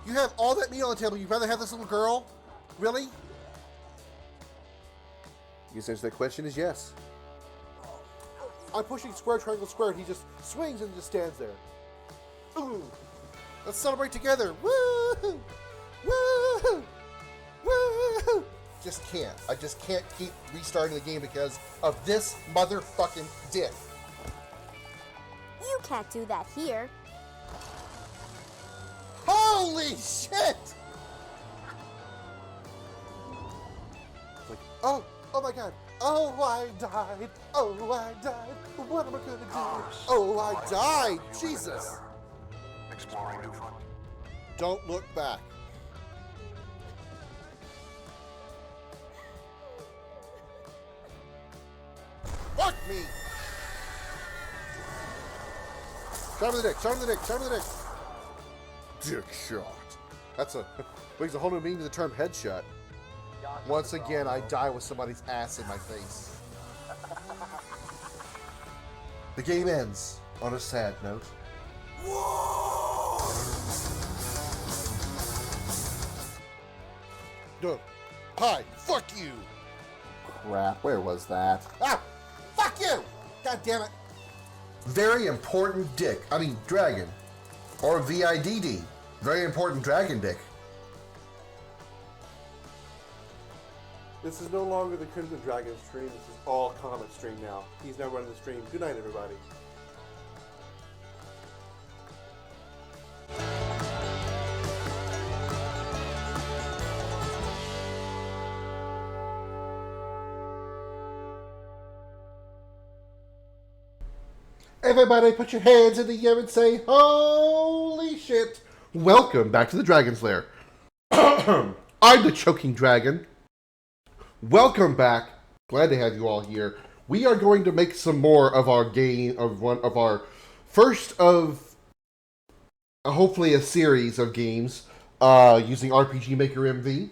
You have all that meat on the table. You'd rather have this little girl? Really? The answer to that question is yes. I'm pushing square, triangle, square, and he just swings and just stands there. Ooh. Let's celebrate together. Woo! Woo! Woo! Just can't. I just can't keep restarting the game because of this motherfucking dick. You can't do that here. Holy shit! It's like, oh my god. Oh, I died. Oh, I died. What am I gonna do? Oh, I died. Jesus. Exploring new front. Don't look back. Fuck me! Shot him in the dick, shot him in the dick, shot him in the dick. Dick shot. That's brings a whole new meaning to the term headshot. Once again, I die with somebody's ass in my face. The game ends on a sad note. No. Hi, fuck you! Crap, where was that? Ah! Fuck you! God damn it! Very important dick. I mean, dragon. Or VIDD. Very important dragon dick. This is no longer the Crimson Dragon stream. This is all Comet stream now. He's now running the stream. Good night, everybody. Everybody put your hands in the air and say, holy shit. Welcome back to the Dragon's Lair. I'm the Choking Dragon. Welcome back. Glad to have you all here. We are going to make some more of our game, of one of our first of hopefully a series of games using RPG Maker MV.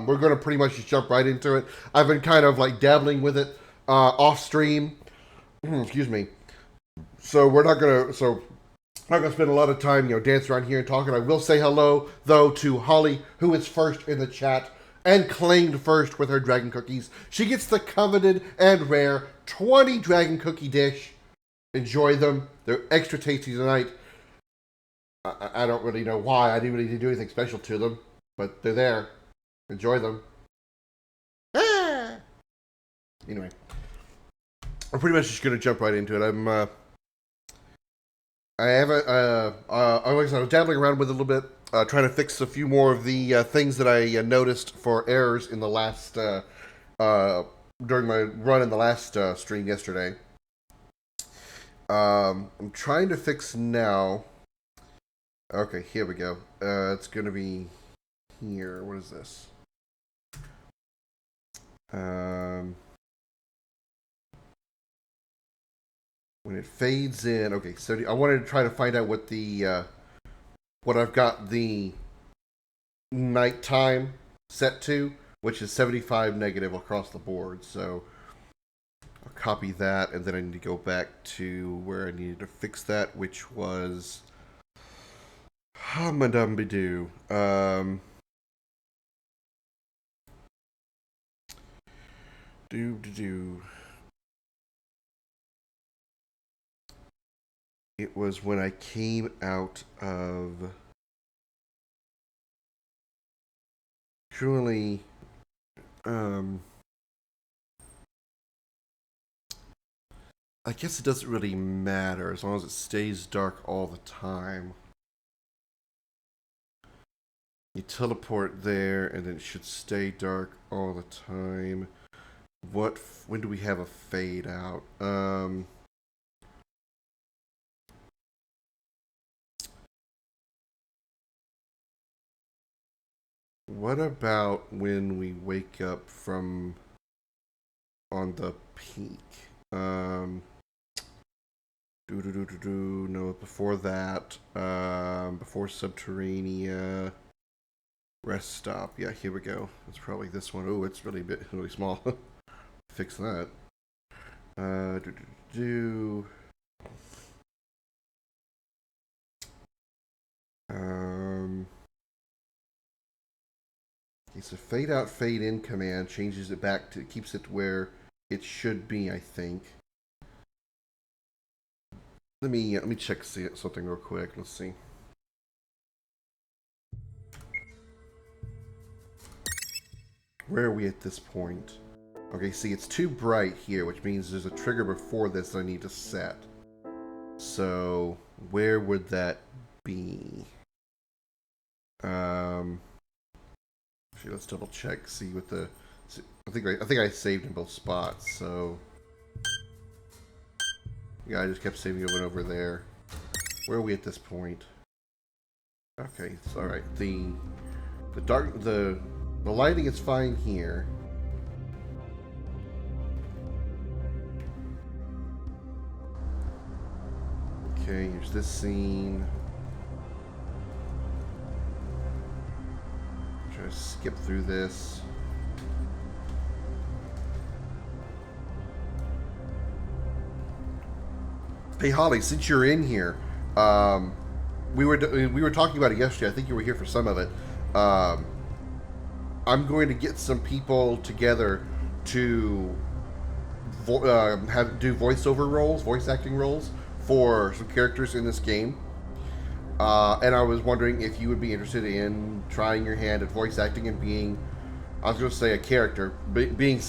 We're going to pretty much just jump right into it. I've been kind of like dabbling with it off stream. Excuse me. So we're not gonna spend a lot of time, dancing around here and talking. I will say hello though to Holly, who is first in the chat and claimed first with her dragon cookies. She gets the coveted and rare 20 dragon cookie dish. Enjoy them. They're extra tasty tonight. I don't really know why. I didn't really do anything special to them, but they're there. Enjoy them. Ah! Anyway, I'm pretty much just gonna jump right into it. I was dabbling around with it a little bit, trying to fix a few more of the things that I noticed for errors in the last during my run in the last stream yesterday. I'm trying to fix now. Okay, here we go. It's going to be here. What is this? When it fades in, okay, so I wanted to try to find out what the, what I've got the nighttime set to, which is 75 negative across the board, so I'll copy that, and then I need to go back to where I needed to fix that, which was, hummadumby-doo, do-do-do. It was when I came out of truly I guess it doesn't really matter as long as it stays dark all the time. You teleport there and then it should stay dark all the time. When do we have a fade out? What about when we wake up from on the peak? No, before that, before Subterranea, rest stop. Yeah, here we go. It's probably this one. Oh, it's really really small. Fix that. so fade out, fade in command changes it back to, keeps it where it should be, I think. Let me check something real quick. Let's see. Where are we at this point? Okay, see, it's too bright here, which means there's a trigger before this that I need to set. So, where would that be? Actually, let's double check. See what the. I think I saved in both spots. So, yeah, I just kept saving it over there. Where are we at this point? Okay, so, all right. The lighting is fine here. Okay, here's this scene. Try to skip through this. Hey Holly, since you're in here, we were talking about it yesterday. I think you were here for some of it. I'm going to get some people together to do voiceover roles, voice acting roles for some characters in this game. And I was wondering if you would be interested in trying your hand at voice acting and being, I was going to say a character, being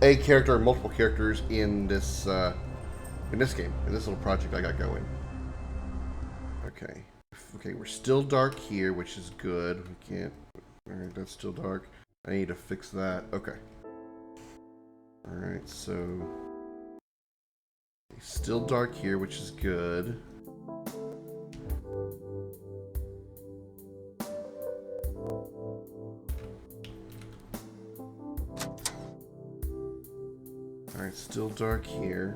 a character or multiple characters in this game, in this little project I got going. Okay. Okay, we're still dark here, which is good. We can't. Alright, that's still dark. I need to fix that. Okay. Alright, so. Still dark here, which is good. Alright, still dark here.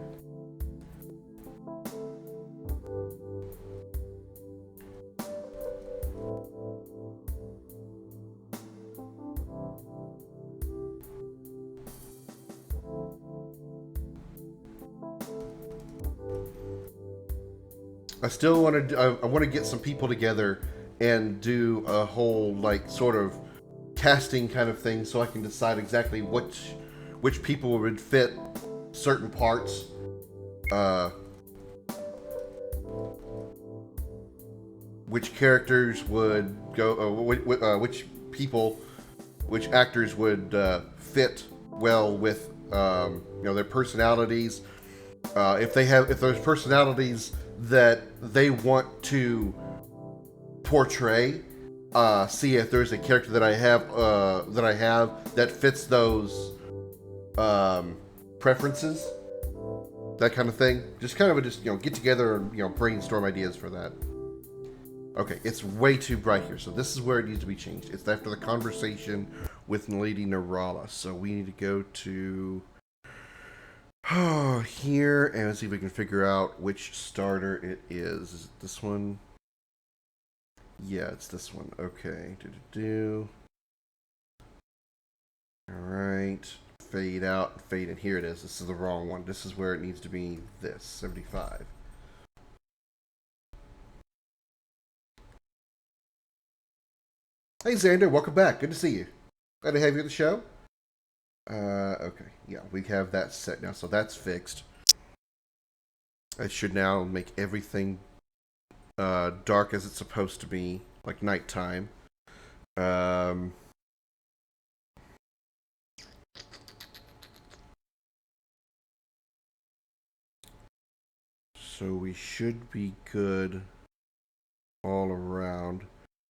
I still want to. I want to get some people together and do a whole like sort of casting kind of thing, so I can decide exactly which people would fit certain parts. Which characters would go? Which actors would fit well with their personalities. If there's personalities that they want to portray, see if there's a character that I have that fits those preferences, that kind of thing. Just kind of get together and brainstorm ideas for that. Okay, it's way too bright here, so this is where it needs to be changed. It's after the conversation with Lady Narala, so we need to go to here and let's see if we can figure out which starter it is. Is it this one? Yeah, it's this one. Okay. Alright. Fade out, fade in. Here it is. This is the wrong one. This is where it needs to be this. 75. Hey Xander, welcome back. Good to see you. Glad to have you on the show. Okay. Yeah, we have that set now, so that's fixed. I should now make everything dark as it's supposed to be, like nighttime. So we should be good all around.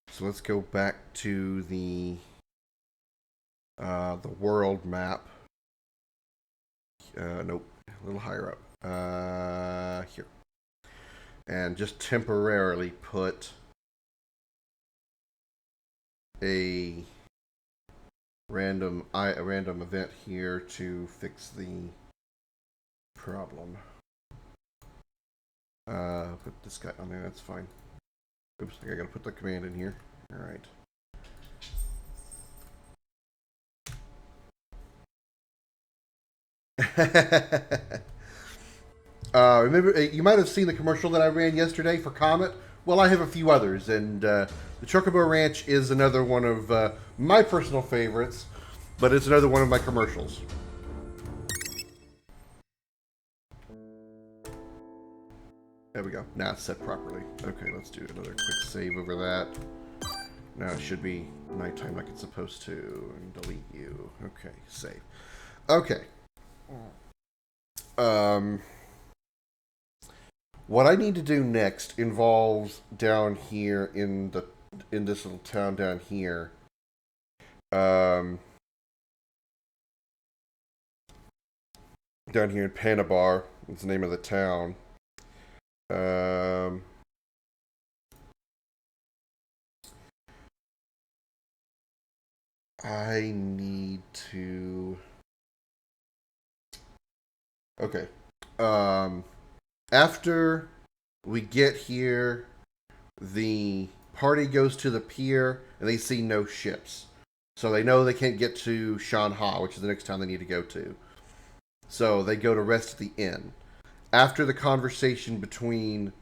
So let's go back to the world map. Nope, a little higher up. Here. And just temporarily put a random event here to fix the problem. Put this guy on there, that's fine. Oops, I gotta put the command in here. Alright. Remember, you might have seen the commercial that I ran yesterday for Comet, well, I have a few others, and the Chocobo Ranch is another one of my personal favorites, but it's another one of my commercials. There we go. Now it's set properly. Okay, let's do another quick save over that. Now it should be nighttime like it's supposed to. And delete you. Okay, save. Okay. What I need to do next involves down here in this little town down here. Down here in Panabar is the name of the town. I need to. Okay. After we get here, the party goes to the pier and they see no ships. So they know they can't get to Shanha, which is the next town they need to go to. So they go to rest at the inn. After the conversation between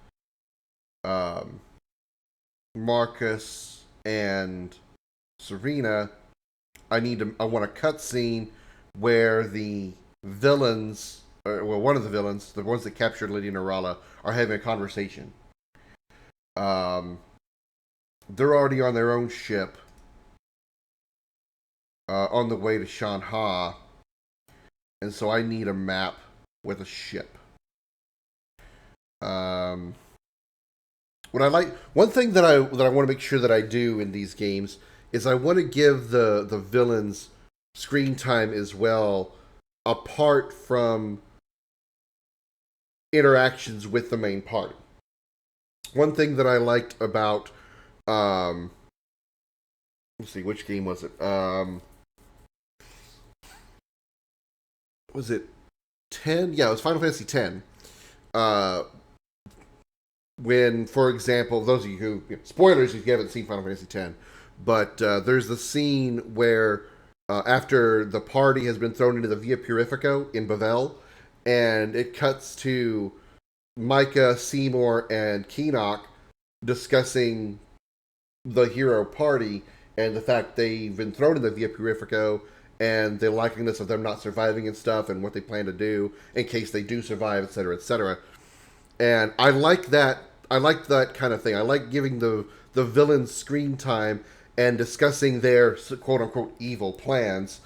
Marcus and Serena, I want a cutscene where the villains, one of the villains, the ones that captured Lydia Narala, are having a conversation. They're already on their own ship, on the way to Shanha, and so I need a map with a ship. One thing that I want to make sure that I do in these games is I want to give the villains screen time as well, apart from interactions with the main party. One thing that I liked about let's see, which game was it? Was it 10? Yeah, it was Final Fantasy 10. When, for example, those of you who, spoilers if you haven't seen Final Fantasy X, but there's the scene where after the party has been thrown into the Via Purifico in Bavel, and it cuts to Micah, Seymour, and Keenock discussing the hero party and the fact they've been thrown in the Via Purifico and the likeliness of them not surviving and stuff and what they plan to do in case they do survive, etc., etc. And I like that. I like that kind of thing. I like giving the villains screen time and discussing their quote unquote evil plans,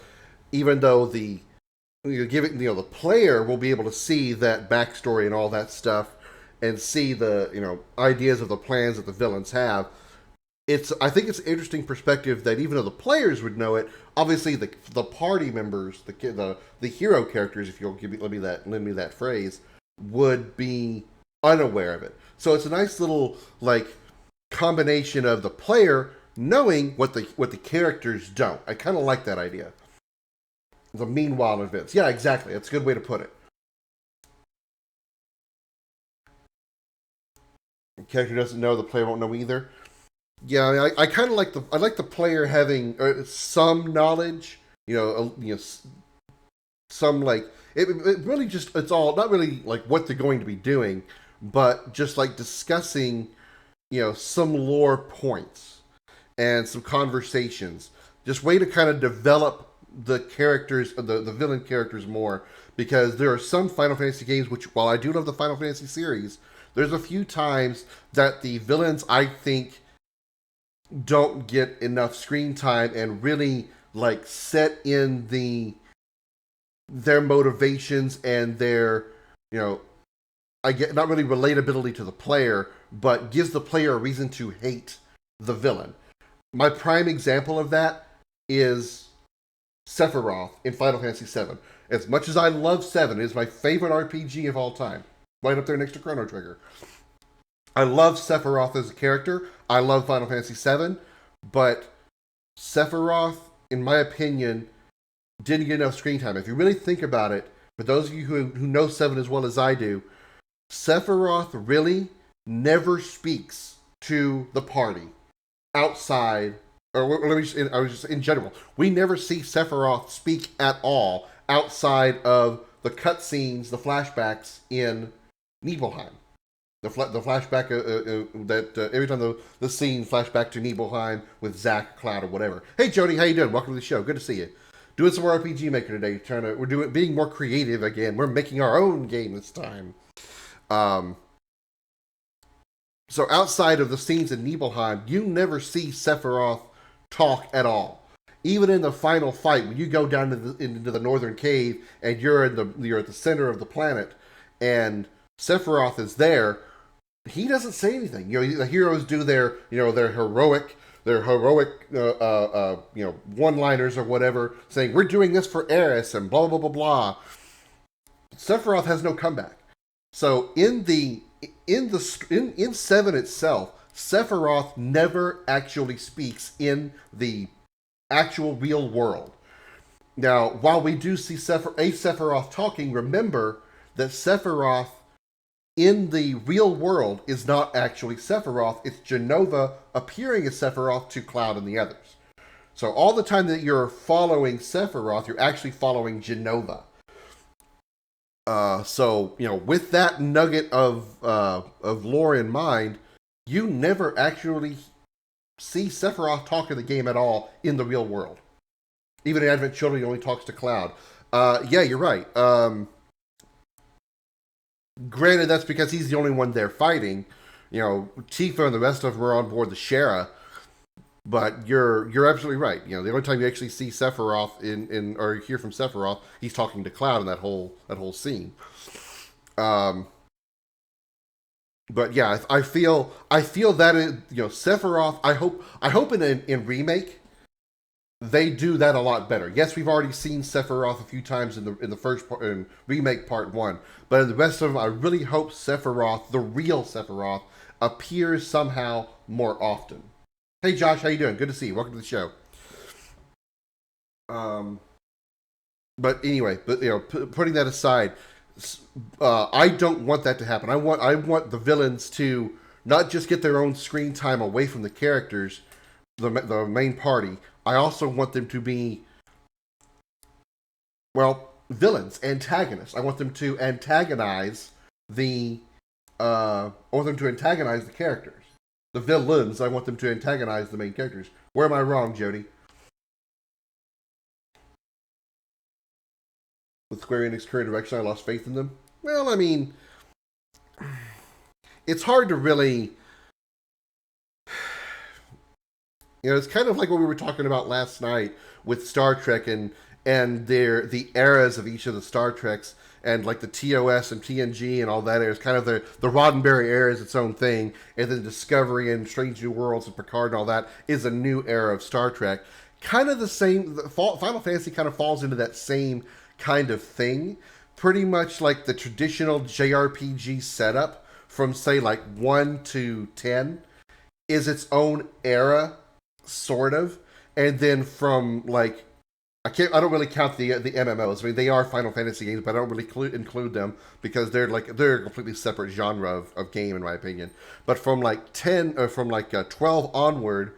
even though the player will be able to see that backstory and all that stuff and see the ideas of the plans that the villains have. I think it's an interesting perspective that even though the players would know it, obviously the party members, the hero characters, if you'll lend me that phrase, would be unaware of it. So it's a nice little combination of the player knowing what the characters don't. I kind of like that idea. The meanwhile events. Yeah, exactly. That's a good way to put it. The character doesn't know, the player won't know either. Yeah, I kind of like the player having some knowledge. Some it really just, it's all not really like what they're going to be doing, but just like discussing some lore points and some conversations. Just way to kind of develop the characters, the villain characters more, because there are some Final Fantasy games which, while I do love the Final Fantasy series, there's a few times that the villains, I think, don't get enough screen time and really set in their motivations and their I get not really relatability to the player, but gives the player a reason to hate the villain. My prime example of that is Sephiroth in Final Fantasy VII. As much as I love 7, it is my favorite RPG of all time. Right up there next to Chrono Trigger. I love Sephiroth as a character. I love Final Fantasy VII. But Sephiroth, in my opinion, didn't get enough screen time. If you really think about it, for those of you who know 7 as well as I do, Sephiroth really never speaks to the party outside, or I was just in general. We never see Sephiroth speak at all outside of the cutscenes, the flashbacks in Nibelheim. The flashback that every time the scene flashback to Nibelheim with Zack, Cloud, or whatever. Hey Jody, how you doing? Welcome to the show. Good to see you. Doing some more RPG Maker today. We're being more creative again. We're making our own game this time. So outside of the scenes in Nibelheim, you never see Sephiroth talk at all. Even in the final fight, when you go down into the northern cave and you're at the center of the planet, and Sephiroth is there, he doesn't say anything. The heroes do their heroic one-liners or whatever, saying we're doing this for Eris and blah blah blah blah. Sephiroth has no comeback. So in 7 itself, Sephiroth never actually speaks in the actual real world. Now, while we do see Sephiroth talking, remember that Sephiroth in the real world is not actually Sephiroth. It's Jenova appearing as Sephiroth to Cloud and the others. So all the time that you're following Sephiroth, you're actually following Jenova. So with that nugget of lore in mind, you never actually see Sephiroth talk in the game at all in the real world. Even in Advent Children, he only talks to Cloud. Yeah, you're right. Granted, that's because he's the only one there fighting. Tifa and the rest of them are on board the Shara. But you're absolutely right. The only time you actually see Sephiroth or hear from Sephiroth, he's talking to Cloud in that whole scene. But yeah, I feel that Sephiroth. I hope in remake they do that a lot better. Yes, we've already seen Sephiroth a few times in the first part, in remake part 1, but in the rest of them, I really hope Sephiroth, the real Sephiroth, appears somehow more often. Hey Josh, how you doing? Good to see you. Welcome to the show. But anyway, putting that aside, I don't want that to happen. I want the villains to not just get their own screen time away from the characters, the main party. I also want them to be, villains, antagonists. I want them to antagonize the characters. The villains, I want them to antagonize the main characters. Where am I wrong, Jody? With Square Enix current direction, I lost faith in them. Well, I mean, it's hard to really... it's kind of like what we were talking about last night with Star Trek and the eras of each of the Star Treks, and like the TOS and TNG and all that era. It's kind of the Roddenberry era is its own thing, and then Discovery and Strange New Worlds and Picard and all that is a new era of Star Trek. Kind of the same. Final Fantasy kind of falls into that same kind of thing. Pretty much like the traditional JRPG setup from, say, like 1 to 10 is its own era, sort of. And then from like, I don't really count the MMOs. I mean, they are Final Fantasy games, but I don't really include them because they're a completely separate genre of game, in my opinion. But from like 12 onward,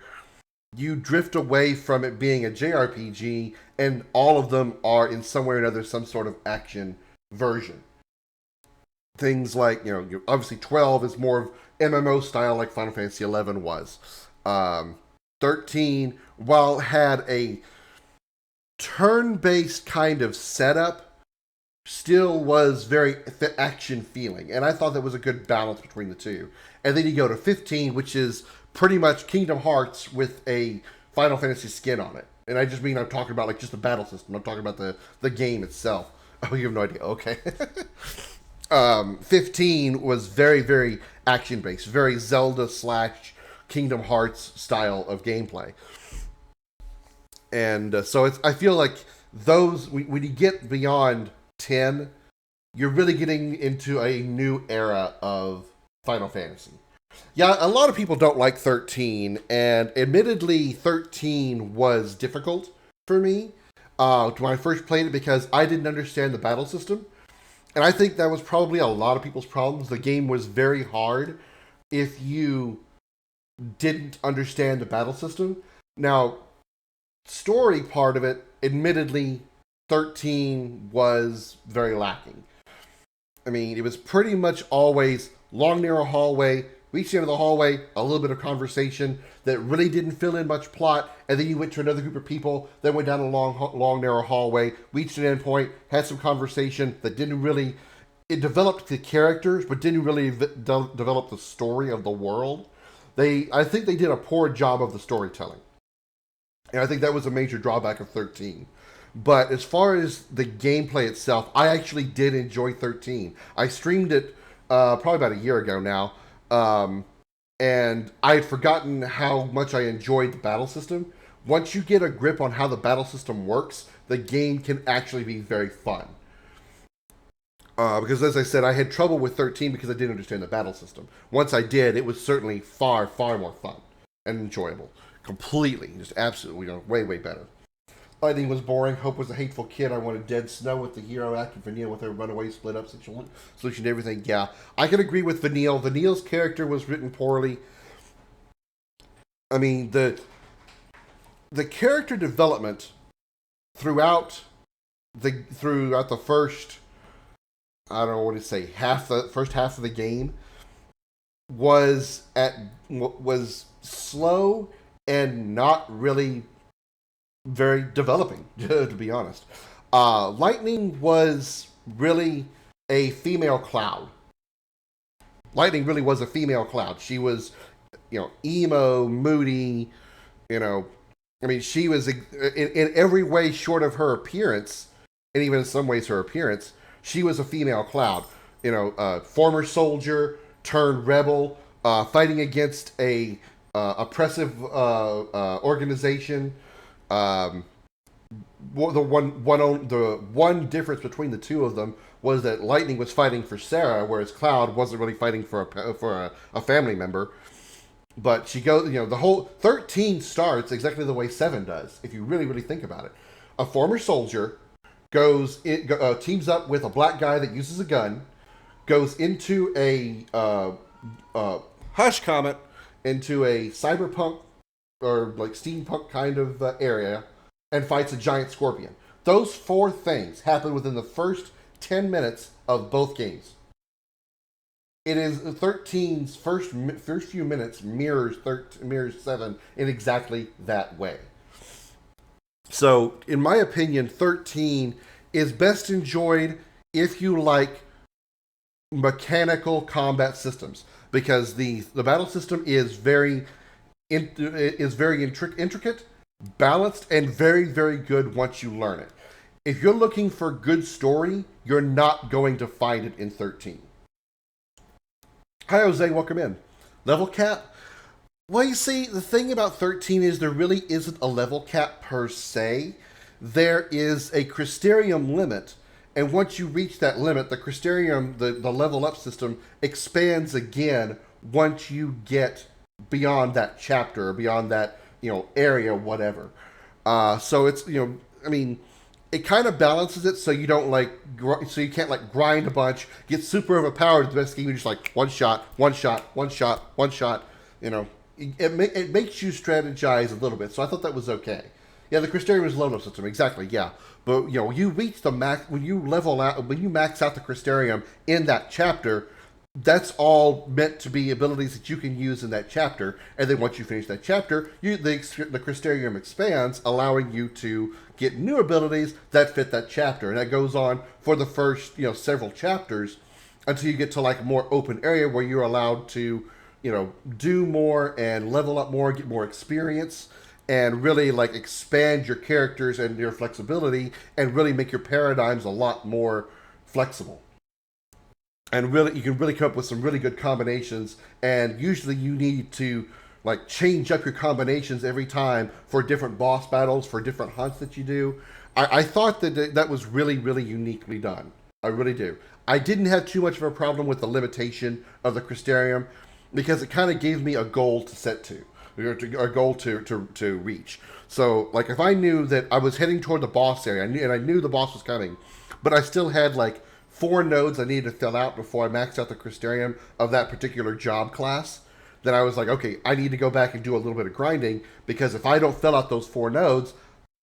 you drift away from it being a JRPG, and all of them are in some way or another some sort of action version. Things like, obviously 12 is more of MMO style like Final Fantasy 11 was. 13, while had a turn-based kind of setup, still was very action feeling, and I thought that was a good balance between the two. And then you go to 15, which is pretty much Kingdom Hearts with a Final Fantasy skin on it. And I just mean, I'm talking about like just the battle system. I'm talking about the game itself. Oh, you have no idea. Okay. 15 was very, very action-based, very Zelda / Kingdom Hearts style of gameplay. And so I feel like those, when you get beyond 10, you're really getting into a new era of Final Fantasy. Yeah, a lot of people don't like 13, and admittedly, 13 was difficult for me when I first played it because I didn't understand the battle system. And I think that was probably a lot of people's problems. The game was very hard if you didn't understand the battle system. Now, story part of it, admittedly, 13 was very lacking. I mean, it was pretty much always long narrow hallway. Reached the end of the hallway, a little bit of conversation that really didn't fill in much plot, and then you went to another group of people, then went down a long narrow hallway, reached an end point, had some conversation that didn't really, it developed the characters, but didn't really develop the story of the world. I think they did a poor job of the storytelling. And I think that was a major drawback of 13. But as far as the gameplay itself, I actually did enjoy 13. I streamed it probably about a year ago now. And I had forgotten how much I enjoyed the battle system. Once you get a grip on how the battle system works, the game can actually be very fun. Because as I said, I had trouble with 13 because I didn't understand the battle system. Once I did, it was certainly far, far more fun and enjoyable. Completely, just absolutely, way, way better. Lightning was boring. Hope was a hateful kid. I wanted dead Snow with the hero acting Vanille with her runaway split up solution to everything. Yeah, I can agree with Vanille. Vanille's character was written poorly. I mean, the character development throughout the first, I don't know what to say, first half of the game was slow and not really very developing, to be honest. Lightning was really a female Cloud. Lightning really was a female Cloud. She was, emo, moody, I mean, she was, in every way short of her appearance, and even in some ways her appearance, she was a female Cloud. Former soldier turned rebel, fighting against a oppressive organization. The one difference between the two of them was that Lightning was fighting for Sarah, whereas Cloud wasn't really fighting for a family member. But she goes, the whole 13 starts exactly the way 7 does, if you really, really think about it. A former soldier teams up with a black guy that uses a gun, goes into a Hush Comet, into a cyberpunk or like steampunk kind of area, and fights a giant scorpion. Those 4 things happen within the first 10 minutes of both games. It is 13's first few minutes mirrors 7 in exactly that way. So, in my opinion, 13 is best enjoyed if you like mechanical combat systems, because the battle system is very intricate, balanced, and very, very good once you learn it. If you're looking for good story, you're not going to find it in 13. Hi, Jose, welcome in. Level cap? Well, you see, the thing about 13 is there really isn't a level cap per se. There is a Crystarium limit, and once you reach that limit, the Crystarium, the level up system, expands again once you get beyond that chapter, beyond that, area, whatever. So it's, I mean, it kind of balances it so you don't so you can't grind a bunch, get super overpowered at the best game, you just one shot. It makes you strategize a little bit. So I thought that was okay. Yeah, the Crystarium is level system, exactly, yeah. But, you reach the max, when you max out the Crystarium in that chapter, that's all meant to be abilities that you can use in that chapter. And then once you finish that chapter, the Crystarium expands, allowing you to get new abilities that fit that chapter. And that goes on for the first, several chapters until you get to a more open area where you're allowed to, do more and level up more, get more experience, and really expand your characters and your flexibility and really make your paradigms a lot more flexible. And really, you can really come up with some really good combinations. And usually you need to change up your combinations every time for different boss battles, for different hunts that you do. I thought that was really, really uniquely done. I really do. I didn't have too much of a problem with the limitation of the Crystarium because it kind of gave me a goal to set to. A goal to reach. So, if I knew that I was heading toward the boss area, and I knew the boss was coming, but I still had 4 nodes I needed to fill out before I maxed out the Crystarium of that particular job class, then I was okay, I need to go back and do a little bit of grinding, because if I don't fill out those 4 nodes,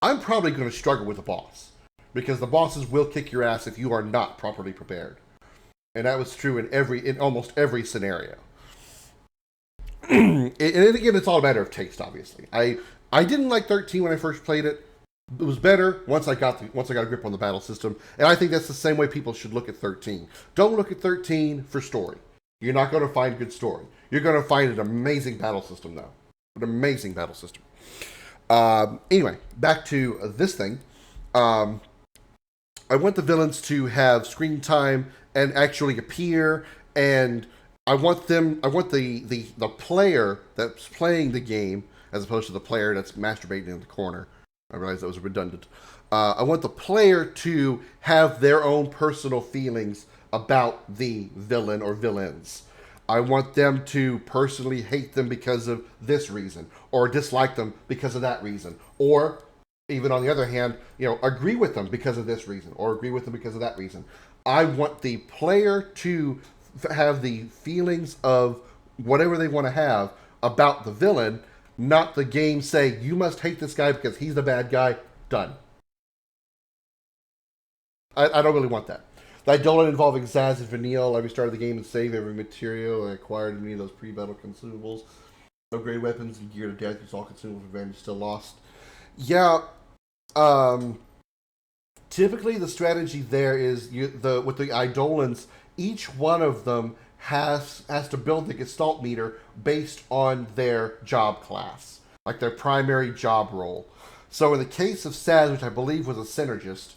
I'm probably going to struggle with the boss. Because the bosses will kick your ass if you are not properly prepared. and that was true in almost every scenario. And again, it's all a matter of taste, obviously. I didn't like 13 when I first played it. It was better once I got a grip on the battle system, and I think that's the same way people should look at 13. Don't look at 13 for story. You're not going to find good story. You're going to find an amazing battle system, though. An amazing battle system. Anyway, back to this thing. I want the villains to have screen time and actually appear, and I want the player that's playing the game, as opposed to the player that's masturbating in the corner. I realized that was redundant. I want the player to have their own personal feelings about the villain or villains. I want them to personally hate them because of this reason, or dislike them because of that reason, or even on the other hand, agree with them because of this reason, or agree with them because of that reason. I want the player to have the feelings of whatever they want to have about the villain, not the game say, you must hate this guy because he's the bad guy. Done. I don't really want that. The Eidolon involving Zaz and Vanille. I restarted the game and saved every material. I acquired many of those pre-battle consumables. Upgrade weapons and gear to death. Use all consumables advantage still lost. Yeah. Typically the strategy there is with the Eidolons, each one of them has to build the Gestalt meter based on their job class, like their primary job role. So in the case of Saz, which I believe was a synergist,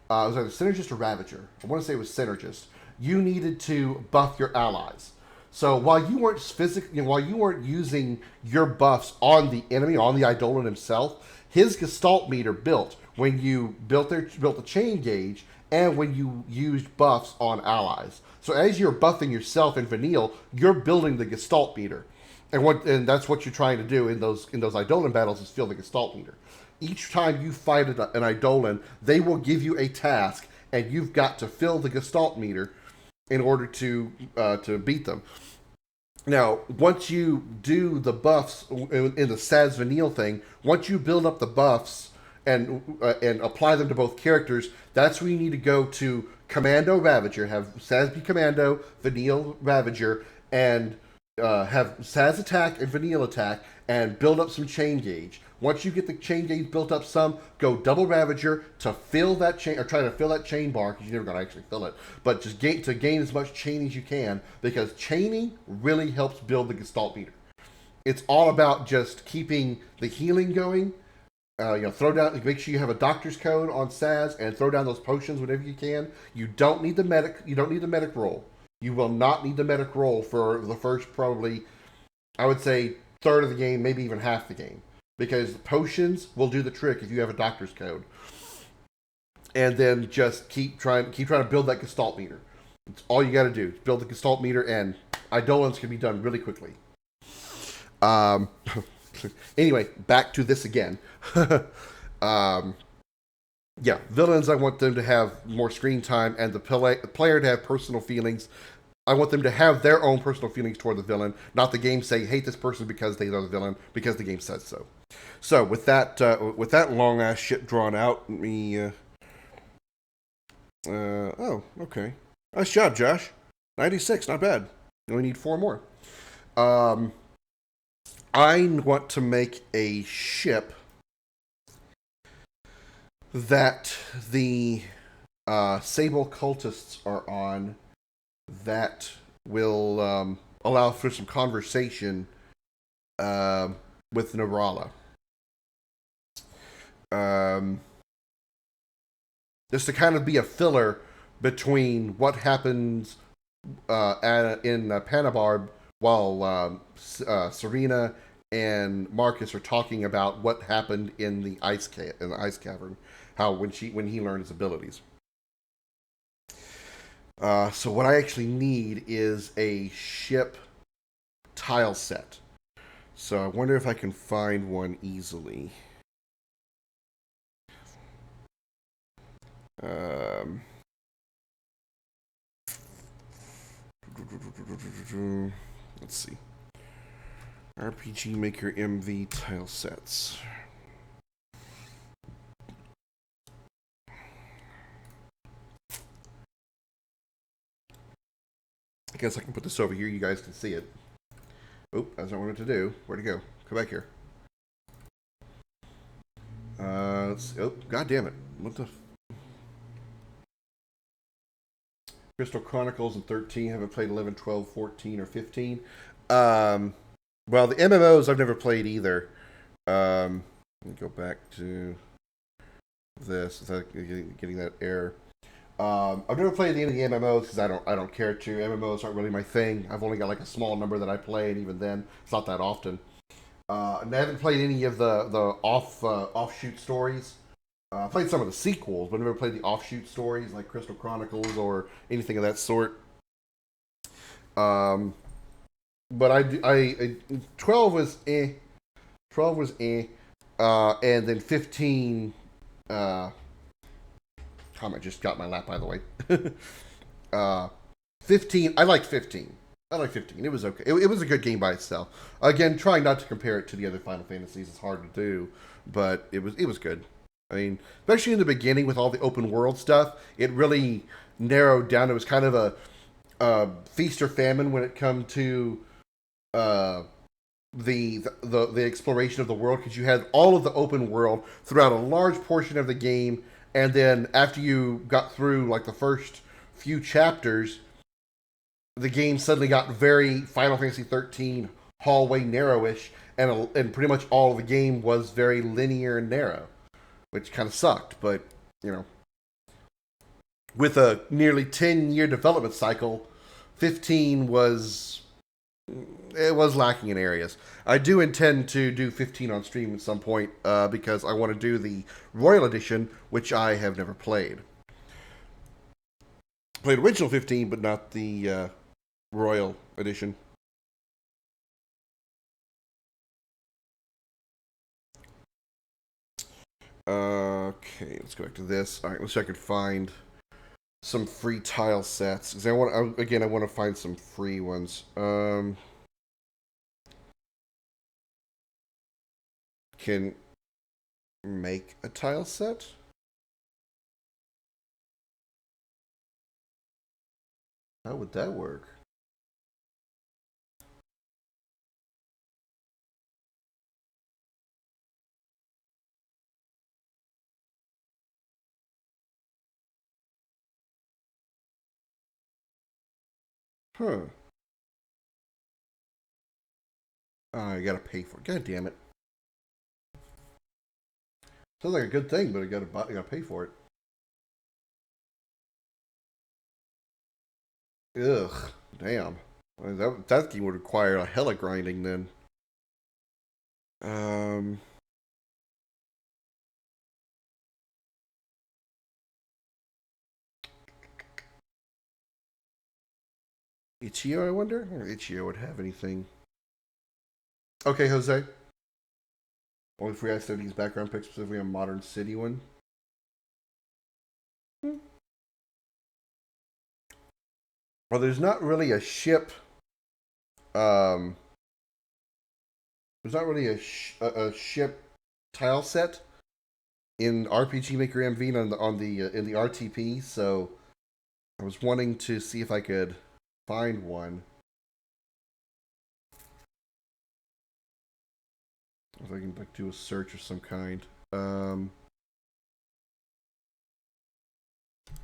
it was either synergist or Ravager. I want to say it was synergist. You needed to buff your allies. So while you weren't using your buffs on the enemy, on the Eidolon himself, his Gestalt meter built when you built the chain gauge and when you used buffs on allies. So as you're buffing yourself in Vanille, you're building the Gestalt meter, and that's what you're trying to do in those Eidolon battles is fill the Gestalt meter. Each time you fight an Eidolon, they will give you a task, and you've got to fill the Gestalt meter in order to beat them. Now, once you do the buffs in the Saz Vanille thing, once you build up the buffs and apply them to both characters, that's where you need to go to Commando Ravager, have Saz be Commando, Vanille Ravager, and have Saz attack and Vanille attack, and build up some chain gauge. Once you get the chain gauge built up some, go double Ravager to fill that chain, or try to fill that chain bar, because you're never going to actually fill it, but just gain as much chain as you can, because chaining really helps build the Gestalt meter. It's all about just keeping the healing going. Throw down. Make sure you have a doctor's code on Saz, and throw down those potions whenever you can. You don't need the medic. You don't need the medic roll. You will not need the medic roll for the first, probably, I would say, third of the game, maybe even half the game, because potions will do the trick if you have a doctor's code. And then just keep trying to build that Gestalt meter. It's all you got to do. Build the Gestalt meter, and Eidolons can be done really quickly. Anyway, back to this again. Yeah, villains, I want them to have more screen time, and the player to have personal feelings. I want them to have their own personal feelings toward the villain, not the game say, hate this person because they are the villain, because the game says so. So, with that long-ass shit drawn out, let me... oh, okay. Nice job, Josh. 96, not bad. You only need 4 more. I want to make a ship that the Sable cultists are on that will allow for some conversation with Nirala. Just to kind of be a filler between what happens in Panabarb while Serena and Marcus are talking about what happened in the ice cavern, how when he learned his abilities. So what I actually need is a ship tile set. So I wonder if I can find one easily. Let's see. RPG Maker MV tile sets. I guess I can put this over here. You guys can see it. Oh, that's not what I wanted to do. Where'd it go? Come back here. Oh, god damn it. What the... Crystal Chronicles and 13. Haven't played 11, 12, 14, or 15. Well, the MMOs I've never played either. Let me go back to this without getting that error. I've never played any of the MMOs because I don't care to. MMOs aren't really my thing. I've only got like a small number that I play, and even then, it's not that often. And I haven't played any of the offshoot stories. I played some of the sequels, but never played the offshoot stories like Crystal Chronicles or anything of that sort. But I 12 was eh. 12 was eh. And then 15. Comment just got my lap, by the way. 15. I liked 15. It was okay. It was a good game by itself. Again, trying not to compare it to the other Final Fantasies is hard to do, but it was good. I mean, especially in the beginning with all the open world stuff, it really narrowed down. It was kind of a feast or famine when it come to the exploration of the world, because you had all of the open world throughout a large portion of the game, and then after you got through like the first few chapters, the game suddenly got very Final Fantasy 13 hallway narrowish, and pretty much all of the game was very linear and narrow, which kind of sucked. But you know, with a nearly 10-year development cycle, 15 was lacking in areas. I do intend to do 15 on stream at some point because I want to do the Royal Edition, which I have never played. Played original 15, but not the Royal Edition. Okay, let's go back to this. All right, let's see if I can find some free tile sets, because I want to find some free ones. Can make a tile set? How would that work? Huh. I gotta pay for it. God damn it. Sounds like a good thing, but I gotta pay for it. Ugh. Damn. That game would require a hella grinding then. Um. Ichio, I wonder? Or Ichio would have anything. Okay, Jose. Only free I studies background pick specifically on Modern City one. Well, there's not really a ship. Um, there's not really a ship tile set in RPG Maker MV on the in the RTP. So I was wanting to see if I could find one. If I can like do a search of some kind. Oh,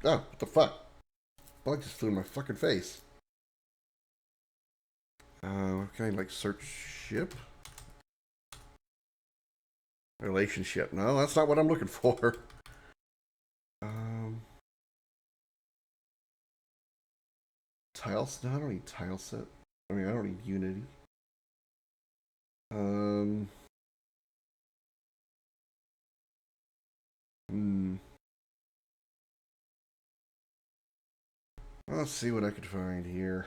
what the fuck? Bug just flew in my fucking face. Can I like search ship? Relationship. No, that's not what I'm looking for. Tiles? No, I don't need tile set. I mean, I don't need Unity. Let's see what I could find here.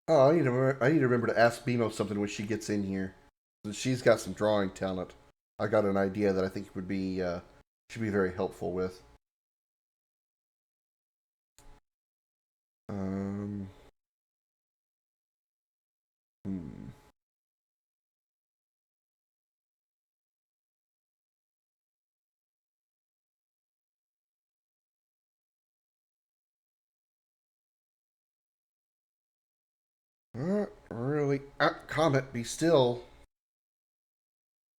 Oh, I need to remember to ask BMO something when she gets in here. She's got some drawing talent. I got an idea that I think would be should be very helpful with. Um, Comet, be still.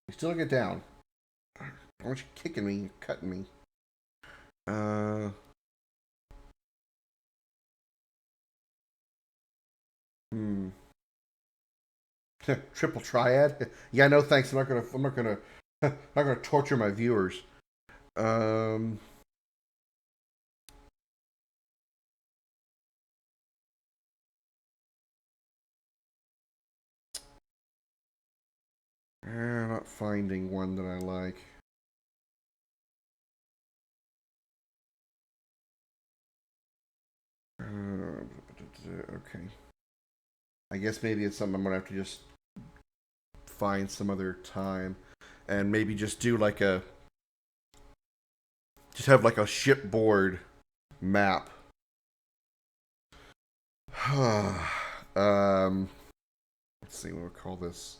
Be still, get down. I want you kicking me, you're cutting me. Triple triad? Yeah, no thanks. I'm not gonna torture my viewers. Um, not finding one that I like. Okay. I guess maybe it's something I'm gonna have to just find some other time, and maybe just do like just have like a shipboard map. Let's see what we'll call this.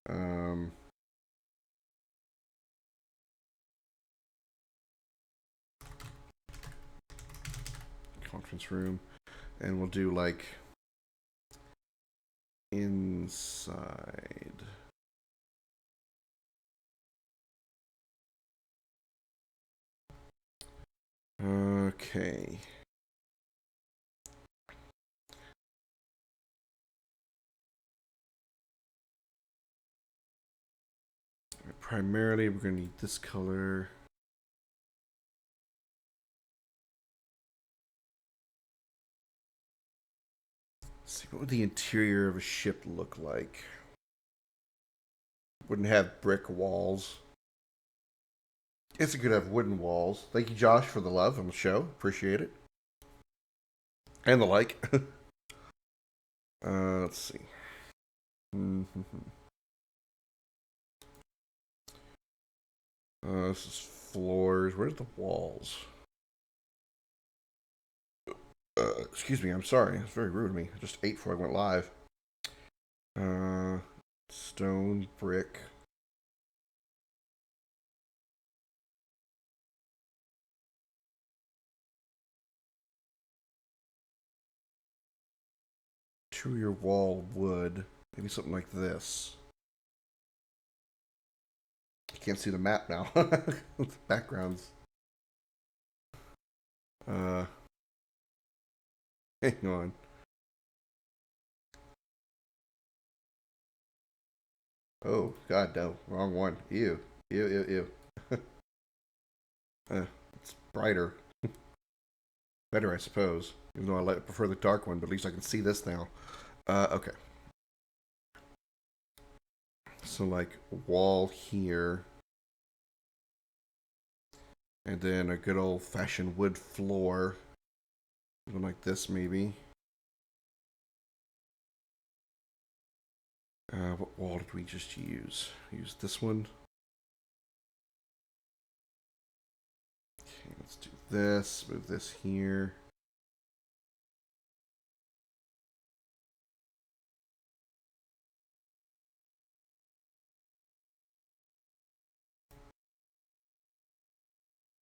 Um, Conference room, and we'll do like inside. Okay. Primarily, we're going to need this color. Let's see, what would the interior of a ship look like? Wouldn't have brick walls. Guess it could have wooden walls. Thank you, Josh, for the love on the show. Appreciate it. And the like. Let's see. This is floors. Where's the walls? Excuse me, I'm sorry. It's very rude of me. I just ate before I went live. Stone, brick. Interior wall wood. Maybe something like this. You can't see the map now. The backgrounds. Hang on. Oh, God, no. Wrong one. Ew. Ew, ew, ew. It's brighter. Better, I suppose. Even though I prefer the dark one, but at least I can see this now. Okay. So, like, wall here. And then a good old-fashioned wood floor. Something like this, maybe. What wall did we just use? Use this one. Okay, let's do this. Move this here.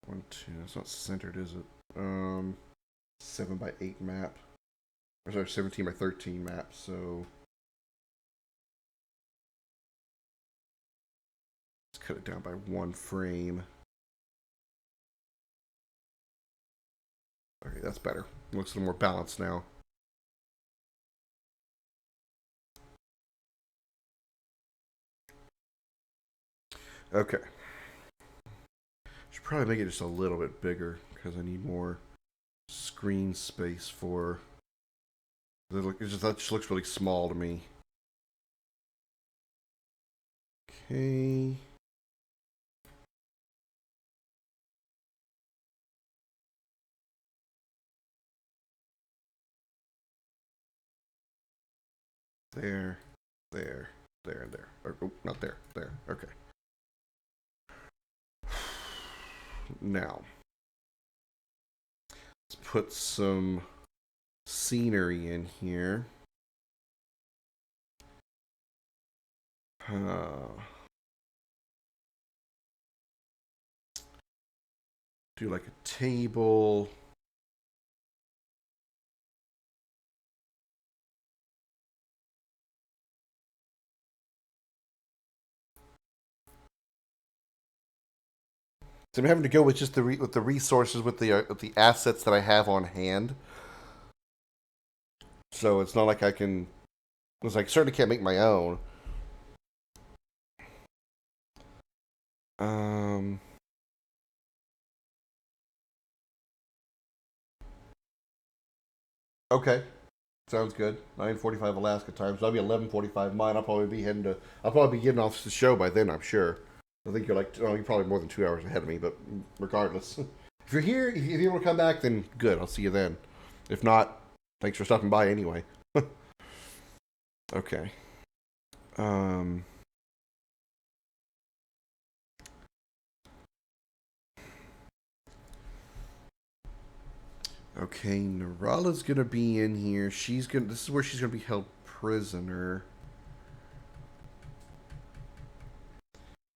One, two. It's not centered, is it? 7x8 map. Or sorry, 17x13 map. So let's cut it down by one frame. Okay, that's better. It looks a little more balanced now. Okay. Should probably make it just a little bit bigger because I need more screen space for. That just looks really small to me. Okay. There, there, there, and there. Oh, not there. There. Okay. Now, let's put some scenery in here. Do like a table. So I'm having to go with just with the resources, with the assets that I have on hand. So it's not like I can. It's like certainly can't make my own. Um. Okay. Sounds good. 9:45 Alaska time, so I'll be 11:45 mine. I'll probably be heading to. I'll probably be getting off the show by then. I'm sure. I think you're like. Oh, you're probably more than 2 hours ahead of me, but regardless, if you're here, if you want to come back, then good. I'll see you then. If not, thanks for stopping by anyway. Okay. Um. Okay, Narala's gonna be in here. She's gonna. This is where she's gonna be held prisoner.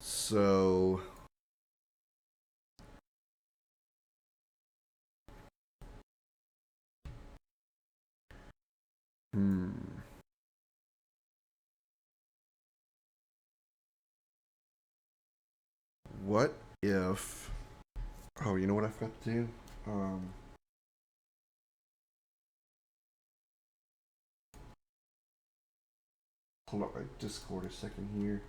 So. Hmm. What if? Oh, you know what I forgot to do? Hold up my Discord a second here.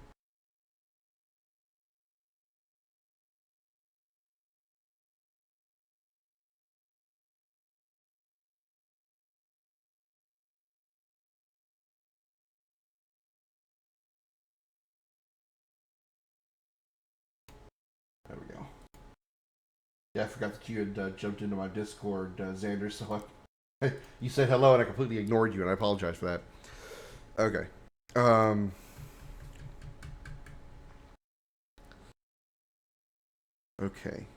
There we go. Yeah, I forgot that you had jumped into my Discord, Xander. So you said hello, and I completely ignored you, and I apologize for that. Okay. Um. Okay.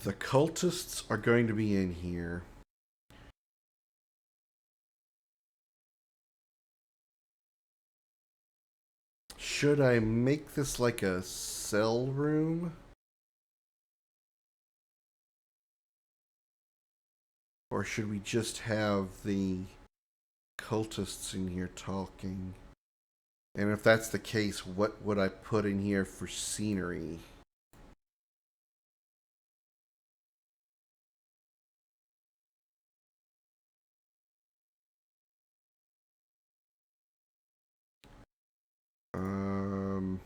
The cultists are going to be in here. Should I make this like a cell room? Or should we just have the cultists in here talking? And if that's the case, what would I put in here for scenery? Um.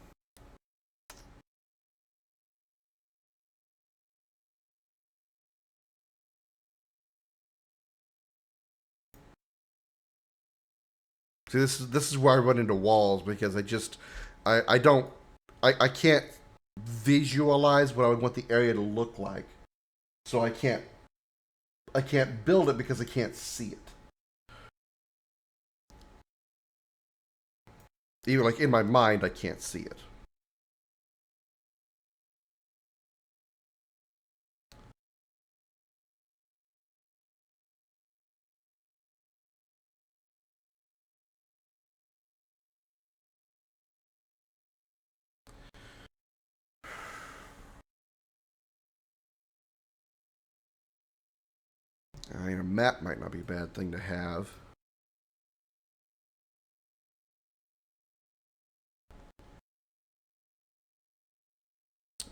See, this is where I run into walls because I don't I can't visualize what I would want the area to look like, so I can't build it because I can't see it. Even like in my mind, I can't see it. I mean, a map might not be a bad thing to have.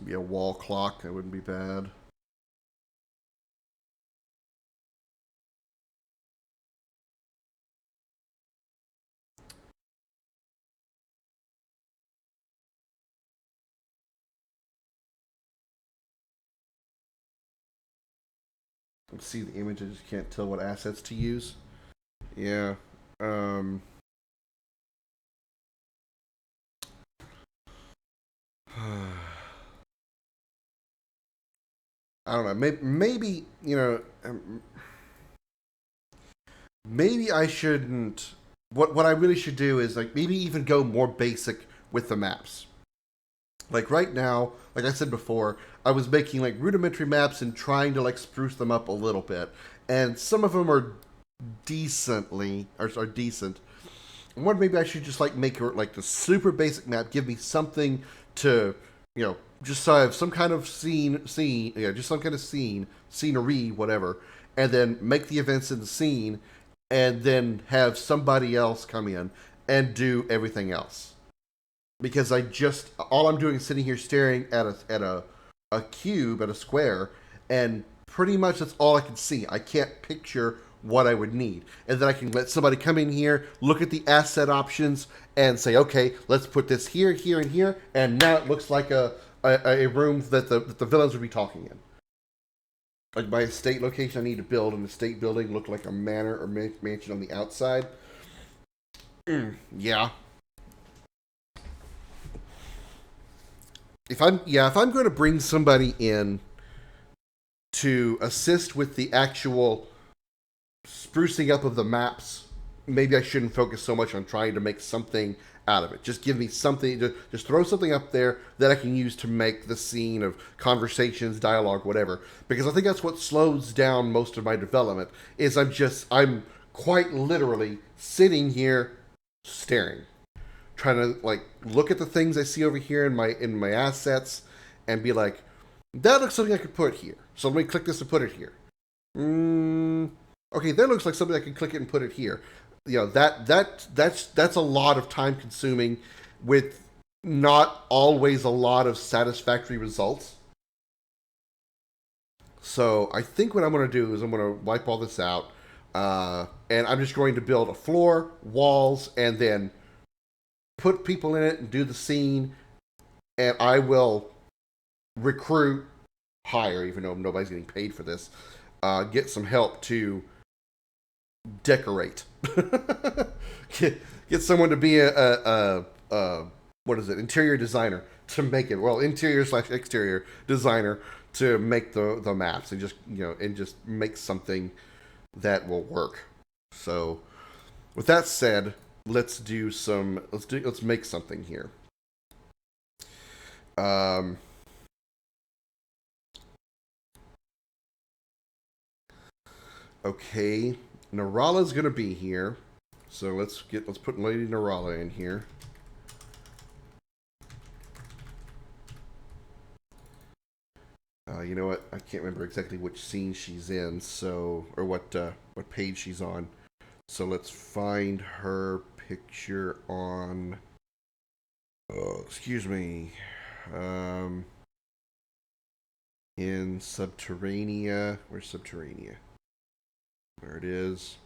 Be a wall clock. That wouldn't be bad. See the image. I just can't tell what assets to use. Yeah. Um. I don't know. Maybe you know. Maybe I shouldn't. What I really should do is like maybe even go more basic with the maps. Like right now, like I said before, I was making like rudimentary maps and trying to like spruce them up a little bit, and some of them are decently are decent. And what maybe I should just like make like the super basic map, give me something to just so I have some kind of just some kind of scenery, whatever, and then make the events in the scene, and then have somebody else come in and do everything else. because all I'm doing is sitting here staring at a cube, at a square, and pretty much that's all I can see. I can't picture what I would need. And then I can let somebody come in here, look at the asset options, and say, okay, let's put this here, here, and here, and now it looks like a room that the villains would be talking in. Like my estate location, I need to build an estate building, look like a manor or mansion on the outside. Yeah. If I'm going to bring somebody in to assist with the actual sprucing up of the maps, maybe I shouldn't focus so much on trying to make something out of it. Just give me something, just throw something up there that I can use to make the scene of conversations, dialogue, whatever. Because I think that's what slows down most of my development, is I'm quite literally sitting here staring, trying to like look at the things I see over here in my assets and be like, that looks something I could put here. So let me click this and put it here. Okay, that looks like something I can click it and put it here. You know, that's a lot of time consuming with not always a lot of satisfactory results. So I think what I'm going to do is I'm going to wipe all this out, and I'm just going to build a floor, walls, and then put people in it and do the scene, and I will recruit, hire, even though nobody's getting paid for this, get some help to decorate. get someone to be a what is it, interior designer to make it, well, interior/exterior designer to make the maps, and just make something that will work. So with that said, let's make something here. Okay, Narala's gonna be here, so let's put Lady Narala in here. You know what? I can't remember exactly which scene she's in, or what page she's on. So let's find her picture on. Excuse me. In Subterranea. Where's Subterranea? There it is.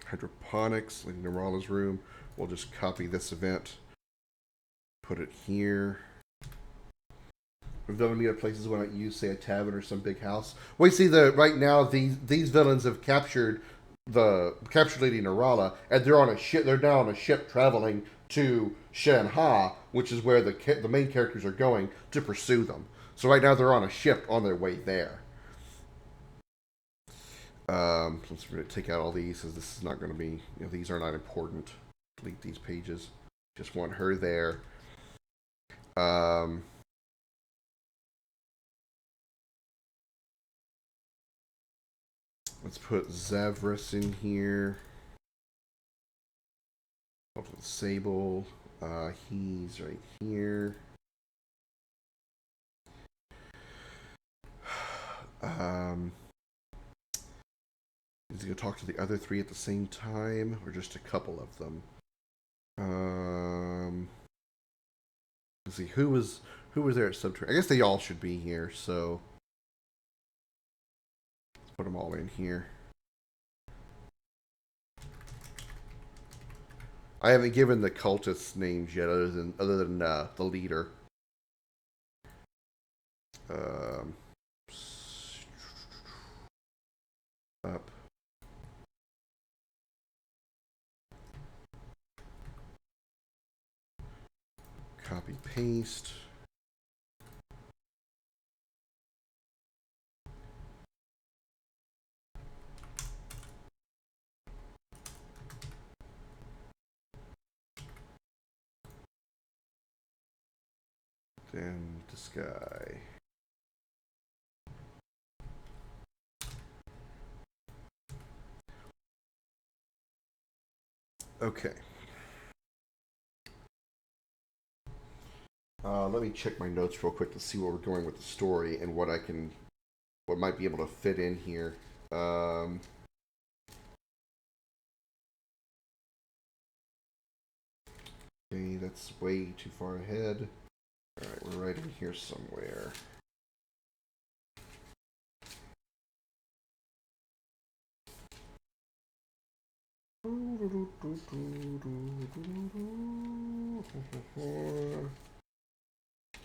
Hydroponics, like Narala's room. We'll just copy this event. Put it here. We've done many other places why not use, say, a tavern or some big house. Well, you see, right now these villains have captured Lady Narala, and they're on a ship. They're now on a ship traveling to Shanha, which is where the main characters are going to pursue them. So right now they're on a ship on their way there. Let's take out all these, because this is not going to be. These are not important. Delete these pages. Just want her there. Let's put Zavras in here. Sable. He's right here. Is he going to talk to the other three at the same time, or just a couple of them? Let's see, who was there at Subterranean? I guess they all should be here, so let's put them all in here. I haven't given the cultists names yet, other than the leader. Up. Copy, paste. Then this guy. Okay. Let me check my notes real quick to see where we're going with the story and what might be able to fit in here. Okay, that's way too far ahead. Alright, we're right in here somewhere.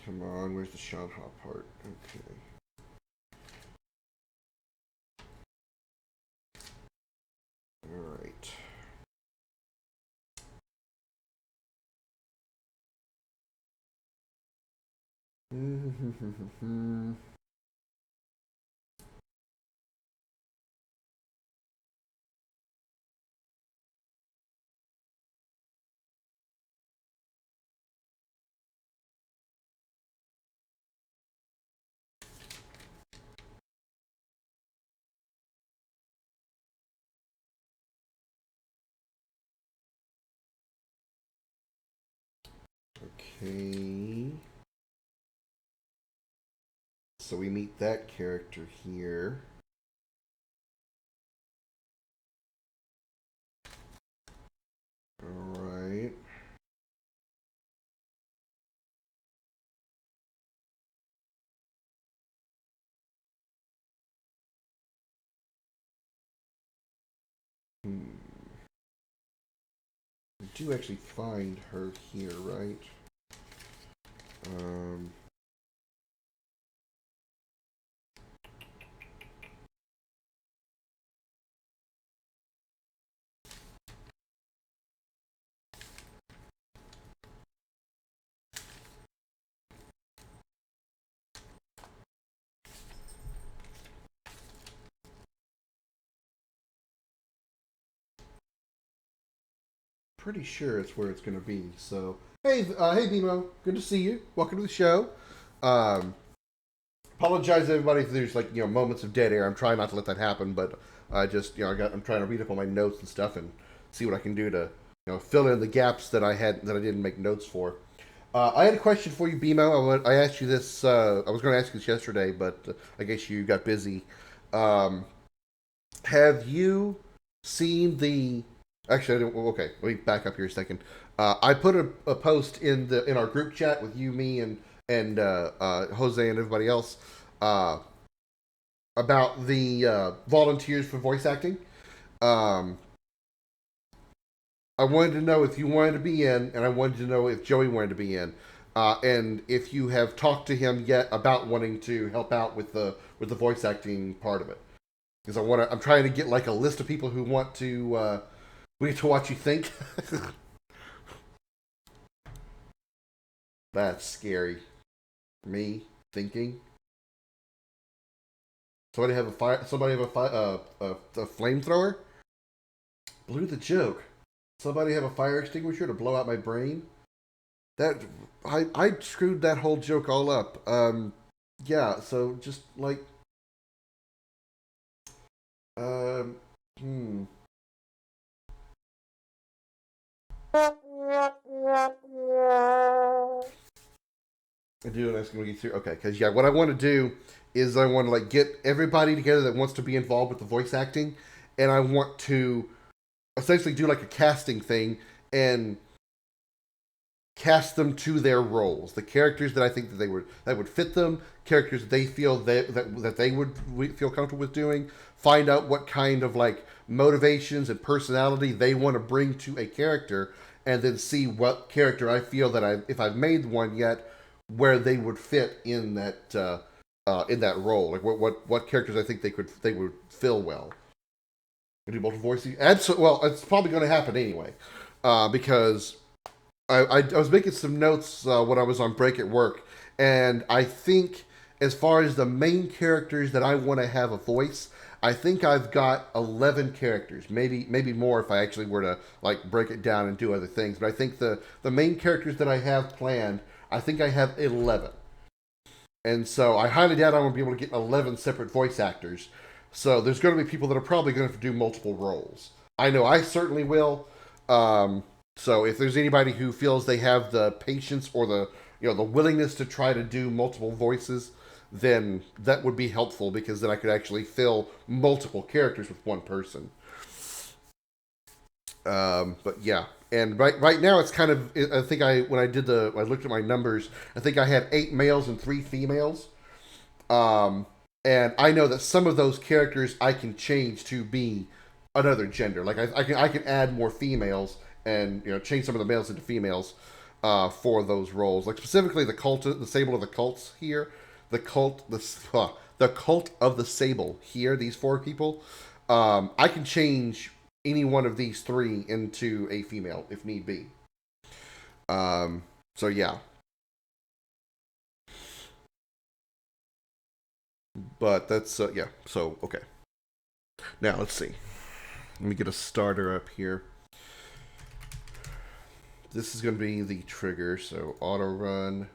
Come on, where's the Sean Hop part? Okay. Alright. Okay. So we meet that character here. Alright. I do actually find her here, right? Um... Pretty sure it's where it's going to be. So, hey, hey, Bimo, good to see you. Welcome to the show. Apologize to everybody if there's moments of dead air. I'm trying not to let that happen, but I just I'm trying to read up on my notes and stuff and see what I can do to fill in the gaps that I didn't make notes for. I had a question for you, Bimo. I asked you this. I was going to ask you this yesterday, but I guess you got busy. Have you seen the? Actually, I don't, okay. Let me back up here a second. I put a post in our group chat with you, me, and Jose and everybody else about the volunteers for voice acting. I wanted to know if you wanted to be in, and I wanted to know if Joey wanted to be in, and if you have talked to him yet about wanting to help out with the voice acting part of it. Because I'm trying to get like a list of people who want to. We get to watch you think. That's scary. Me thinking. Somebody have a fire. Somebody have a flamethrower. Blew the joke. Somebody have a fire extinguisher to blow out my brain. That I screwed that whole joke all up. Yeah. So just like. Hmm. I do, and that's going to get through. Okay, because yeah, what I want to do is I want to get everybody together that wants to be involved with the voice acting, and I want to essentially do like a casting thing and cast them to their roles, the characters that I think that would fit them, characters that they feel that they would feel comfortable with doing. Find out what kind of motivations and personality they want to bring to a character, and then see what character I feel that if I've made one yet, where they would fit in that role. Like what characters I think they would fill well. Do multiple voices. Absolutely. Well, it's probably going to happen anyway, because I was making some notes when I was on break at work, and I think as far as the main characters that I want to have a voice, I think I've got 11 characters, maybe more if I actually were to break it down and do other things. But I think the main characters that I have planned, I think I have 11. And so I highly doubt I'm going to be able to get 11 separate voice actors. So there's going to be people that are probably going to have to do multiple roles. I know I certainly will. So if there's anybody who feels they have the patience or the willingness to try to do multiple voices, then that would be helpful, because then I could actually fill multiple characters with one person. But yeah, And right now it's kind of, I think when I looked at my numbers, I think I had 8 males and 3 females. Um, and I know that some of those characters I can change to be another gender. Like I can add more females and change some of the males into females for those roles. Like specifically the Sable of the Cults here, the Cult of the Sable here. These 4 people, I can change any one of these 3 into a female if need be. So yeah, but that's yeah. So okay, now let's see. Let me get a starter up here. This is going to be the trigger, so auto run.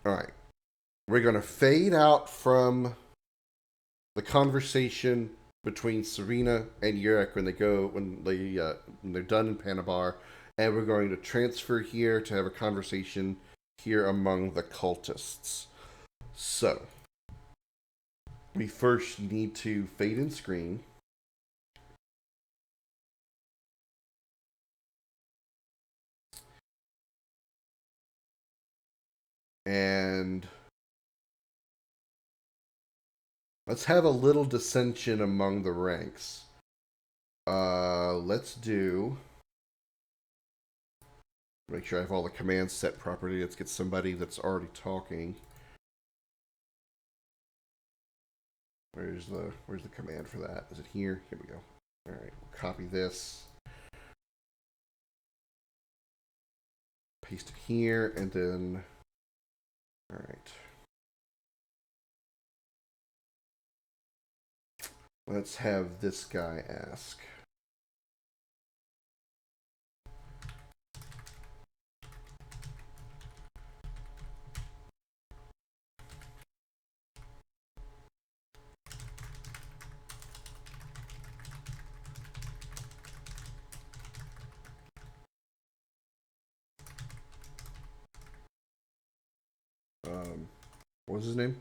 All right, we're going to fade out from the conversation between Serena and Yurik when they're done in Panabar, and we're going to transfer here to have a conversation here among the cultists. So we first need to fade in screen. And let's have a little dissension among the ranks. Let's do. Make sure I have all the commands set properly. Let's get somebody that's already talking. Where's the command for that? Is it here? Here we go. All right, we'll copy this. Paste it here, and then. All right. Let's have this guy ask. What was his name?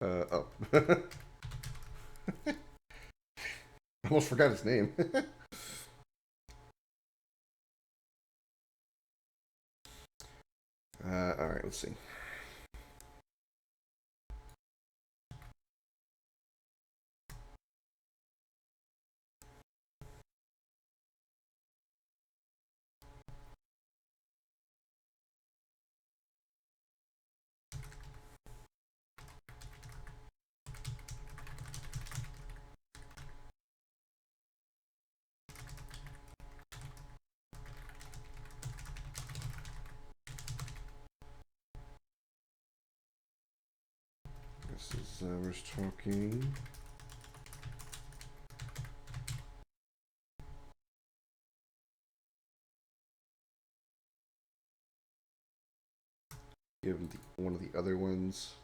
Oh. I almost forgot his name. Alright, let's see. This is we're talking. Give him one of the other ones.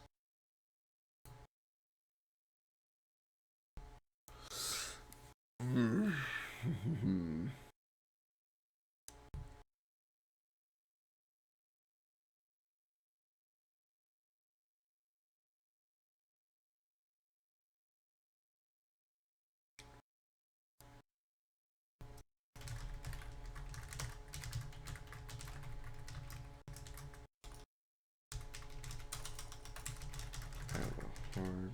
Hard,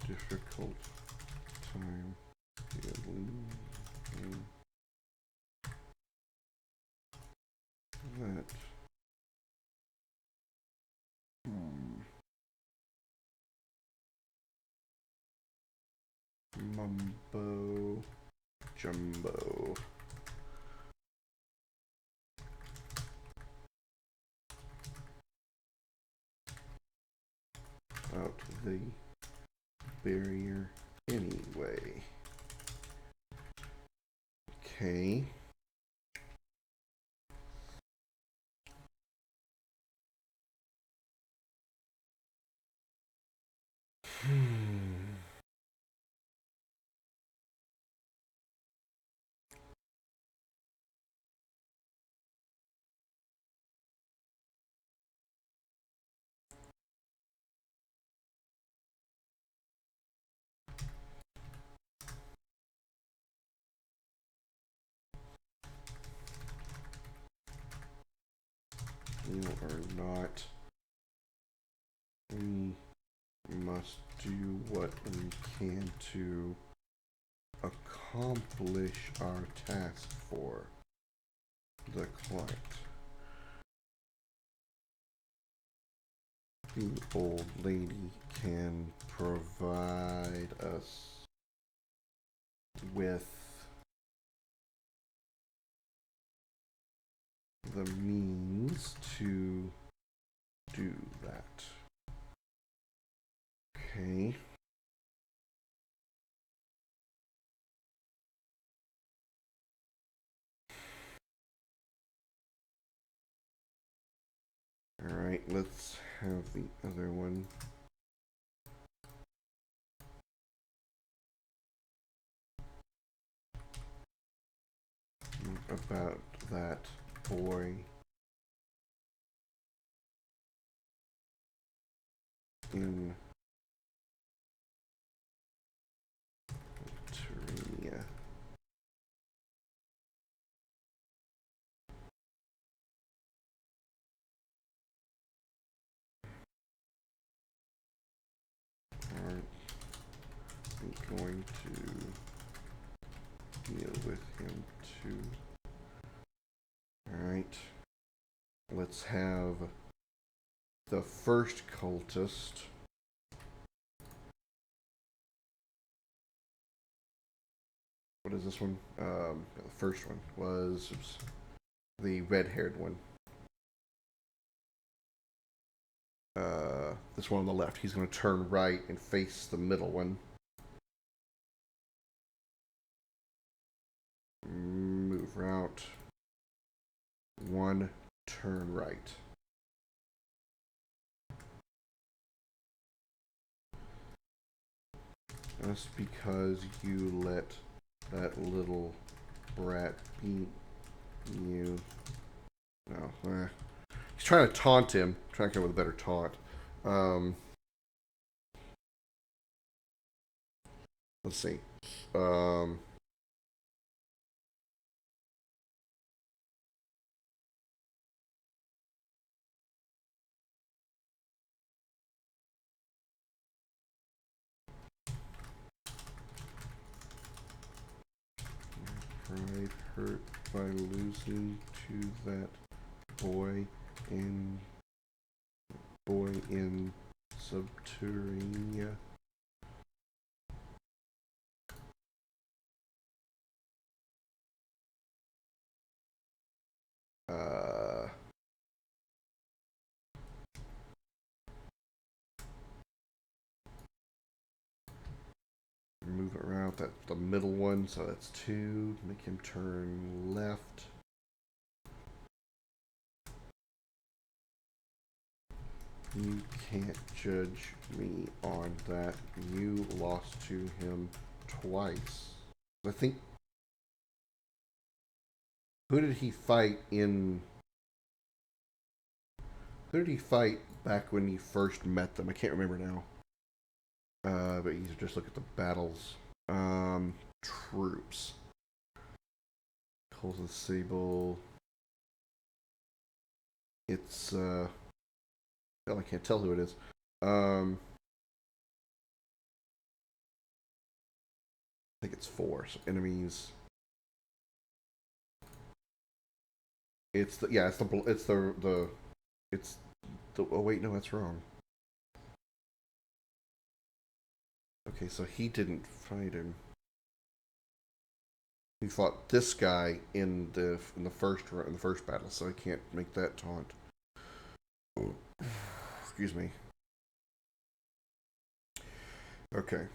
difficult time dealing that. Mumbo jumbo. Out the barrier anyway. Okay. heal or not. We must do what we can to accomplish our task for the client. The old lady can provide us with the means to do that. Okay. Alright, let's have the other one. About that boy in Turia. Aren't we going to deal with him too? Alright. Let's have the first cultist. What is this one? The first one was the red-haired one. This one on the left. He's going to turn right and face the middle one. Move route. One, turn right. Just because you let that little brat beat you. No, he's trying to taunt him. Trying to come up with a better taunt. Let's see. Pride hurt by losing to that boy in Subterranea. Move it around that the middle one, so that's 2. Make him turn left. You can't judge me on that. You lost to him twice. I think. Who did he fight in? Who did he fight back when he first met them? I can't remember now. But you just look at the battles. Troops. Calls of the Sable. It's well, I can't tell who it is. I think it's 4. So enemies. It's the oh wait, no, that's wrong. Okay, so he didn't fight him. He fought this guy in the first battle, so I can't make that taunt. Excuse me. Okay.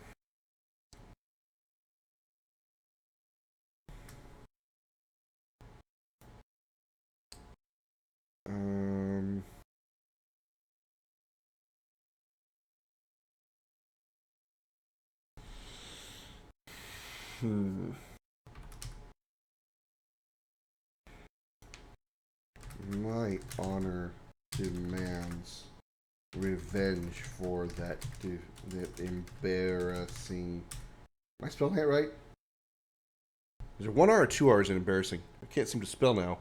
My honor demands revenge for that embarrassing. Am I spelling that right? Is there 1 R or 2 R's in embarrassing? I can't seem to spell now.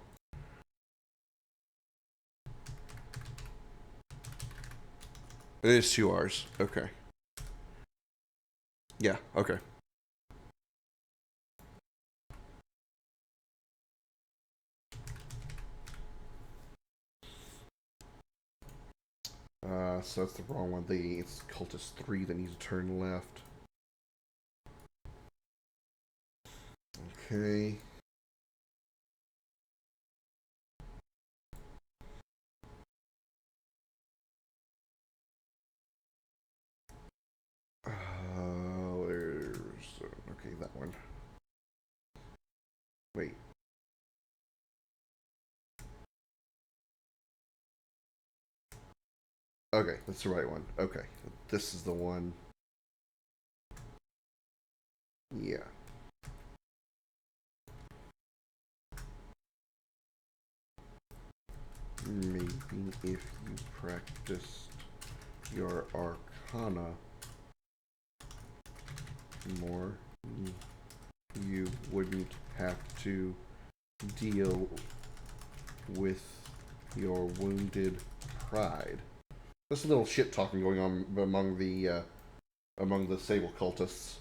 It is 2 hours. Okay. Yeah, okay. So that's the wrong one. It's Cultist 3 that needs to turn left. Okay. There's... Okay, that one. Wait. Okay, that's the right one. Okay. This is the one. Yeah. Maybe if you practiced your Arcana more, you wouldn't have to deal with your wounded pride. There's a little shit talking going on among the Sable cultists.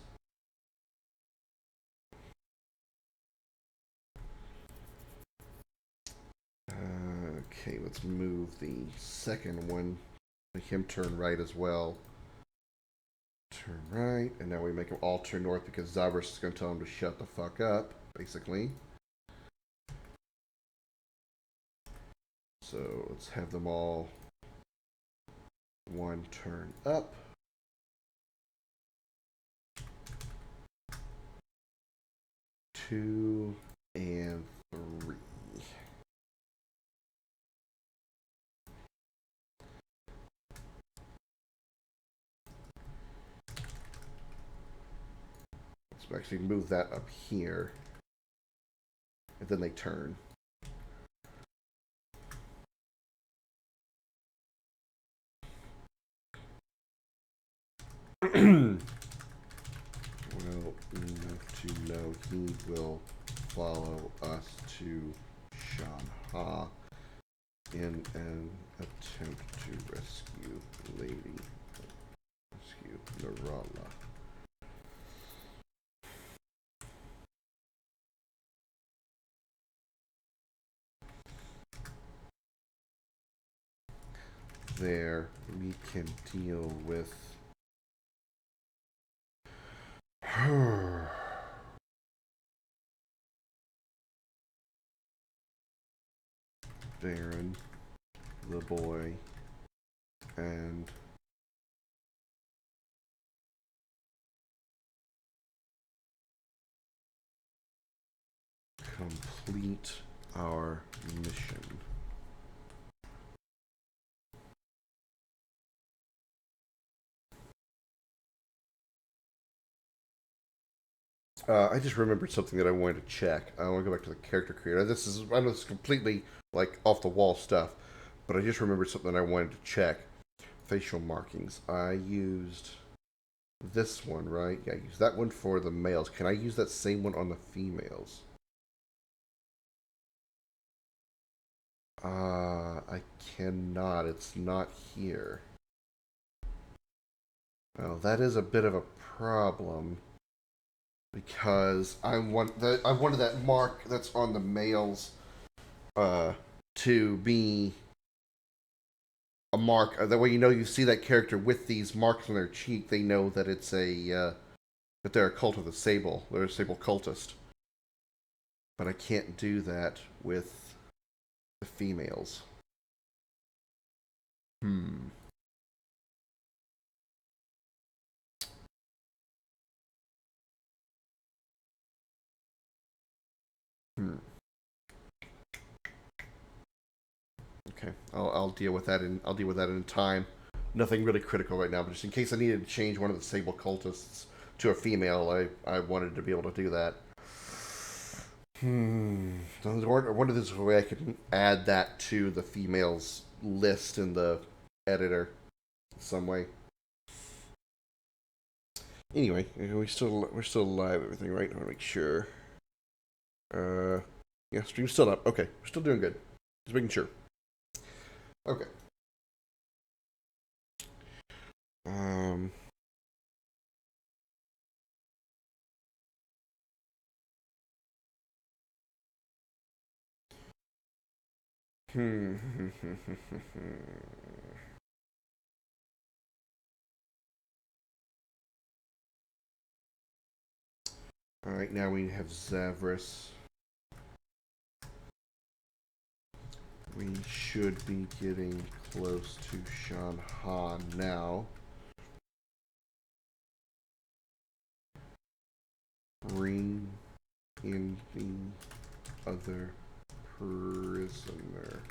Okay, let's move the second one. Make him turn right as well. Turn right, and now we make them all turn north because Zabras is going to tell him to shut the fuck up, basically. So let's have them all one turn up. Two and three. Let's actually move that up here. And then they turn. Well enough to know he will follow us to Shanha in an attempt to rescue Narala. There, we can deal with her. Baron, the boy, and complete our mission. I just remembered something that I wanted to check. I want to go back to the character creator. I know this is completely like off the wall stuff, but I just remembered something I wanted to check. Facial markings. I used this one, right? Yeah, I used that one for the males. Can I use that same one on the females? I cannot. It's not here. Well, that is a bit of a problem because I wanted that mark that's on the males to be a mark. That way, you see that character with these marks on their cheek. They know that it's that they're a cult of the Sable. They're a Sable cultist. But I can't do that with the females. Hmm. Okay, I'll deal with that in time. Nothing really critical right now, but just in case I needed to change one of the Sable cultists to a female, I wanted to be able to do that. I wonder if there's a way I could add that to the females list in the editor in some way. Anyway, we're still alive. Everything right? I want to make sure. Yeah, stream's still up. Okay, we're still doing good. Just making sure. Okay. Alright, now we have Zavris. We should be getting close to Shan Han now. Bring in the other prisoner.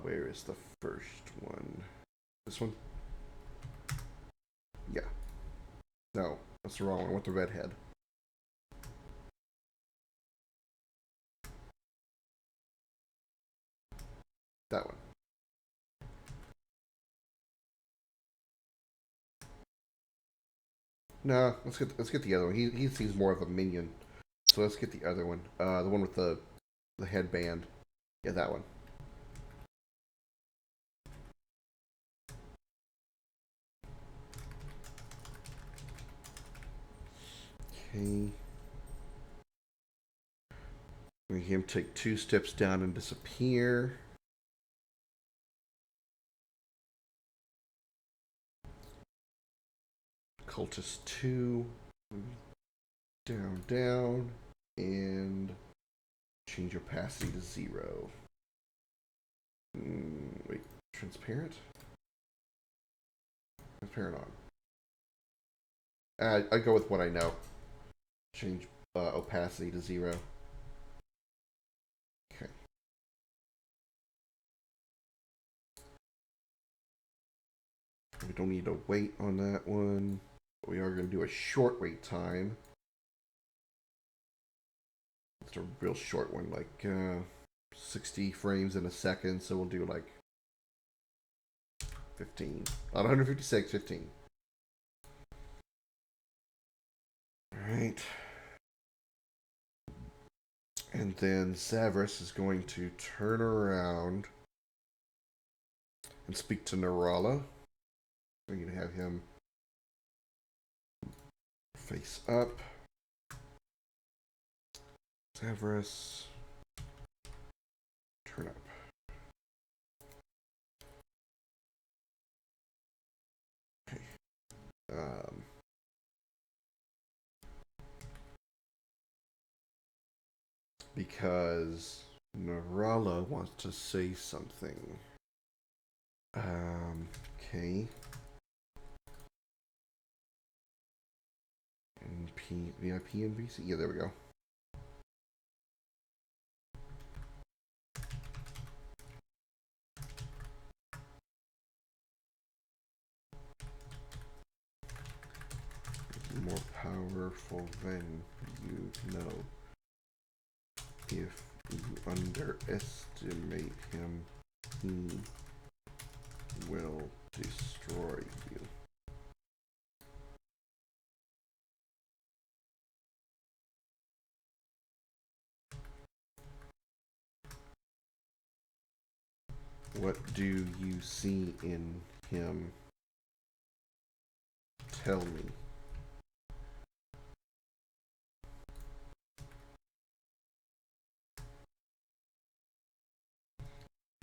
Where is the first one? This one? Yeah. No, that's the wrong one. I want the redhead. That one. No, let's get the other one. He seems more of a minion. So let's get the other one. The one with the headband. Yeah, that one. Okay. Make him take 2 steps down and disappear. Cultist 2. Down. And change opacity to 0. Wait, transparent? Transparent on. I go with what I know. Change opacity to 0. Okay. We don't need to wait on that one. But we are going to do a short wait time. It's a real short one, like 60 frames in a second. So we'll do like 15. Not 156, 15. Alright. And then Zavris is going to turn around and speak to Narala. We're going to have him face up. Zavris, turn up. Okay. Because Narala wants to say something. Okay. VIP and VC? Yeah, there we go. More powerful than you know. If you underestimate him, he will destroy you. What do you see in him? Tell me.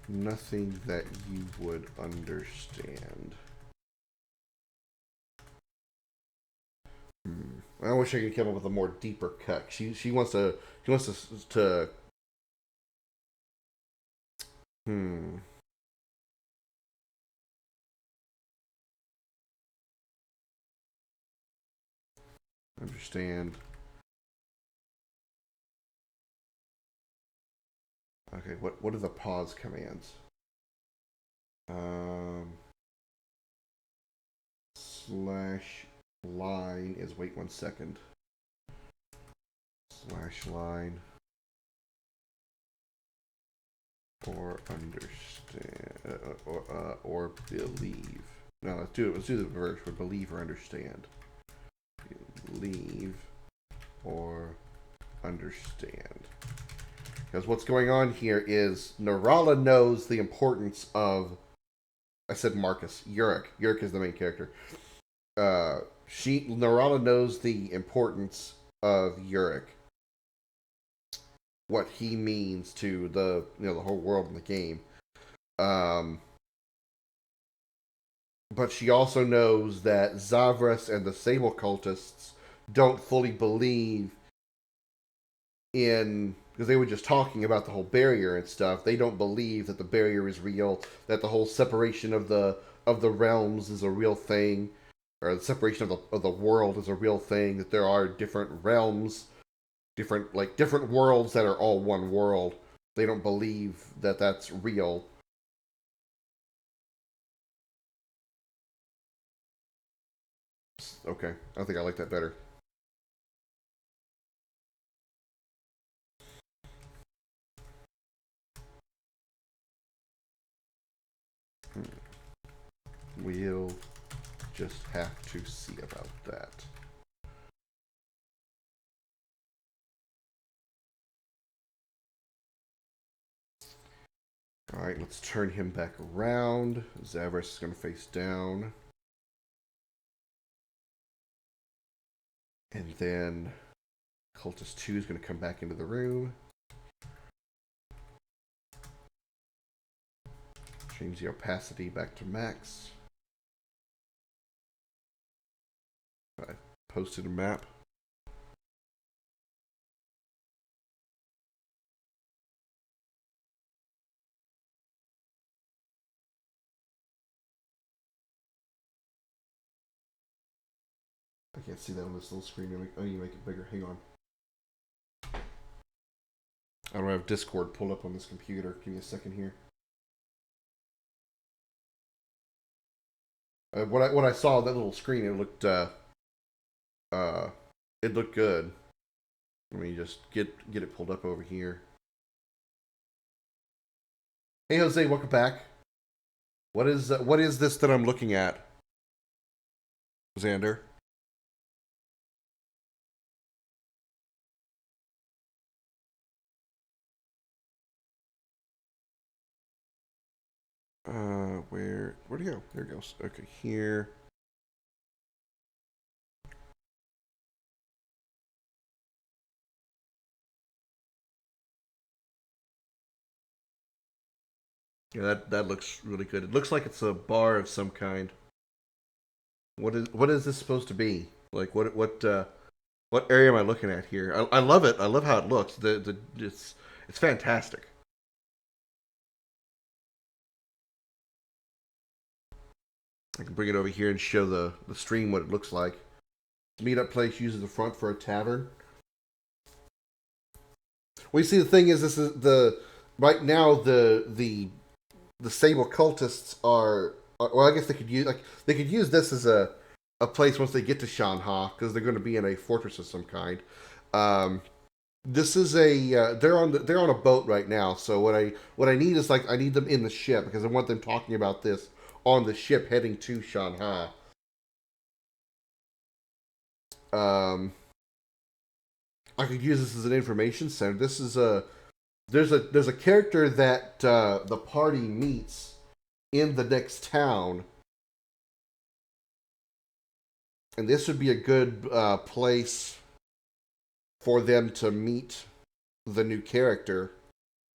Nothing that you would understand. I wish I could come up with a more deeper cut. She wants to understand. Okay, what are the pause commands? Slash line is wait 1 second. Slash line or understand or believe. No, let's do the reverse. For believe or understand. Believe or understand. Because what's going on here is Narala knows the importance of, I said Marcus, Yurik. Yurik is the main character. Narala knows the importance of Yurik, what he means to the whole world in the game. But she also knows that Zavras and the Sable cultists don't fully believe in, because they were just talking about the whole barrier and stuff. They don't believe that the barrier is real, that the whole separation of the realms is a real thing, or the separation of the world is a real thing. That there are different realms, different worlds that are all one world. They don't believe that that's real. Okay, I think I like that better. We'll just have to see about that. Alright, let's turn him back around. Zavras is going to face down. And then Cultist 2 is going to come back into the room. Change the opacity back to max. I posted a map. I can't see that on this little screen. I need to make it bigger. Hang on. I don't have Discord pulled up on this computer. Give me a second here. When I saw that little screen, it looked good. Let me just get it pulled up over here. Hey Jose, welcome back. What is this that I'm looking at, Xander? Where'd he go? There he goes. Okay, here. Yeah, that looks really good. It looks like it's a bar of some kind. What is this supposed to be? Like what area am I looking at here? I love it. I love how it looks. It's fantastic. I can bring it over here and show the stream what it looks like. Meetup place uses the front for a tavern. Well, you see, the thing is, this is right now the Sable cultists are, well, I guess they could use this as a place once they get to Shanha, because they're going to be in a fortress of some kind. This is they're on a boat right now. So what I need is I need them in the ship, because I want them talking about this on the ship heading to Shanha. I could use this as an information center. This is there's a character that the party meets in the next town, and this would be a good place for them to meet the new character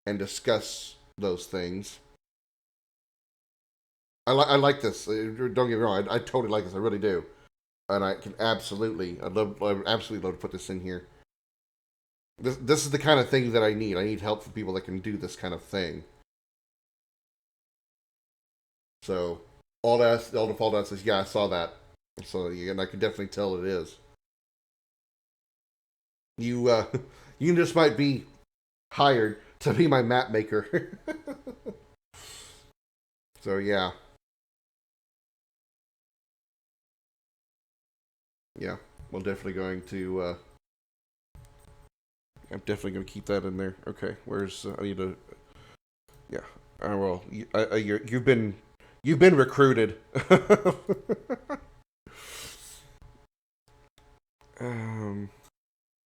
and discuss those things. I like this. Don't get me wrong. I totally like this. I really do, and I can absolutely. I'd absolutely love to put this in here. This is the kind of thing that I need. I need help from people that can do this kind of thing. So all the fall down says, yeah, I saw that. So and I can definitely tell it is. You you just might be hired to be my map maker. So yeah. Yeah, we're definitely going to I'm definitely going to keep that in there. Okay, where's I need to. Yeah. Well, you've been recruited.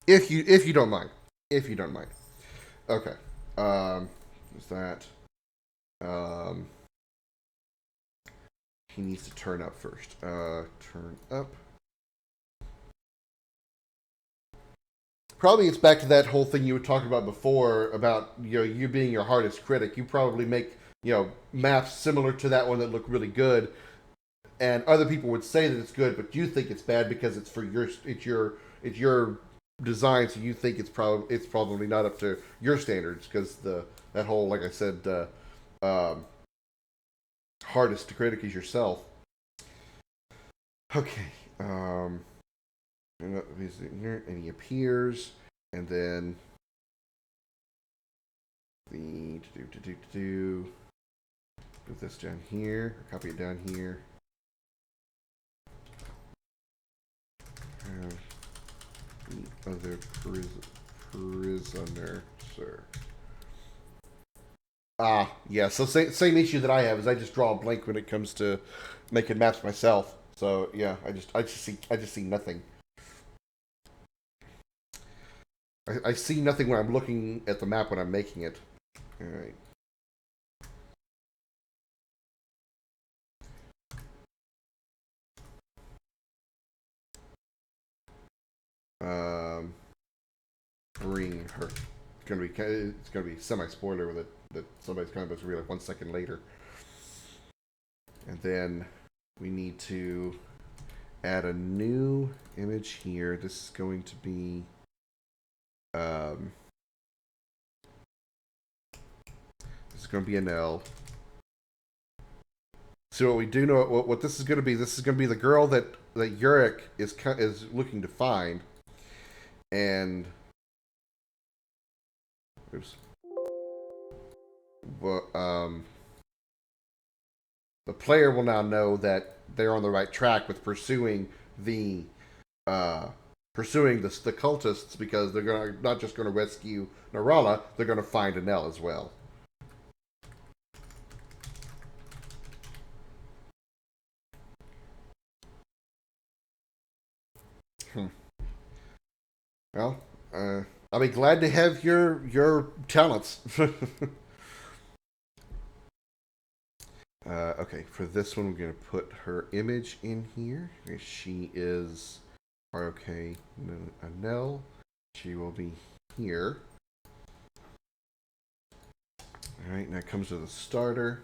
If you don't mind, Okay. Is that? He needs to turn up first. Turn up. Probably it's back to that whole thing you were talking about before about you being your hardest critic. You probably make maps similar to that one that look really good, and other people would say that it's good, but you think it's bad because it's for your design, so you think it's probably not up to your standards because that whole, like I said, um, hardest to critic is yourself. Okay. He's in here, and he appears, and then put this down here, copy it down here. The other prisoner, sir. Ah, yeah. So same issue that I have is I just draw a blank when it comes to making maps myself. So yeah, I just see nothing. I see nothing when I'm looking at the map when I'm making it. All right. Bring her. It's gonna be semi-spoiler with it that somebody's coming, but it's really like 1 second later. And then we need to add a new image here. This is going to be this is going to be an L. So what we do know what this is going to be. This is going to be the girl that Yurik is looking to find, and oops. Well, the player will now know that they're on the right track with the cultists because they're not just going to rescue Narala, they're going to find Anel as well. Well, I'll be glad to have your talents. Okay, for this one, we're going to put her image in here. She is ROK Anel. She will be here. Alright, now it comes to the starter.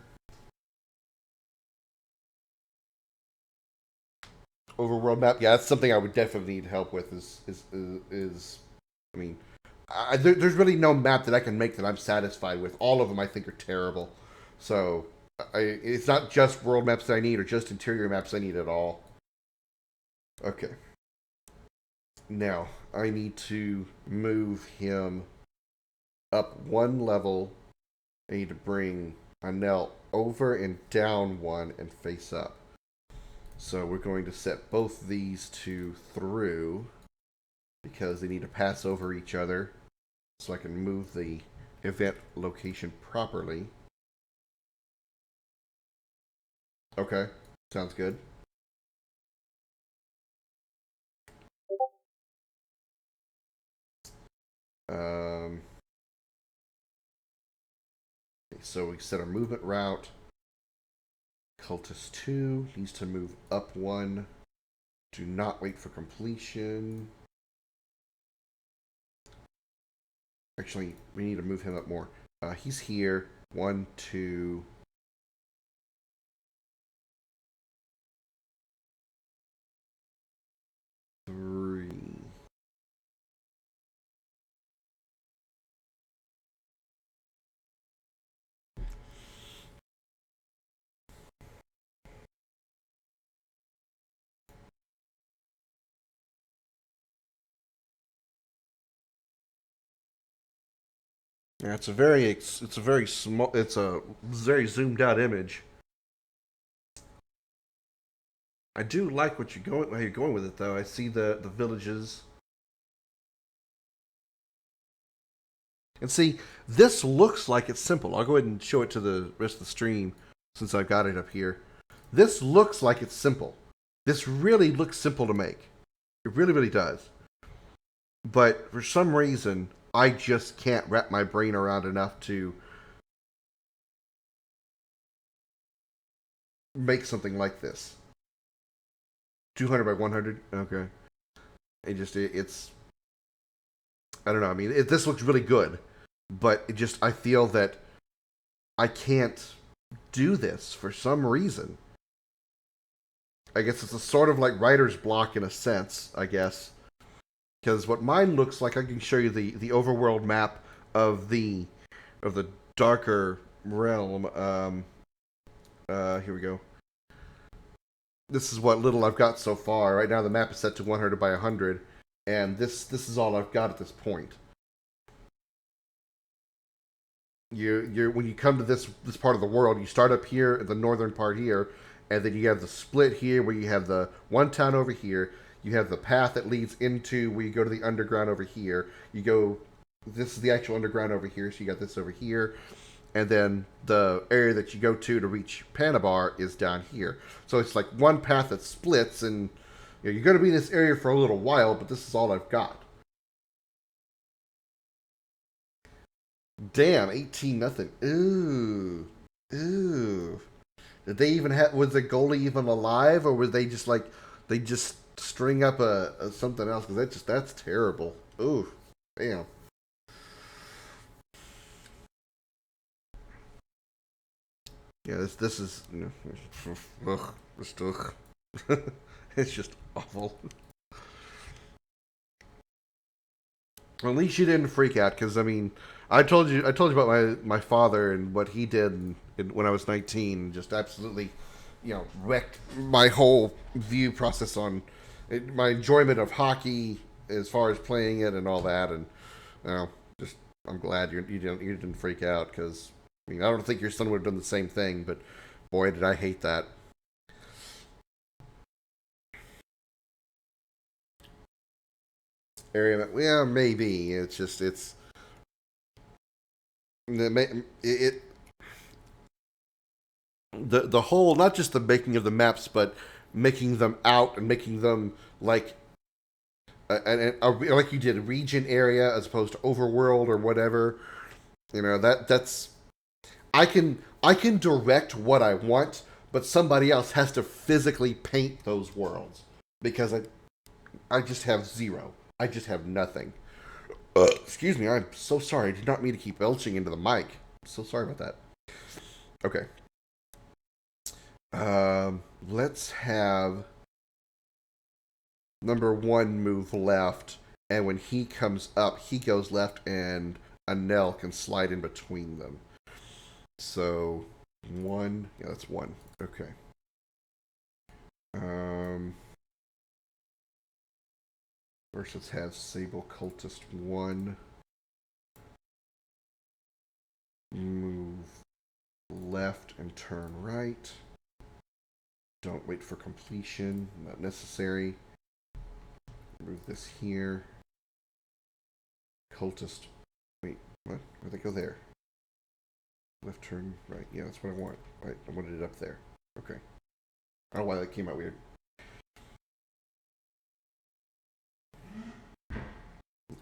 Overworld map, yeah, that's something I would definitely need help with. I mean, there's really no map that I can make that I'm satisfied with. All of them I think are terrible. So it's not just world maps that I need or just interior maps I need at all. Okay. Now, I need to move him up one level. I need to bring Anel over and down one and face up. So we're going to set both these two through because they need to pass over each other so I can move the event location properly. Okay, sounds good. So we set our movement route. Cultist 2 needs to move up one. Do not wait for completion. Actually, we need to move him up more. He's here. 1, 2. Three. Yeah, it's a very small, it's a very zoomed out image. I do like how you're going with it though. I see the villages. And see, this looks like it's simple. I'll go ahead and show it to the rest of the stream since I've got it up here. This looks like it's simple. This really looks simple to make. It really, really does. But for some reason, I just can't wrap my brain around enough to make something like this. 200 by 100? Okay. It's I don't know. I mean, this looks really good, but it just I feel that I can't do this for some reason. I guess it's a sort of like writer's block in a sense, I guess. Because what mine looks like, I can show you the overworld map of the darker realm. Here we go. This is what little I've got so far. Right now the map is set to 100 by 100, and this is all I've got at this point. You're when you come to this part of the world, you start up here at the northern part here, and then you have the split here where you have the one town over here. You have the path that leads into where you go to the underground over here. You go, this is the actual underground over here, so you got this over here. And then the area that you go to reach Panabar is down here. So it's like one path that splits, and you're going to be in this area for a little while, but this is all I've got. Damn, 18-0. Ooh. Ooh. Did they even have, was the goalie even alive, or were they just like, they just string up a something else? Because that's terrible. Ooh. Damn. Yeah, this is, ugh, it's just awful. Well, at least you didn't freak out, because I mean, I told you about my father and what he did when I was 19, just absolutely, wrecked my whole view process on my enjoyment of hockey as far as playing it and all that, and just I'm glad you didn't freak out, because I mean, I don't think your son would have done the same thing, but boy, did I hate that. Area, yeah, maybe. It's just, the whole, not just the making of the maps, but making them out and making them like, like you did, region area as opposed to overworld or whatever. That's I can direct what I want, but somebody else has to physically paint those worlds, because I just have zero. I just have nothing. Excuse me, I'm so sorry. I did not mean to keep belching into the mic. I'm so sorry about that. Okay. Let's have number 1 move left, and when he comes up, he goes left, and Anel can slide in between them. So 1, yeah, that's 1. Okay. First, let's have Sable Cultist 1 move left and turn right. Don't wait for completion, not necessary. Move this here. Cultist, wait, what? Where'd they go there? Left turn right, yeah, that's what I want. Right, I wanted it up there. Okay. I don't know why that came out weird.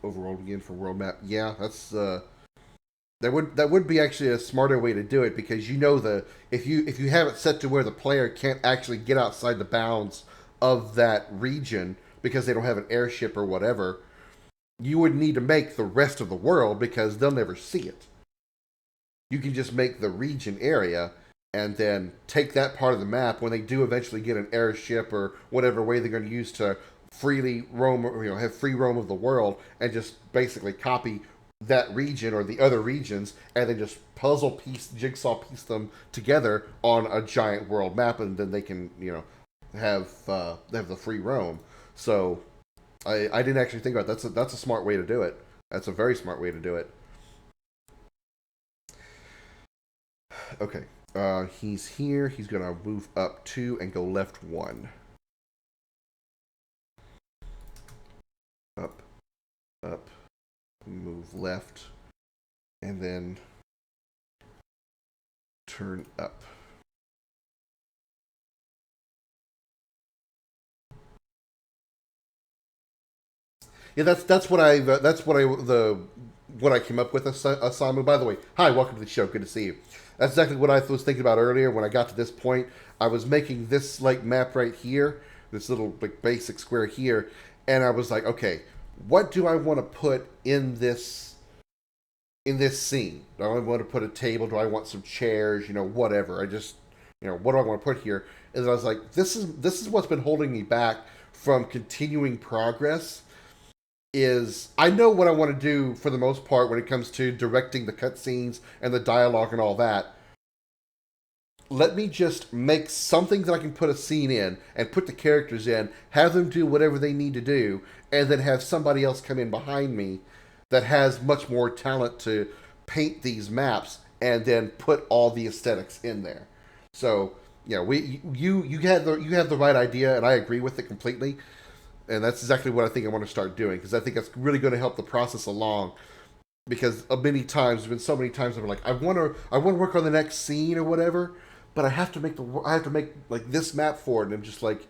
Overall again for world map. Yeah, that's that would be actually a smarter way to do it, because if you have it set to where the player can't actually get outside the bounds of that region because they don't have an airship or whatever, you would need to make the rest of the world, because they'll never see it. You can just make the region area and then take that part of the map when they do eventually get an airship or whatever way they're going to use to freely roam, have free roam of the world, and just basically copy that region or the other regions, and then just jigsaw piece them together on a giant world map, and then they can, have the free roam. So I didn't actually think about it. That's a smart way to do it. That's a very smart way to do it. Okay. He's here. He's gonna move up 2 and go left 1. Up, move left, and then turn up. Yeah, that's what I came up with, Asamu. By the way, hi, welcome to the show. Good to see you. That's exactly what I was thinking about earlier. When I got to this point, I was making this like map right here, this little like basic square here, and I was like, okay, what do I want to put in this scene? Do I want to put a table? Do I want some chairs? Whatever. I just, what do I want to put here? And I was like, this is what's been holding me back from continuing progress. Is I know what I want to do for the most part when it comes to directing the cutscenes and the dialogue and all that. Let me just make something that I can put a scene in and put the characters in, have them do whatever they need to do, and then have somebody else come in behind me that has much more talent to paint these maps and then put all the aesthetics in there. So, you have the right idea, and I agree with it completely. And that's exactly what I think I want to start doing, because I think that's really going to help the process along. Because many times, there's been so many times I'm like, I want to work on the next scene or whatever, but I have to make like this map for it, and I'm just like,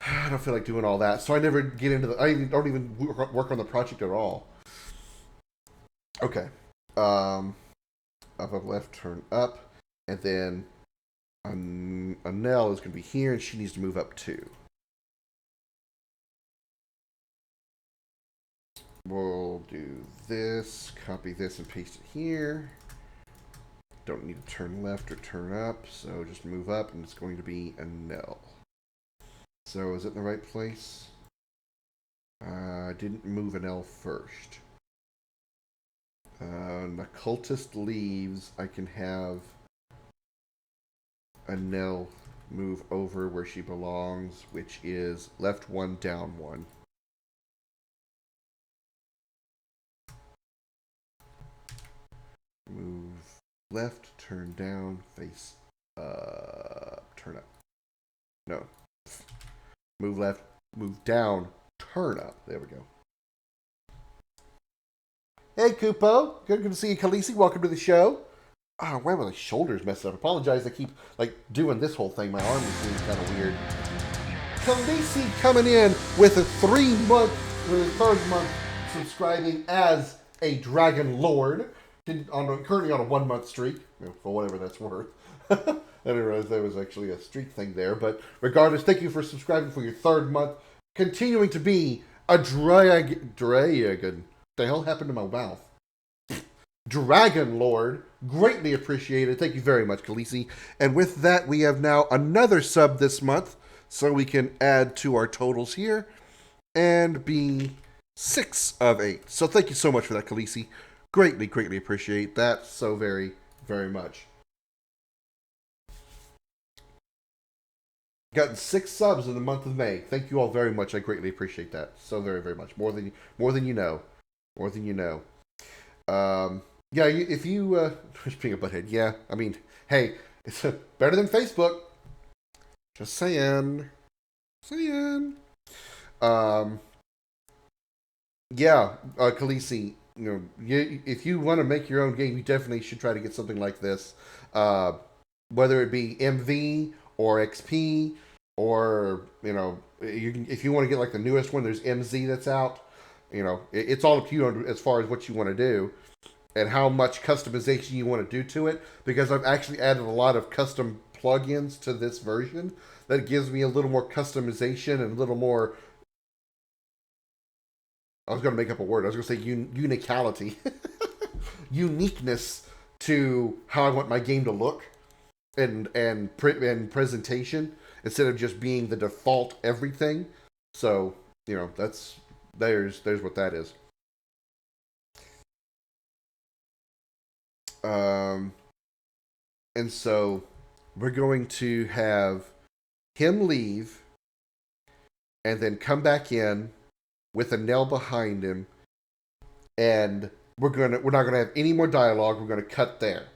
I don't feel like doing all that, so I never get into I don't even work on the project at all. Okay, up, left, turn up, and then Anel is going to be here, and she needs to move up too. We'll do this, copy this, and paste it here. Don't need to turn left or turn up, so just move up, and it's going to be Anel. So is it in the right place? I didn't move Anel first. When the cultist leaves, I can have Anel move over where she belongs, which is left one, down one. Move left, turn down, face up, turn up. No. Move left, move down, turn up. There we go. Hey, Kupo. Good to see you, Khaleesi. Welcome to the show. Oh, why were my shoulders messed up? I apologize. I keep doing this whole thing. My arm is being kind of weird. Khaleesi coming in with a 3-month, or 3rd month subscribing as a Dragon Lord. Currently on a 1-month streak, for whatever that's worth. I didn't realize there was actually a streak thing there. But regardless, thank you for subscribing for your 3rd month. Continuing to be a dragon. The hell happened to my mouth? Dragon Lord. Greatly appreciated. Thank you very much, Khaleesi. And with that, we have now another sub this month. So we can add to our totals here. And be 6 of 8. So thank you so much for that, Khaleesi. Greatly, greatly appreciate that so very, very much. Gotten 6 subs in the month of May. Thank you all very much. I greatly appreciate that so very, very much. More than you know. More than you know. Yeah, if you just being a butthead. Yeah, I mean, hey, it's better than Facebook. Just saying. Yeah, Khaleesi. If you want to make your own game, you definitely should try to get something like this. Whether it be MV or XP, or if you want to get like the newest one, there's MZ that's out. It's all up to you as far as what you want to do and how much customization you want to do to it. Because I've actually added a lot of custom plugins to this version that gives me a little more customization and a little more. I was going to make up a word. I was going to say unicality. Uniqueness to how I want my game to look and presentation instead of just being the default everything. So, there's what that is. And so we're going to have him leave and then come back in with Anel behind him, and we're not gonna have any more dialogue. We're gonna cut there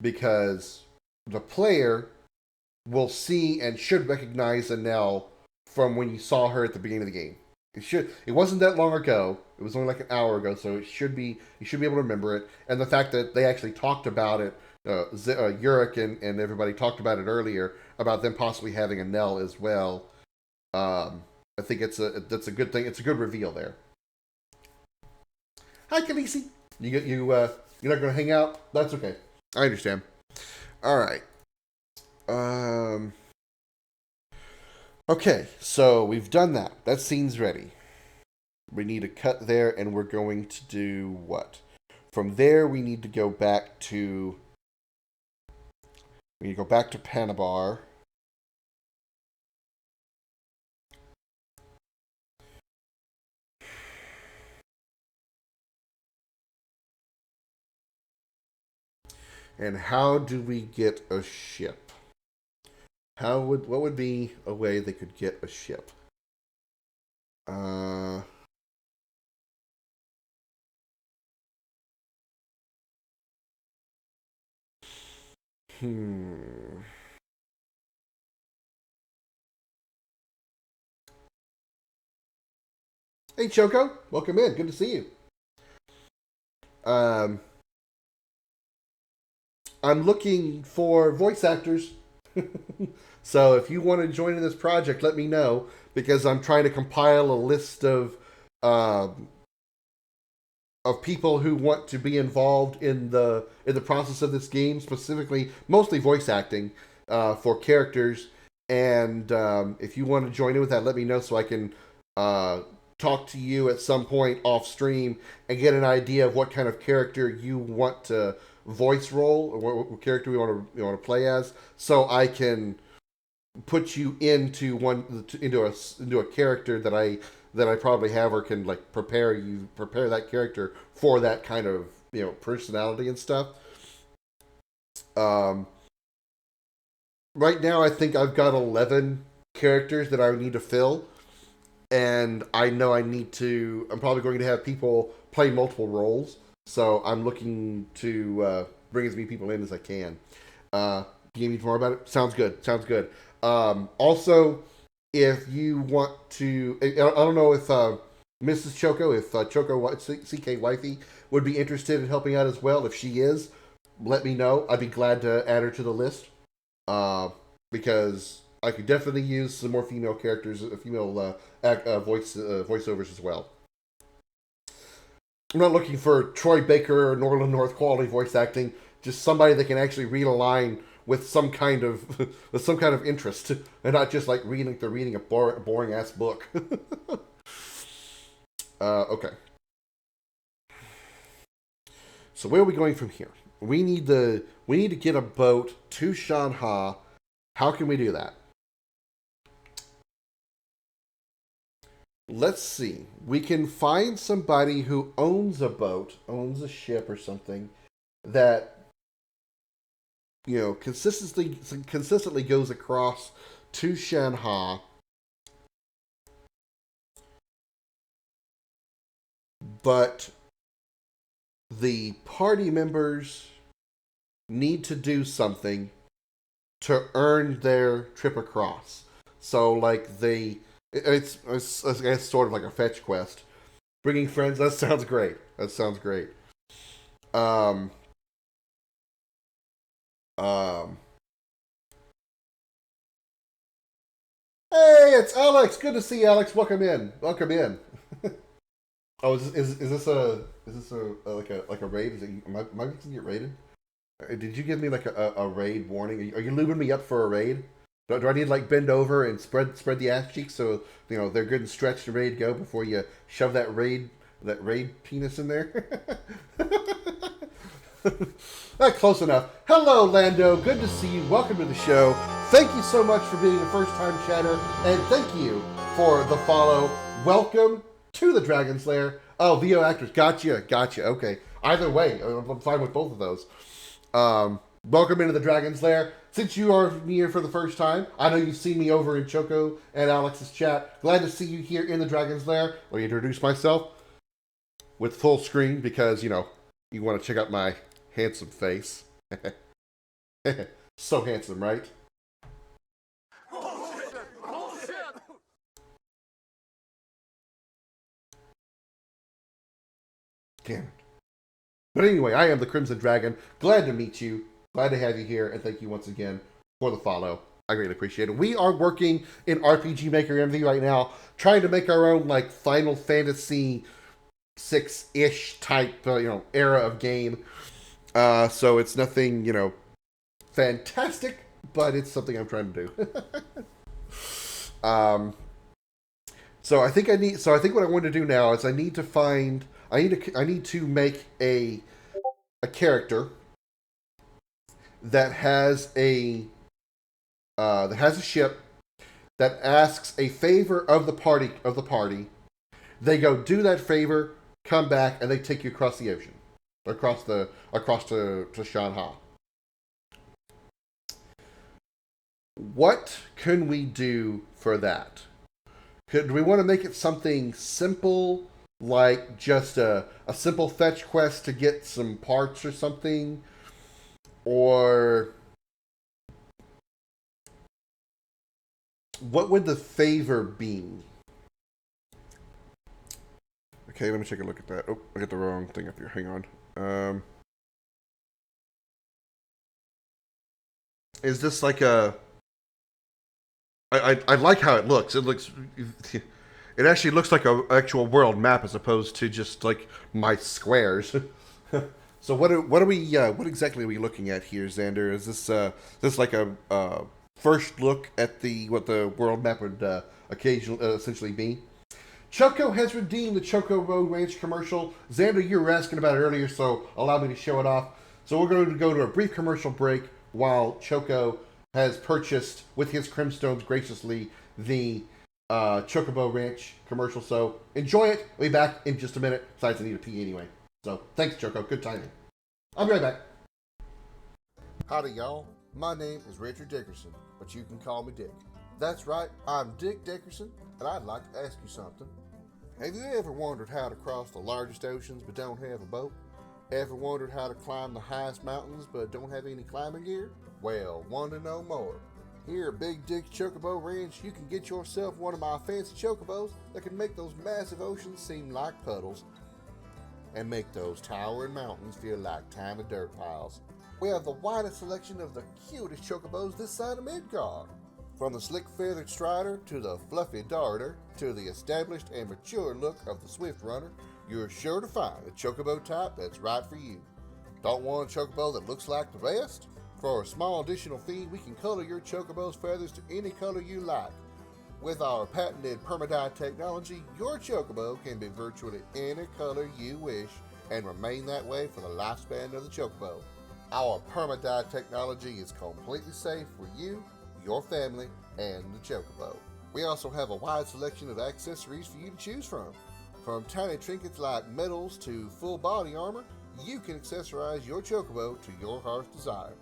because the player will see and should recognize Anel from when you saw her at the beginning of the game. It wasn't that long ago. It was only like an hour ago, so you should be able to remember it. And the fact that they actually talked about it, Yurik and everybody talked about it earlier about them possibly having Anel as well. I think that's a good thing. It's a good reveal there. Hi, Khaleesi. You're not gonna hang out? That's okay. I understand. All right. Okay, so we've done that. That scene's ready. We need to cut there, and we're going to do what? From there, we need to go back to... We need to go back to Panabar. And how do we get a ship? What would be a way they could get a ship? Hey Choco, welcome in. Good to see you. I'm looking for voice actors. So if you want to join in this project, let me know, because I'm trying to compile a list of people who want to be involved in the process of this game, specifically mostly voice acting for characters. And if you want to join in with that, let me know so I can talk to you at some point off stream and get an idea of what kind of character you want to voice role, or what character you want to play as, so I can put you into a character that I probably have, or can like prepare that character for that kind of personality and stuff. Right now I think I've got 11 characters that I need to fill, and I know I'm probably going to have people play multiple roles, so I'm looking to bring as many people in as I can. Can you need more about it? Sounds good. Also, if you want to, I don't know if Mrs. Choco, if Choco CK Wifey would be interested in helping out as well. If she is, let me know. I'd be glad to add her to the list, because I could definitely use some more female characters, female voiceovers as well. I'm not looking for Troy Baker or Norland North quality voice acting. Just somebody that can actually read a line with some kind of interest, and not just like reading a boring ass book. Okay. So where are we going from here? We need to get a boat to Shanha. How can we do that? Let's see. We can find somebody who owns a boat, owns a ship or something, that consistently goes across to Shanha. But the party members need to do something to earn their trip across. So, like, it's sort of like a fetch quest. Bringing friends, that sounds great. Hey, it's Alex. Good to see you, Alex. Welcome in. Oh, is this a like a raid? Am I going to get raided? Did you give me like a raid warning? Are you lubing me up for a raid? Do I need to like bend over and spread the ass cheeks so they're good and stretched and ready to go before you shove that raid penis in there? Close enough. Hello, Lando. Good to see you. Welcome to the show. Thank you so much for being a first-time chatter, and thank you for the follow. Welcome to the Dragon's Lair. Oh, VO actors. Gotcha. Okay. Either way, I'm fine with both of those. Welcome into the Dragon's Lair. Since you are here for the first time, I know you've seen me over in Choco and Alex's chat. Glad to see you here in the Dragon's Lair. Let me introduce myself with full screen because, you want to check out my handsome face. So handsome, right? Bullshit! Damn it. But anyway, I am the Crimson Dragon. Glad to meet you. Glad to have you here. And thank you once again for the follow. I greatly appreciate it. We are working in RPG Maker MV right now, trying to make our own like Final Fantasy 6-ish type, era of game. So it's nothing, fantastic, but it's something I'm trying to do. So I think I need. So I think what I want to do now is I need to find. I need to make a character that has a ship that asks a favor of the party. They go do that favor, come back, and they take you across the ocean, across to Shanghai. What can we do for that? Do we want to make it something simple, like just a simple fetch quest to get some parts or something? Or what would the favor be? Okay, let me take a look at that. Oh, I got the wrong thing up here. Hang on. Is this like a... I like how it looks. It looks... It actually looks like an actual world map as opposed to just like my squares. So what exactly are we looking at here, Xander? Is this like a first look at what the world map would occasionally essentially be? Choco has redeemed the Chocobo Ranch commercial. Xander, you were asking about it earlier, so allow me to show it off. So we're going to go to a brief commercial break while Choco has purchased, with his Crimstones graciously, the Chocobo Ranch commercial. So enjoy it. We'll be back in just a minute. Besides, I need a pee anyway. So thanks, Choco. Good timing. I'll be right back. Howdy, y'all. My name is Richard Dickerson, but you can call me Dick. That's right, I'm Dick Dickerson, and I'd like to ask you something. Have you ever wondered how to cross the largest oceans but don't have a boat? Ever wondered how to climb the highest mountains but don't have any climbing gear? Well, want to know more? Here at Big Dick Chocobo Ranch, you can get yourself one of my fancy chocobos that can make those massive oceans seem like puddles and make those towering mountains feel like tiny dirt piles. We have the widest selection of the cutest chocobos this side of Midgard. From the slick feathered strider to the fluffy darter to the established and mature look of the swift runner, you're sure to find a chocobo type that's right for you. Don't want a chocobo that looks like the rest? For a small additional fee, we can color your chocobo's feathers to any color you like. With our patented permadye technology, your chocobo can be virtually any color you wish and remain that way for the lifespan of the chocobo. Our permadye technology is completely safe for you, your family, and the chocobo. We also have a wide selection of accessories for you to choose from. From tiny trinkets like medals to full body armor, you can accessorize your chocobo to your heart's desire.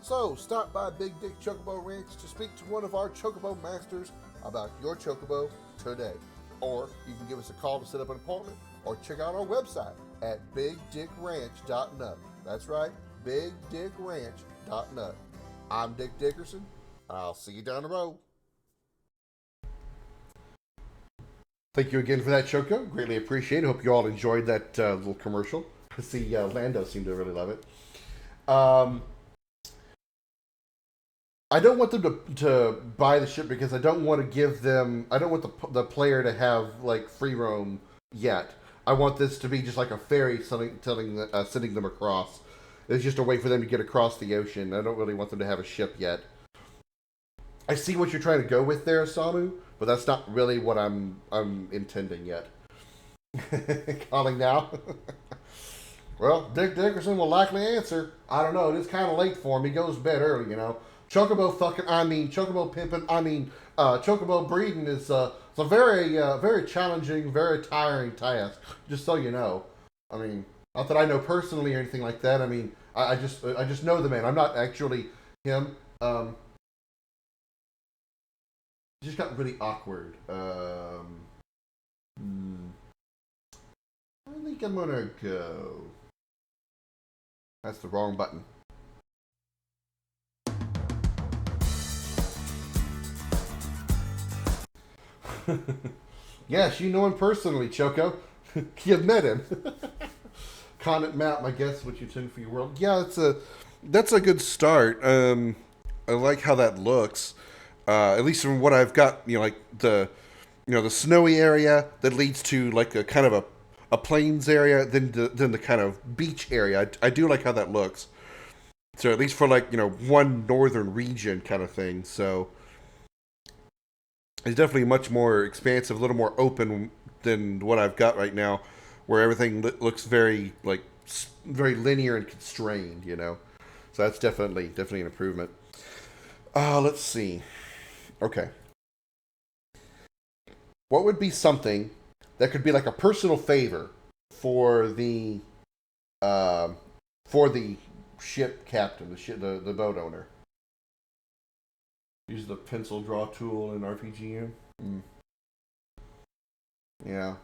So stop by Big Dick Chocobo Ranch to speak to one of our chocobo masters about your chocobo today. Or you can give us a call to set up an appointment or check out our website at bigdickranch.net. That's right, bigdickranch.net. I'm Dick Dickerson. I'll see you down the road. Thank you again for that, Choco. Greatly appreciate it. Hope you all enjoyed that little commercial. I see Lando seemed to really love it. I don't want them to buy the ship because I don't want to give them... I don't want the player to have like free roam yet. I want this to be just like a ferry sending them across. It's just a way for them to get across the ocean. I don't really want them to have a ship yet. I see what you're trying to go with there, Samu, but that's not really what I'm intending yet. Calling now? Well, Dick Dickerson will likely answer. I don't know. It is kind of late for him. He goes to bed early, you know. Chocobo pimping, chocobo breeding is it's a very challenging, very tiring task. Just so you know. I mean, not that I know personally or anything like that. I mean, I just know the man. I'm not actually him. It just got really awkward. I think I'm gonna go. That's the wrong button. Yes, you know him personally, Choco. You've met him. Comet map, I guess, what you tend for your world. Yeah, that's a good start. I like how that looks. At least from what I've got, like the snowy area that leads to like a kind of a plains area, then the kind of beach area. I do like how that looks. So at least for like one northern region kind of thing. So It's definitely much more expansive, a little more open than what I've got right now, where everything looks very like very linear and constrained. So that's definitely an improvement. Let's see. Okay, what would be something that could be like a personal favor for the uh, for the ship captain, the boat owner? Use the pencil draw tool in RPGU. Yeah,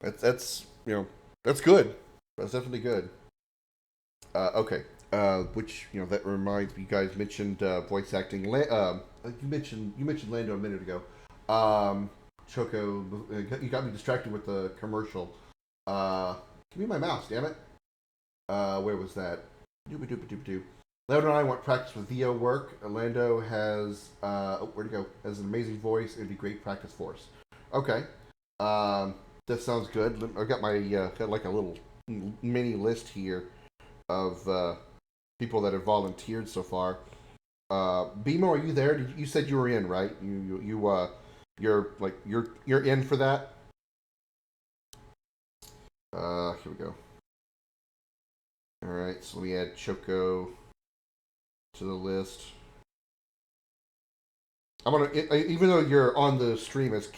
that's good. That's definitely good. Okay. Which that reminds me, you guys mentioned voice acting. You mentioned Lando a minute ago. Choco, you got me distracted with the commercial. Uh, Give me my mouse, damn it. Where was that? Dooba dooba dooba doo. Lando and I want practice with VO work. Lando has where'd he go? Has an amazing voice. It'd be great practice for us. Okay. That sounds good. I've got my got like a little mini list here of people that have volunteered so far. Bimo, are you there? You said you were in, right? You're in for that. Here we go. All right, so we add Choco to the list. I'm gonna, even though you're on the stream as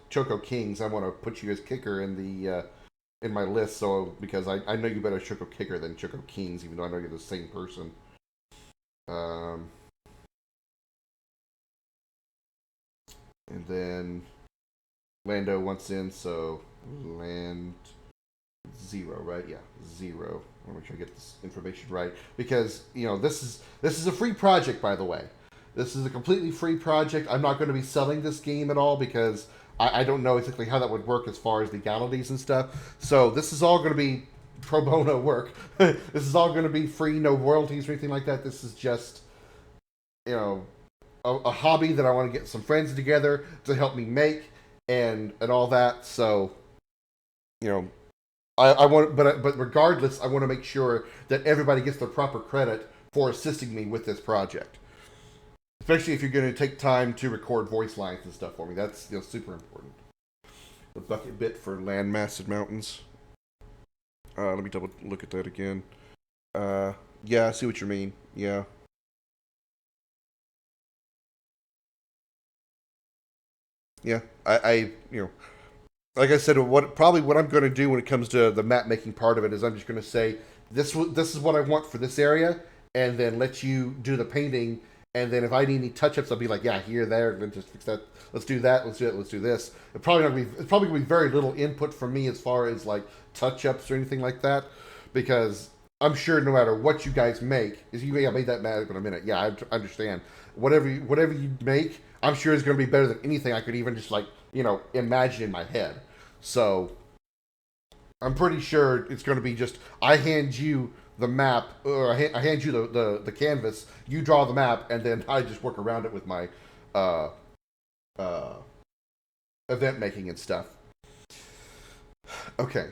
Choco Kings, I want to put you as kicker in my list. So because I know you better Choco Kicker than Choco Kings, even though I know you're the same person. Um, and then Lando wants in, so land 0, right? Yeah, 0. I want to make sure I get this information right because this is a free project, by the way. This is a completely free project. I'm not going to be selling this game at all because I don't know exactly how that would work as far as legalities and stuff. So this is all going to be pro bono work. This is all going to be free, no royalties or anything like that. This is just you know a hobby that I want to get some friends together to help me make and all that. So you know I want, but regardless, I want to make sure that everybody gets the proper credit for assisting me with this project. Especially if you're going to take time to record voice lines and stuff for me, that's super important. The bucket bit for landmass and mountains. Let me double look at that again. Yeah, I see what you mean. Yeah. Yeah, like I said, what I'm going to do when it comes to the map making part of it is I'm just going to say this is what I want for this area, and then let you do the painting. And then if I need any touch ups, I'll be like, yeah, here, there, and then just fix that. Let's do that. Let's do it. Let's do this. It's probably going to be very little input from me as far as like touch ups or anything like that, because I'm sure no matter what you guys make, is you may have made that map in a minute. Yeah, I understand. Whatever you make, I'm sure is going to be better than anything I could even just like imagine in my head. So I'm pretty sure it's going to be just I hand you the map, or I hand you the canvas. You draw the map, and then I just work around it with my uh, uh, event making and stuff. Okay,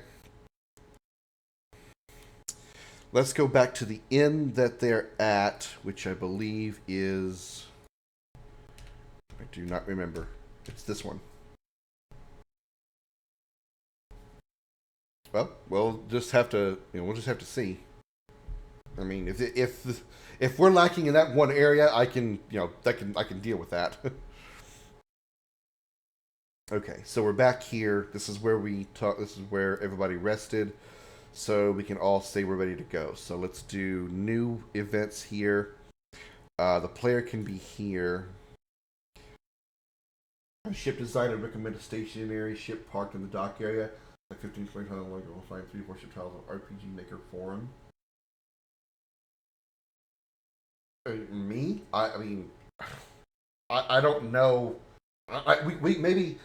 let's go back to the inn that they're at, which I believe is. I do not remember. It's this one. Well, we'll just have to see. I mean, if we're lacking in that one area, I can I can deal with that. Okay, so we're back here. This is where we talk. This is where everybody rested, so we can all say we're ready to go. So let's do new events here. The player can be here. Ship designer recommend a stationary ship parked in the dock area. Like 15 20 tiles, like we'll find 3 or 4 ship tiles on RPG Maker forum. Me? I mean, I don't know. We maybe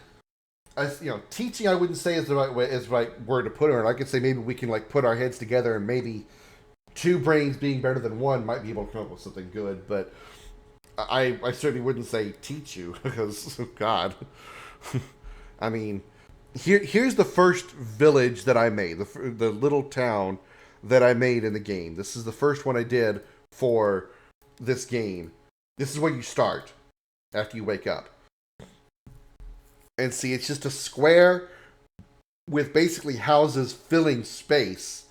as teaching. I wouldn't say is the right way is the right word to put it. Or I could say maybe we can like put our heads together and maybe two brains being better than one might be able to come up with something good. But I certainly wouldn't say teach you because God. I mean, here's the first village that I made, the little town that I made in the game. This is the first one I did for this game. This is where you start after you wake up. And see, it's just a square with basically houses filling space.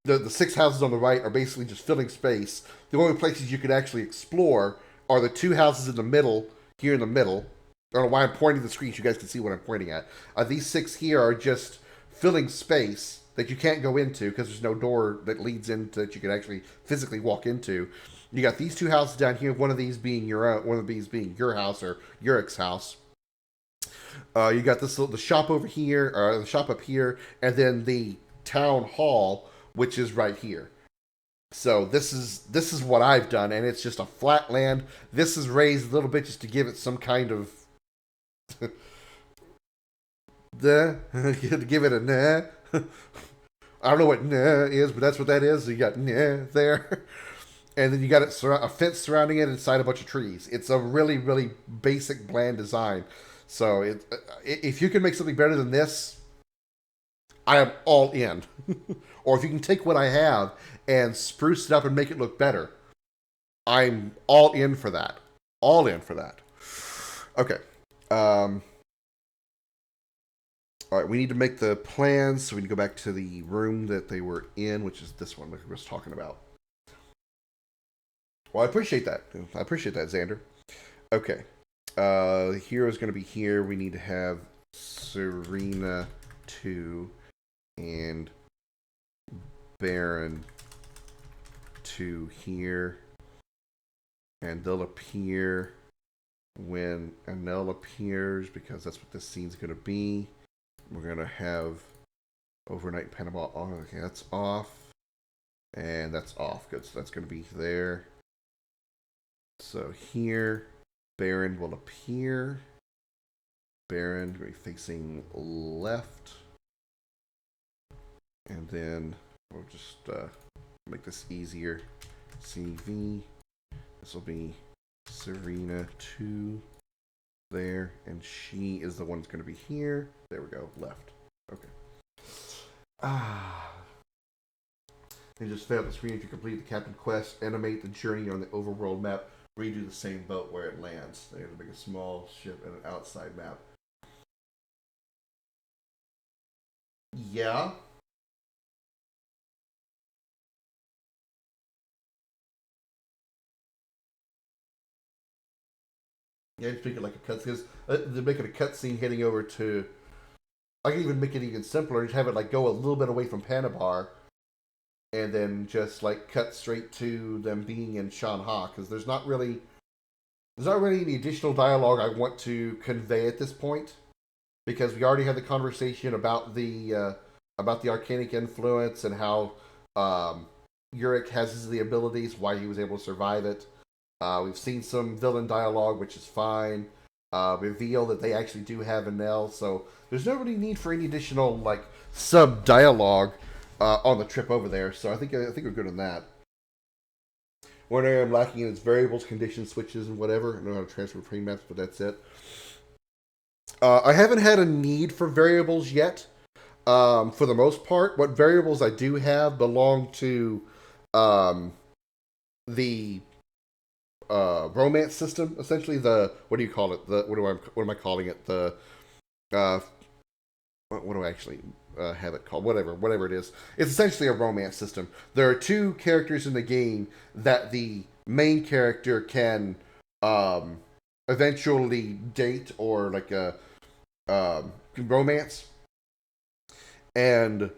The 6 houses on the right are basically just filling space. The only places you can actually explore are the 2 houses in the middle, here in the middle. I don't know why I'm pointing the screen so you guys can see what I'm pointing at. These 6 here are just filling space that you can't go into because there's no door that leads into that you can actually physically walk into. You got these 2 houses down here, one of these being your own, one of these being your house or Yurik's house. You got the shop over here, or the shop up here, and then the town hall, which is right here. So this is what I've done, and it's just a flat land. This is raised a little bit just to give it some kind of to give it a nah. I don't know what nah is, but that's what that is. You got nah there, and then you got a fence surrounding it inside a bunch of trees. It's a really really basic bland design. So if you can make something better than this, I am all in. Or if you can take what I have and spruce it up and make it look better, I'm all in for that. All in for that. Okay. All right, we need to make the plans, so we need to go back to the room that they were in, which is this one that we were talking about. Well, I appreciate that. I appreciate that, Xander. Okay. Hero's going to be here. We need to have Serena 2 and Baron 2 here. And they'll appear when Anel appears, because that's what this scene's going to be. We're going to have Overnight Panama on. Okay, that's off. And that's off. Good, so that's going to be there. So here, Baron will appear. Baron will be facing left. And then we'll just make this easier. CV. This will be Serena 2 there. And she is the one that's going to be here. There we go. Left. Okay. They just failed the screen. If you complete the Captain Quest, animate the journey on the overworld map. Redo the same boat where it lands. They have to make a small ship and an outside map. Yeah. Yeah, just make it like a cut, because they're making a cutscene heading over to. I can even make it even simpler. Just have it like go a little bit away from Panabar, and then just like cut straight to them being in Shanha, because there's not really any additional dialogue I want to convey at this point, because we already had the conversation about the arcanic influence and how Yurik has the abilities, why he was able to survive it. We've seen some villain dialogue, which is fine. Reveal that they actually do have Anel, so there's no really need for any additional like sub dialogue on the trip over there. So I think we're good on that. One area I'm lacking in is variables, conditions, switches, and whatever. I know how to transfer between maps, but that's it. I haven't had a need for variables yet. For the most part, what variables I do have belong to the romance system. Essentially, the what do you call it? What am I calling it? The what do I actually have it called? Whatever it is. It's essentially a romance system. There are 2 characters in the game that the main character can eventually date or like a romance, and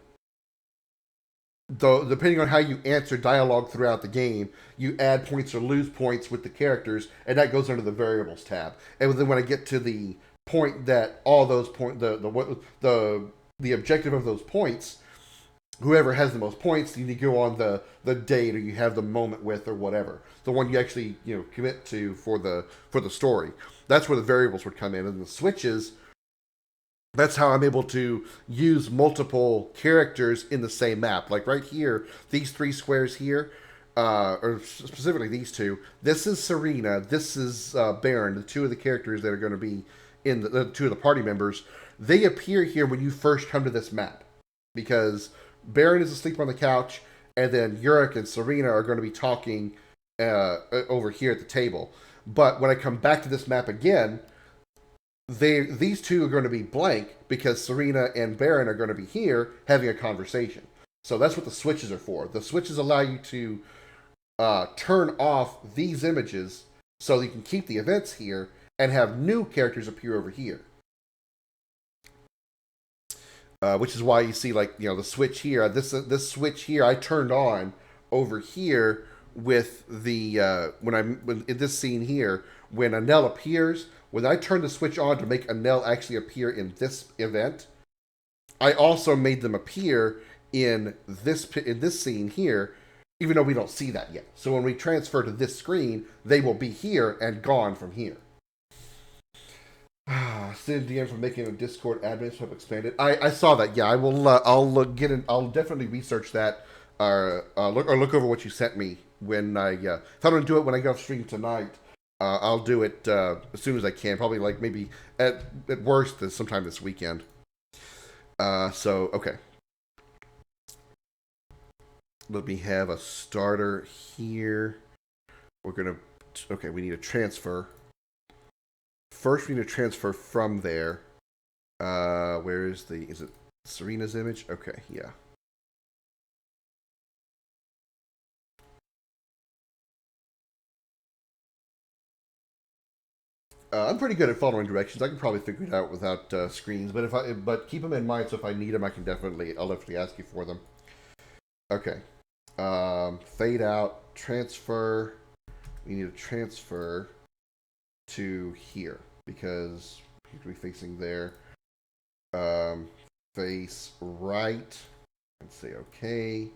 depending on how you answer dialogue throughout the game, you add points or lose points with the characters, and that goes under the variables tab. And then when I get to the point that all those points, the objective of those points, whoever has the most points, you need to go on the date or you have the moment with or whatever, the one you actually commit to for the story. That's where the variables would come in, and the switches. That's how I'm able to use multiple characters in the same map. Like right here, these 3 squares here, or specifically these 2. This is Serena. This is Baron, the 2 of the characters that are going to be in the 2 of the party members. They appear here when you first come to this map, because Baron is asleep on the couch, and then Yurik and Serena are going to be talking over here at the table. But when I come back to this map again, these two are going to be blank because Serena and Baron are going to be here having a conversation. So that's what the switches are for. The switches allow you to turn off these images so you can keep the events here and have new characters appear over here. Which is why you see, like, you know, the switch here. This switch here I turned on over here with the when in this scene here, when Anel appears, when I turn the switch on to make Anel actually appear in this event, I also made them appear in this scene here, even though we don't see that yet. So when we transfer to this screen, they will be here and gone from here. Sid DM for making a Discord admin so I've expanded. I saw that. Yeah, I will. I'll definitely research that. Look over what you sent me when I. If I don't do it when I go off stream tonight, I'll do it as soon as I can. Probably like maybe at worst sometime this weekend. So okay. Let me have a starter here. We're gonna. Okay, we need a transfer. First, we need to transfer from there. Where is it Serena's image? Okay, yeah. I'm pretty good at following directions. I can probably figure it out without screens, but keep them in mind. So if I need them, I'll definitely ask you for them. Okay. Fade out, transfer. We need to transfer to here because he's going to be facing there. Face right and say okay.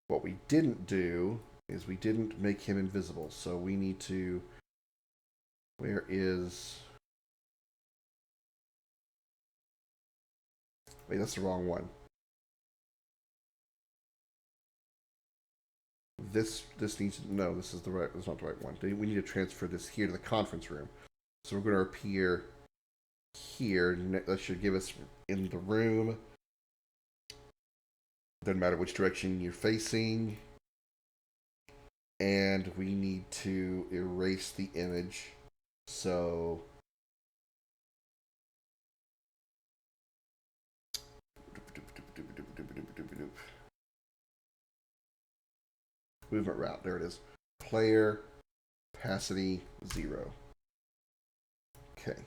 What we didn't do is we didn't make him invisible, so we need to. Where is? Wait, that's the wrong one. This needs to, no, this is the right. That's not the right one. We need to transfer this here to the conference room. So we're going to appear here. That should give us in the room. Doesn't matter which direction you're facing. And we need to erase the image. So movement route. There it is. Player opacity 0. Okay.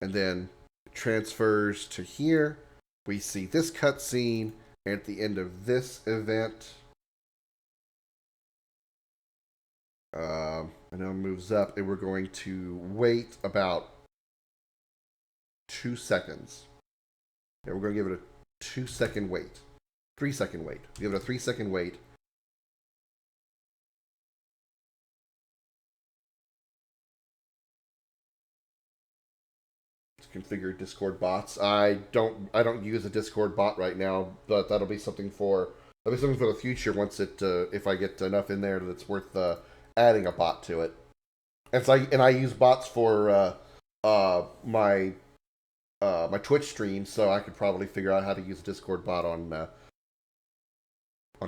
And then transfers to here. We see this cutscene at the end of this event. And now it moves up, and we're going to wait about 2 seconds. And we're going to give it a 2-second wait. 3-second wait. Give it a 3-second wait. Configure Discord bots. I don't use a Discord bot right now, but that'll be something for the future once if I get enough in there that's worth adding a bot to it. And I use bots for my Twitch stream, so I could probably figure out how to use a Discord bot on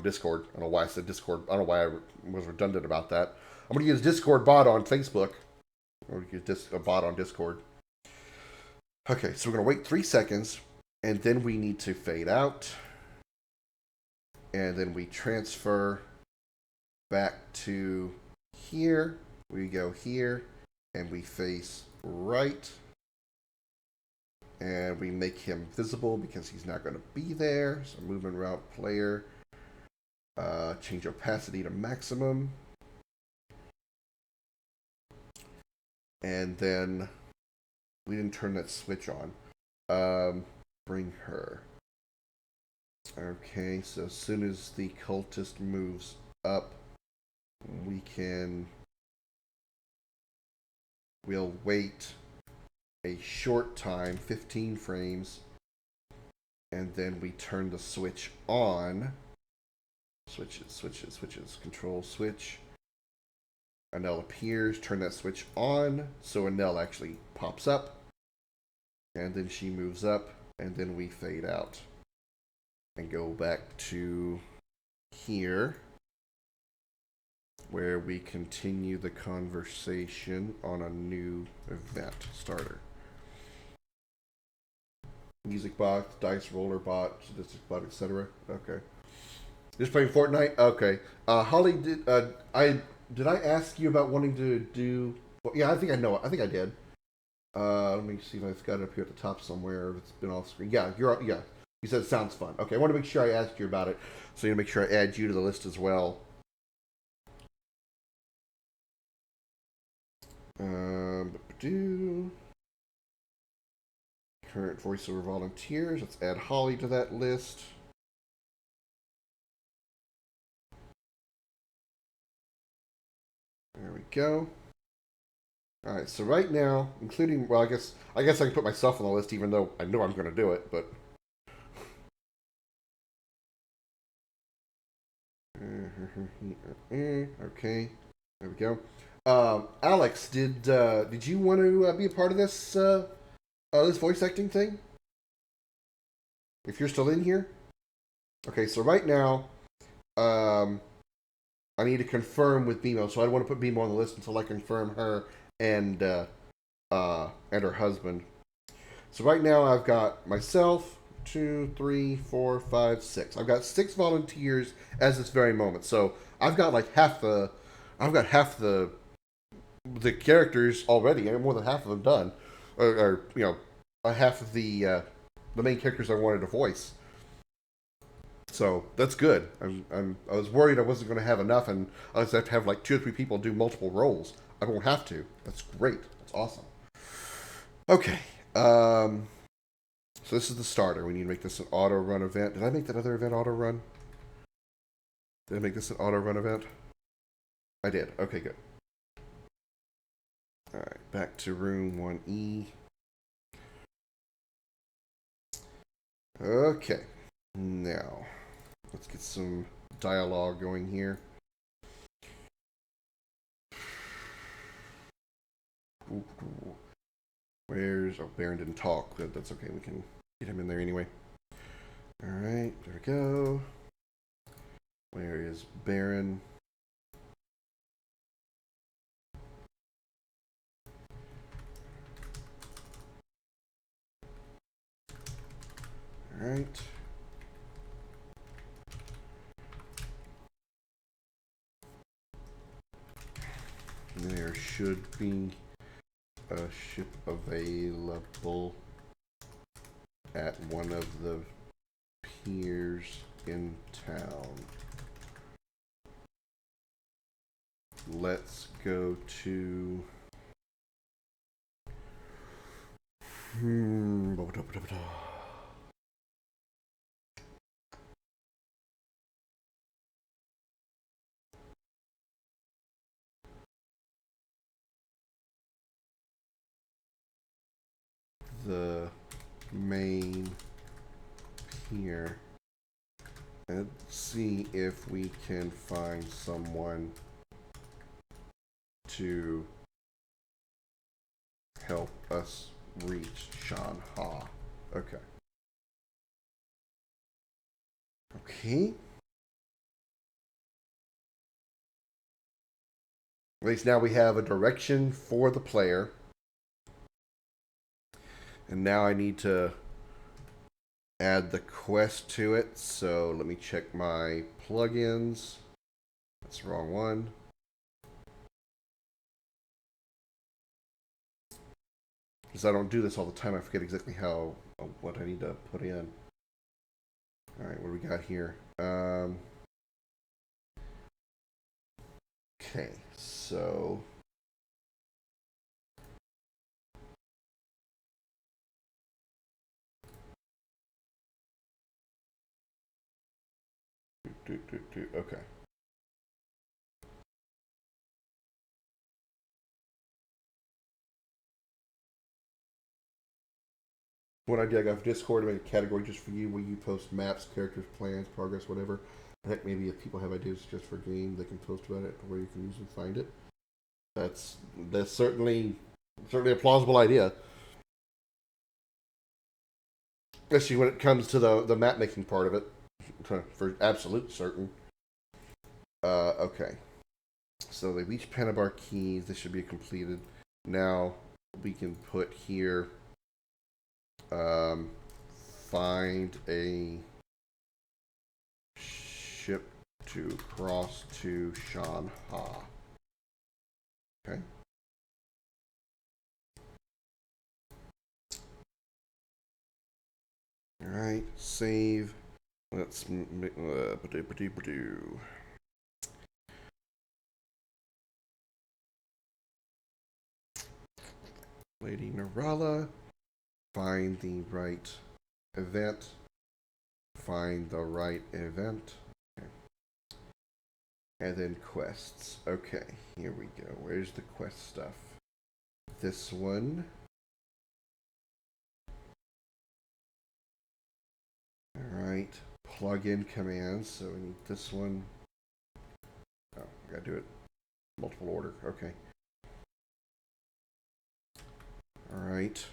Discord. I don't know why I said Discord. I don't know why I was redundant about that. I'm going to use Discord bot on Facebook. I'm going to use a bot on Discord. Okay, so we're going to wait 3 seconds, and then we need to fade out. And then we transfer back to here. We go here, and we face right. And we make him visible because he's not going to be there. So movement route player. Change opacity to maximum. And then we didn't turn that switch on. Bring her. Okay, so as soon as the cultist moves up, we'll wait a short time, 15 frames, and then we turn the switch on. Switches, control switch. Anel appears, turn that switch on, so Anel actually pops up. And then she moves up, and then we fade out. And go back to here. where we continue the conversation on a new event starter. Music box, dice roller bot, statistics bot, etc. Okay. Just playing Fortnite. Okay. Holly, did I ask you about wanting to do? Well, yeah, I think I know it. I think I did. Let me see if I've got it up here at the top somewhere. If it's been off screen. Yeah, yeah. You said it sounds fun. Okay, I want to make sure I asked you about it, so you make sure I add you to the list as well. Current voiceover volunteers. Let's add Holly to that list. There we go. All right, so right now, including, well, I guess I can put myself on the list, even though I know I'm going to do it. But okay, there we go. Alex, did you want to be a part of this voice acting thing? If you're still in here, okay. So right now, I need to confirm with BMO, so I don't want to put BMO on the list until I confirm her and her husband. So right now I've got myself, 2, 3, 4, 5, 6. I've got 6 volunteers as this very moment. So I've got like I've got half the characters already. I have more than half of them done, or half of the main characters I wanted to voice. So that's good. I was worried I wasn't going to have enough, and I was have to have like 2 or 3 people do multiple roles. I won't have to. That's great. That's awesome. Okay. So this is the starter. We need to make this an auto run event. Did I make that other event auto run? Did I make this an auto run event? I did. Okay, good. All right, back to room 1E. Okay. Now, let's get some dialogue going here. Where's... Oh, Baron didn't talk. Good, that's okay. We can get him in there anyway. Alright, there we go. Where is Baron? Alright. There should be a ship available at one of the piers in town. Let's go to the main pier and see if we can find someone to help us reach Shan Ha. Okay. Okay. At least now we have a direction for the player. And now I need to add the quest to it. So let me check my plugins. That's the wrong one. Because I don't do this all the time, I forget exactly what I need to put in. Alright, what do we got here? Okay, so... Okay. What idea I got for Discord to make a category just for you where you post maps, characters, plans, progress, whatever. Heck, maybe if people have ideas just for game, they can post about it where you can usually find it. That's certainly a plausible idea. Especially when it comes to the map making part of it. For absolute certain. Okay. So they reach Panabar keys. This should be completed. Now we can put here. Find a ship to cross to Shanha. Okay. All right. Save. Let's. Lady Narala. Find the right event. Find the right event. Okay. And then quests. Okay, here we go. Where's the quest stuff? This one. Alright. Plug-in commands. So we need this one. Oh, I gotta do it multiple order. Okay. Alright.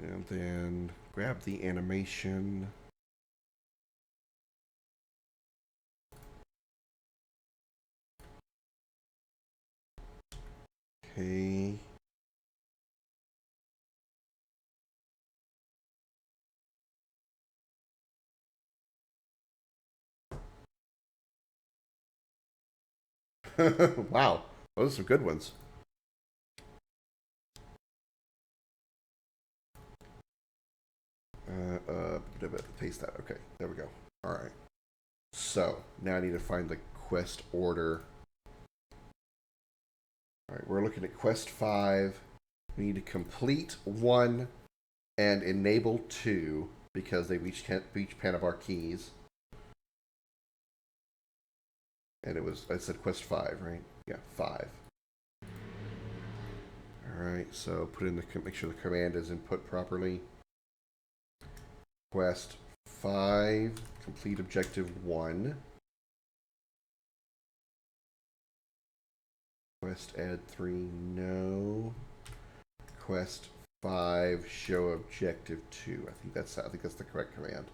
And then grab the animation. Okay. Wow, those are some good ones. Paste that. Okay, there we go. All right. So now I need to find the quest order. All right, we're looking at quest 5. We need to complete 1 and enable 2 because they reach Panabar keys. And I said quest 5, right? Yeah, 5. All right, so make sure the command is input properly. Quest 5, complete objective 1. Quest add 3, no. Quest 5, show objective 2. I think that's the correct command.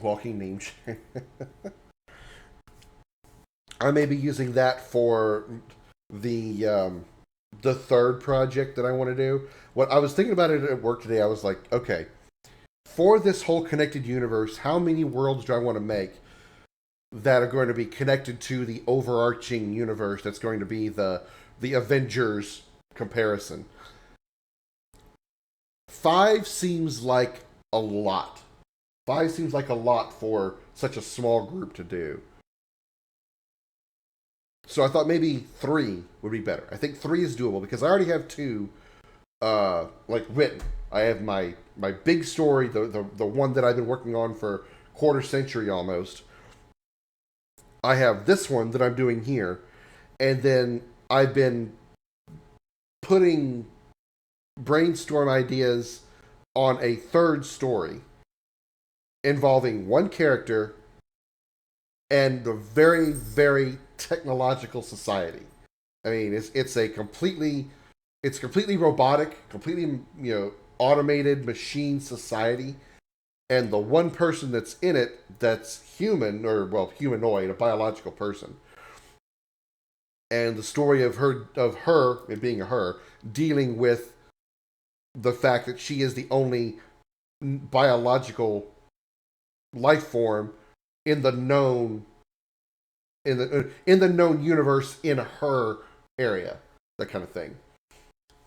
Walking name change. I may be using that for the third project that I want to do. What I was thinking about it at work today, I was like, okay, for this whole connected universe, how many worlds do I want to make that are going to be connected to the overarching universe that's going to be the Avengers comparison? 5 seems like a lot. 5 seems like a lot for such a small group to do. So I thought maybe 3 would be better. I think 3 is doable because I already have 2 written. I have my big story, the one that I've been working on for quarter century almost. I have this one that I'm doing here, and then I've been putting brainstorm ideas on a third story involving one character and a very, very technological society. I mean, it's completely robotic, completely automated machine society, and the one person that's in it that's human, or well, humanoid, a biological person. And the story of her, it being a her, dealing with the fact that she is the only biological life form in the known known universe in her area, that kind of thing.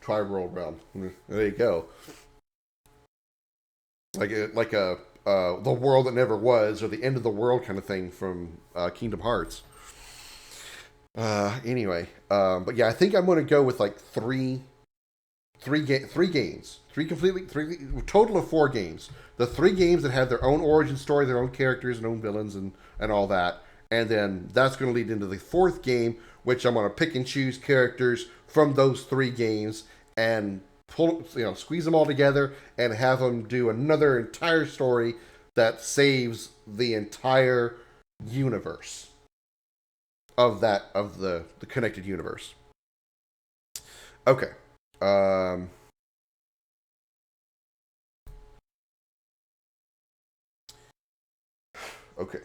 Tri-world realm. There you go. Like a the world that never was, or the end of the world kind of thing from Kingdom Hearts. Anyway, but yeah, I think I'm going to go with like three games, three total of 4 games. The 3 games that have their own origin story, their own characters and own villains and all that, and then that's going to lead into the 4th game, which I'm going to pick and choose characters from those 3 games and squeeze them all together and have them do another entire story that saves the entire universe of the connected universe. Okay, Um, okay.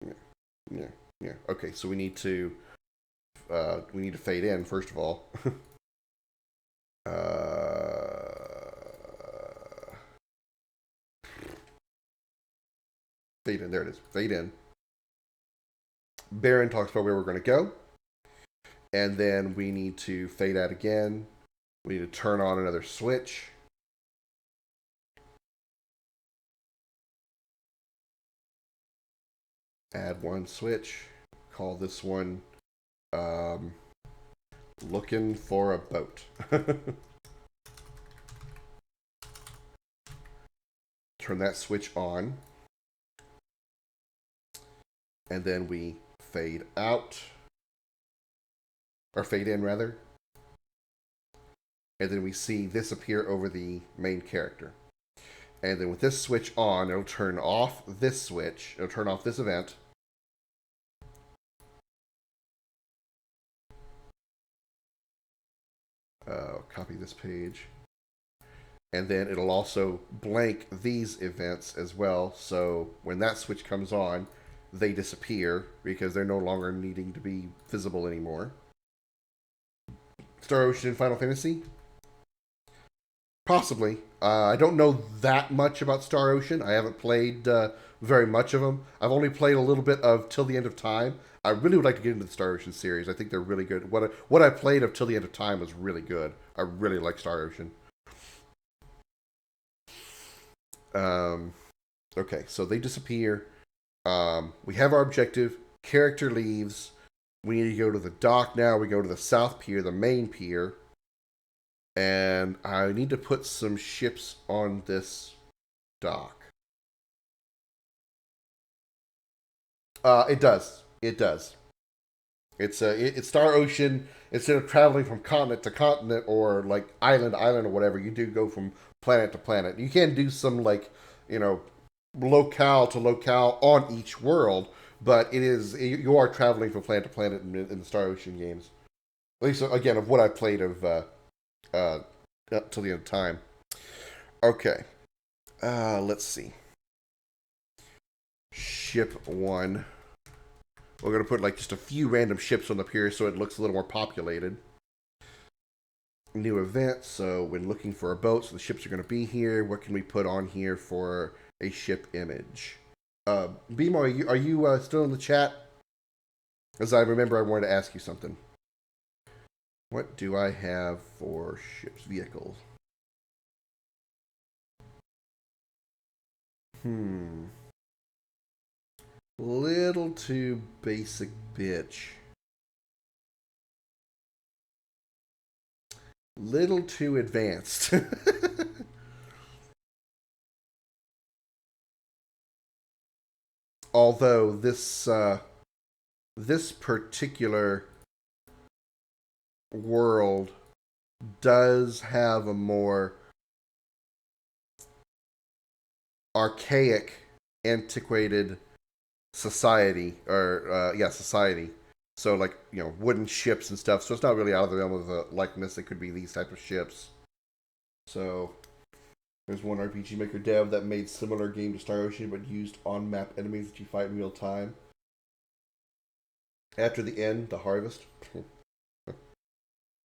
Yeah, yeah, yeah. Okay, so we need to fade in first of all. Fade in. There it is. Fade in. Baron talks about where we're going to go, and then we need to fade out again. We need to turn on another switch. Add one switch. Call this one looking for a boat. Turn that switch on. And then we fade out. Or fade in, rather. And then we see this appear over the main character. And then with this switch on, it'll turn off this switch. It'll turn off this event. Copy this page. And then it'll also blank these events as well. So when that switch comes on, they disappear because they're no longer needing to be visible anymore. Star Ocean in Final Fantasy? Possibly. I don't know that much about Star Ocean. I haven't played very much of them. I've only played a little bit of Till the End of Time. I really would like to get into the Star Ocean series. I think they're really good. What I played of Till the End of Time was really good. I really like Star Ocean. Okay, so they disappear. We have our objective. Character leaves. We need to go to the dock now. We go to the South Pier, the main pier. And I need to put some ships on this dock. It does. It does. It's Star Ocean. Instead of traveling from continent to continent or like island to island or whatever, you do go from planet to planet. You can do some like locale to locale on each world, but you are traveling from planet to planet in the Star Ocean games. At least again of what I played of up till the end of time. Okay, let's see. Ship 1. We're going to put like just a few random ships on the pier so it looks a little more populated. New event, so when looking for a boat, so the ships are going to be here. What can we put on here for a ship image? Bimo, are you still in the chat? As I remember, I wanted to ask you something. What do I have for ships, vehicles? Little too basic, bitch. Little too advanced. Although this particular world does have a more archaic, antiquated society, society. So like wooden ships and stuff. So it's not really out of the realm of the likeness. It could be these type of ships. So there's one RPG Maker dev that made similar game to Star Ocean, but used on-map enemies that you fight in real time. After the end, the harvest.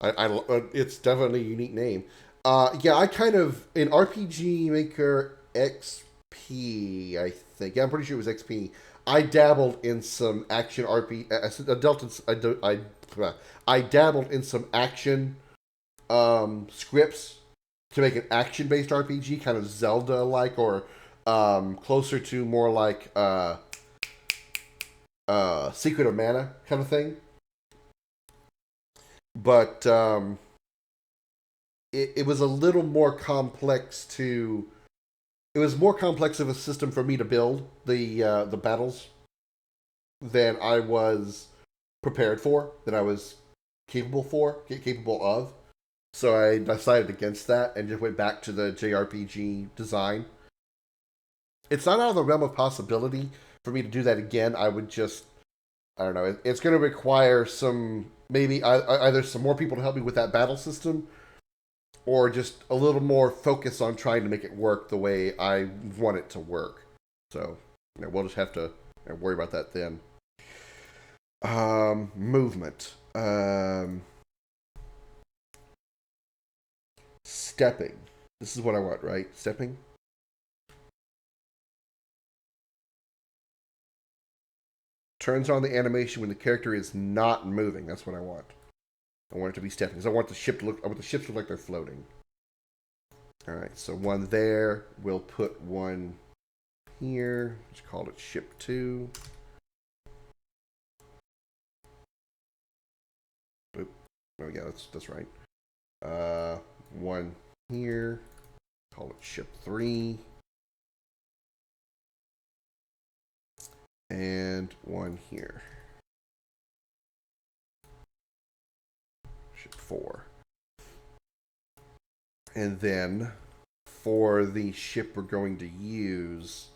It's definitely a unique name. I kind of in RPG Maker XP, I think. Yeah, I'm pretty sure it was XP. I dabbled in some action RPG. I dabbled in some action scripts to make an action-based RPG, kind of Zelda-like, or closer to more like Secret of Mana kind of thing. But it was a little more complex to. It was more complex of a system for me to build the battles than I was prepared for, than I was capable of. So I decided against that and just went back to the JRPG design. It's not out of the realm of possibility for me to do that again. I don't know. It's going to require some maybe either some more people to help me with that battle system, or just a little more focus on trying to make it work the way I want it to work. So, we'll just have to worry about that then. Movement. Stepping. This is what I want, right? Stepping. Turns on the animation when the character is not moving. That's what I want. I want it to be stepping because I want the ships to look like they're floating. All right, so one there. We'll put one here. Just call it ship 2. Oop. Oh yeah, that's right. One here. Call it ship 3. And one here. Ship 4. And then for the ship we're going to use,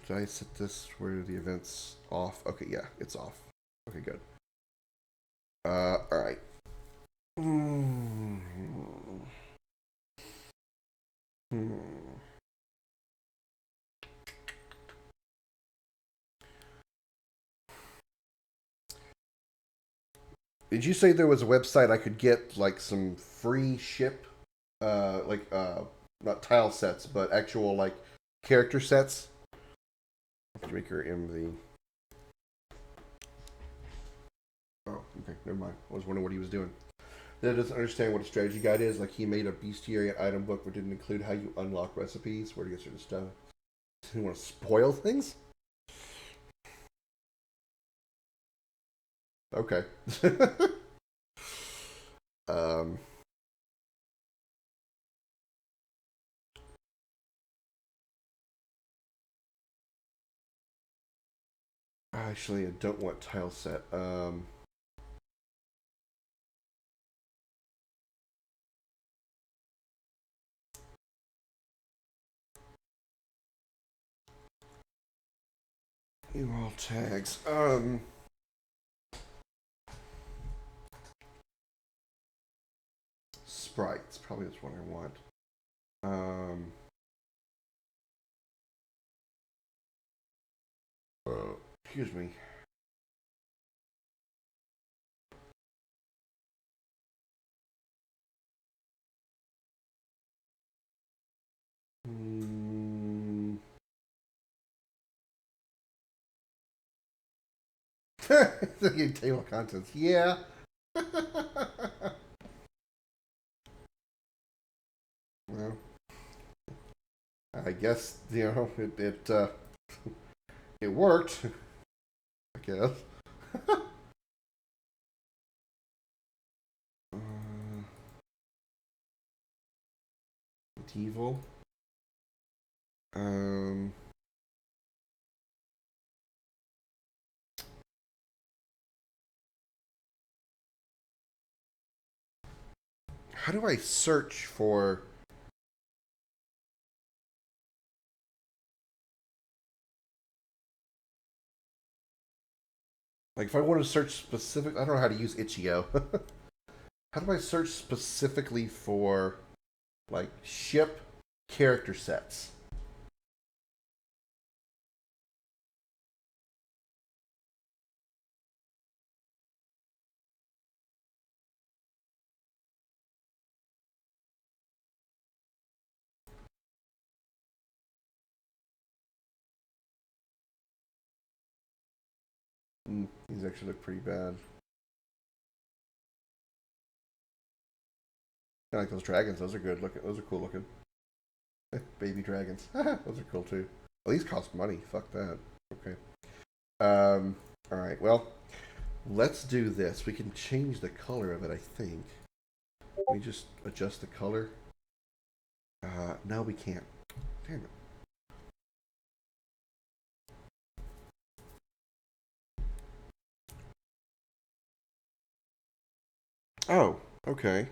did I set this where the event's off? Okay, yeah, it's off. Okay, good. Alright. Did you say there was a website I could get like some free ship, not tile sets, but actual like character sets? Maker MV. Oh, okay, never mind. I was wondering what he was doing. That doesn't understand what a strategy guide is. Like he made a bestiary item book, but didn't include how you unlock recipes, where to get certain stuff. You want to spoil things? Okay. Actually, I don't want tile set. URL tags. Sprites. Probably that's what I want. Excuse me. The table of contents. Yeah. Well, I guess it worked. I guess. Medieval. How do I search for? Like, if I want to search specific, I don't know how to use itch.io. How do I search specifically for, like, ship character sets? These actually look pretty bad. I like those dragons. Those are good looking. Those are cool looking. Baby dragons. Those are cool too. Well, these cost money. Fuck that. Okay. All right. Well, let's do this. We can change the color of it, I think. Let me just adjust the color. No, we can't. Damn it. Oh, okay.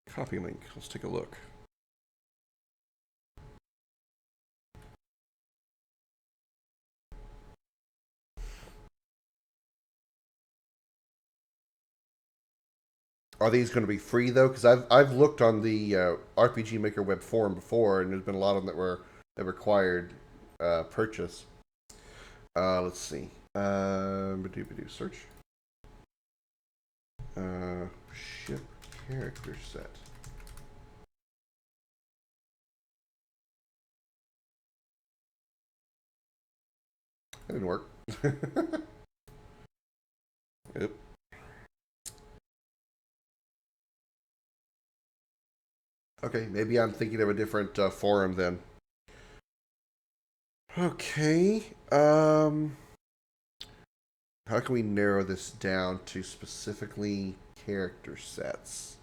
Copy link. Let's take a look. Are these going to be free though? Because I've looked on the RPG Maker web forum before, and there's been a lot of them that required purchase. Let's see. Search. Ship character set. That didn't work. Yep. Okay, maybe I'm thinking of a different forum then. Okay. How can we narrow this down to specifically character sets?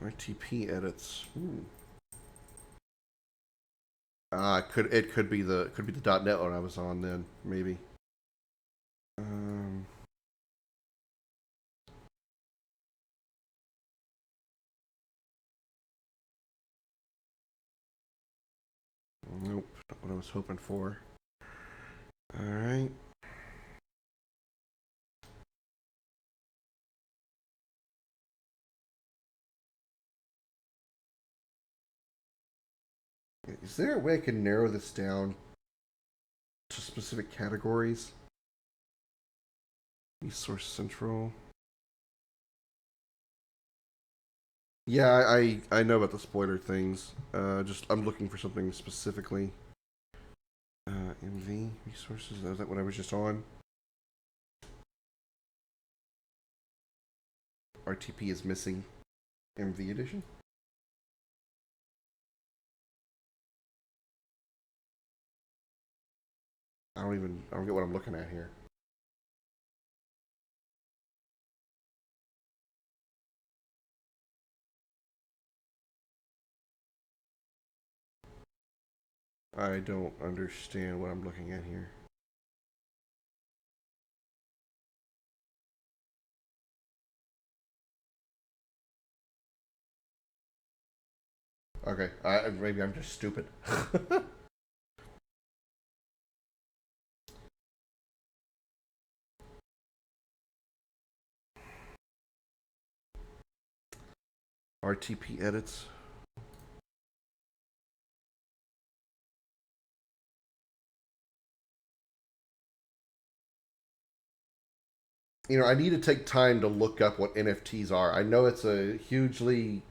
RTP edits. It could be the .NET one I was on then, maybe. Nope, not what I was hoping for. All right. Is there a way I can narrow this down to specific categories? Resource Central. Yeah, I know about the spoiler things. Just I'm looking for something specifically. MV resources. Is that what I was just on? RTP is missing. MV edition. I don't get what I'm looking at here. I don't understand what I'm looking at here. Okay, maybe I'm just stupid. RTP edits. I need to take time to look up what NFTs are. I know it's a hugely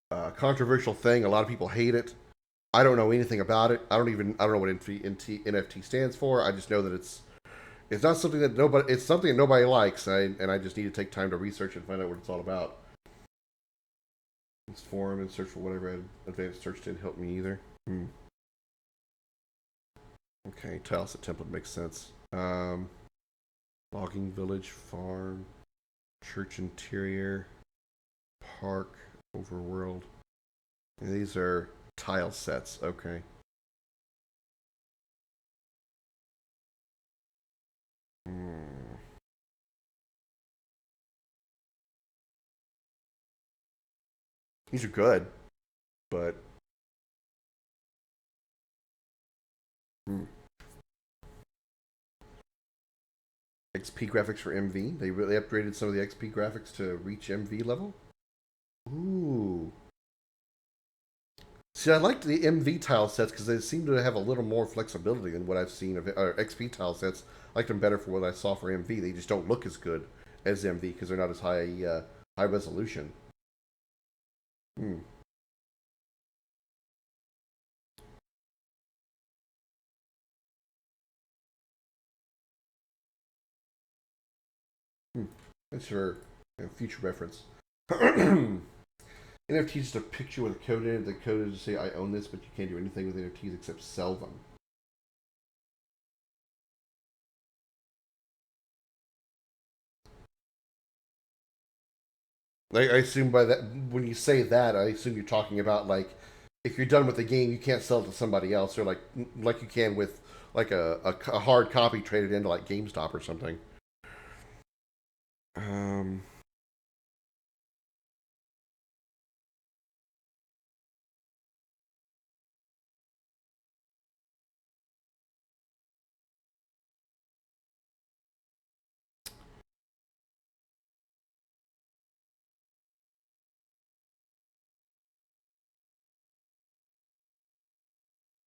controversial thing. A lot of people hate it. I don't know anything about it. I don't know what NFT stands for. I just know that it's not something that nobody. It's something that nobody likes, and I just need to take time to research and find out what it's all about. This forum and search for whatever advanced search didn't help me either. Okay, tileset template makes sense. Logging village, farm, church interior, park, overworld. And these are tile sets. Okay. These are good, but XP graphics for MV. They really upgraded some of the XP graphics to reach MV level. Ooh. See, I liked the MV tile sets because they seem to have a little more flexibility than what I've seen of XP tile sets. I liked them better for what I saw for MV. They just don't look as good as MV because they're not as high resolution. That's for future reference. NFT is just a picture with a code in it. The code is to say I own this, but you can't do anything with NFTs except sell them. I assume by that, when you say that, I assume you're talking about like if you're done with the game, you can't sell it to somebody else, or like you can with like a hard copy traded into like GameStop or something. Um,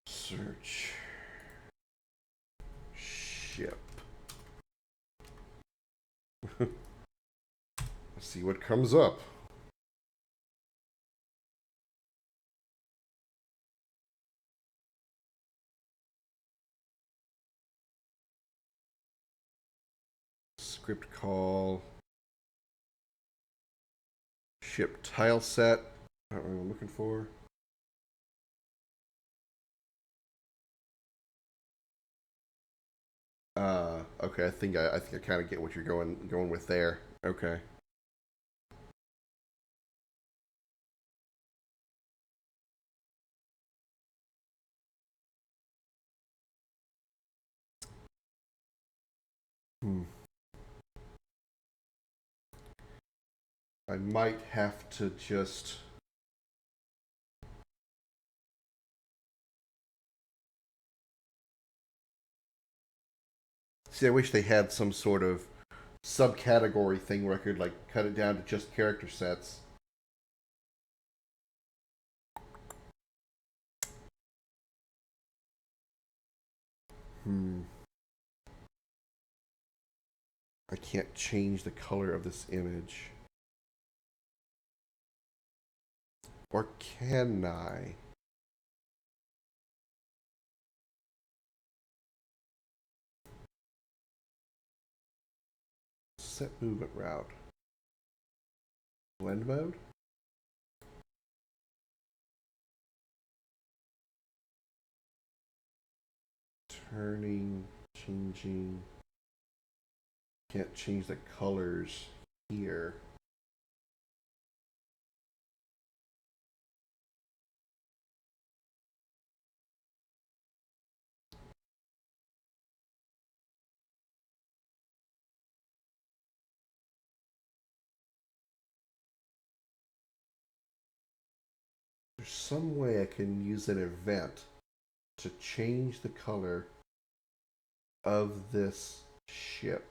search ship. Let's see what comes up. Script call. Ship tile set. Not what I'm looking for. Okay. I think I kind of get what you're going with there. Okay. Hmm. I might have to just. See, I wish they had some sort of subcategory thing where I could like cut it down to just character sets. Hmm. I can't change the color of this image. Or can I? Set movement route. Blend mode? Turning, changing. Can't change the colors here. There's some way I can use an event to change the color of this ship.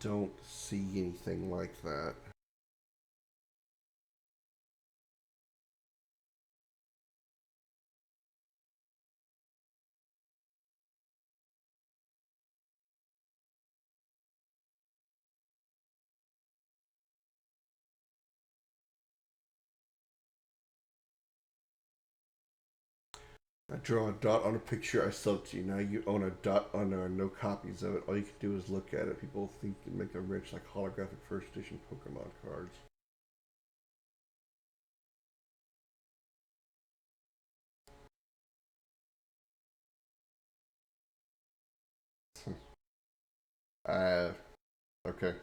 Don't see anything like that. I draw a dot on a picture I sell to you. Now you own a dot on there are no copies of it. All you can do is look at it. People think you make them rich like holographic first edition Pokemon cards. uh, okay.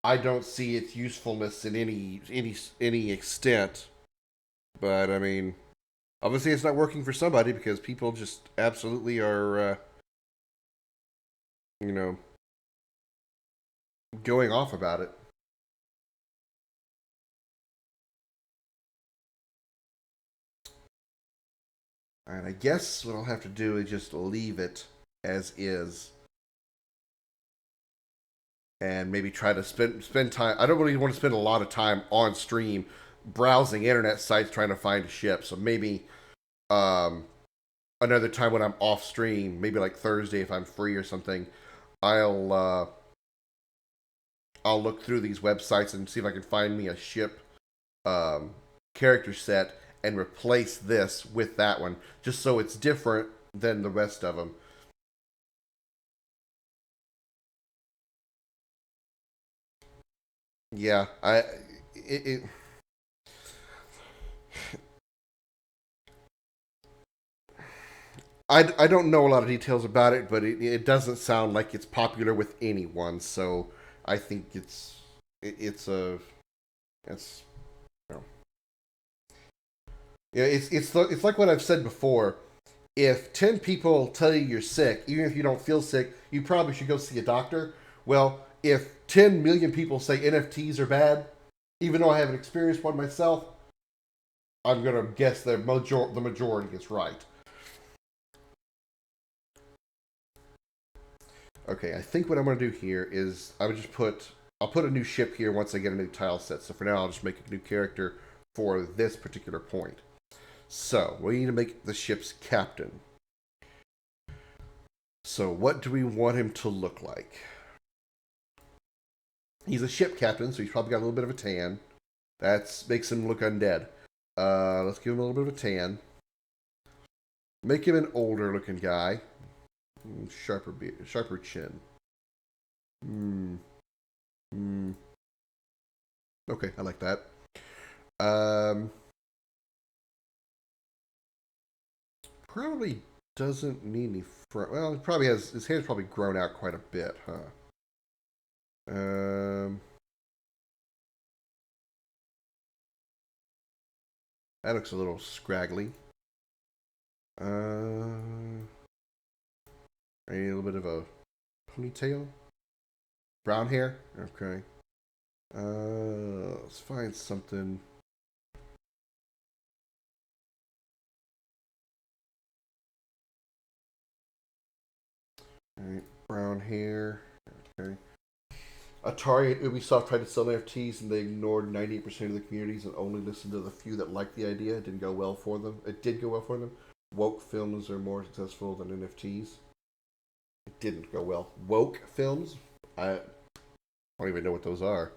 I don't see its usefulness in any extent, but I mean, obviously it's not working for somebody because people just absolutely are, you know, going off about it. And I guess what I'll have to do is just leave it as is, and maybe try to spend time. I don't really want to spend a lot of time on stream browsing internet sites trying to find a ship. So maybe um, another time when I'm off stream, maybe like Thursday if I'm free or something, I'll uh, I'll look through these websites and see if I can find me a ship um, character set and replace this with that one, just so it's different than the rest of them. Yeah, it I don't know a lot of details about it, but it doesn't sound like it's popular with anyone. So I think it's a it's you know, yeah, it's like what I've said before. If 10 people tell you you're sick, even if you don't feel sick, you probably should go see a doctor. Well, if 10 million people say NFTs are bad, even though I haven't experienced one myself, I'm gonna guess that the majority is right. Okay, I think what I'm gonna do here is I'll put a new ship here once I get a new tile set. So for now, I'll just make a new character for this particular point. So we need to make the ship's captain. So what do we want him to look like? He's a ship captain, so he's probably got a little bit of a tan. That makes him look undead. Let's give him a little bit of a tan. Make him an older looking guy. Sharper chin. Hmm. Hmm. Okay, I like that. Um, probably doesn't need any front. Well, he probably has his hair's probably grown out quite a bit, huh? Um, that looks a little scraggly. A little bit of a ponytail, brown hair. Okay. Let's find something. All right, brown hair. Okay. Atari and Ubisoft tried to sell NFTs and they ignored 98% of the communities and only listened to the few that liked the idea. It didn't go well for them. It did go well for them. Woke films are more successful than NFTs. It didn't go well. Woke films? I don't even know what those are.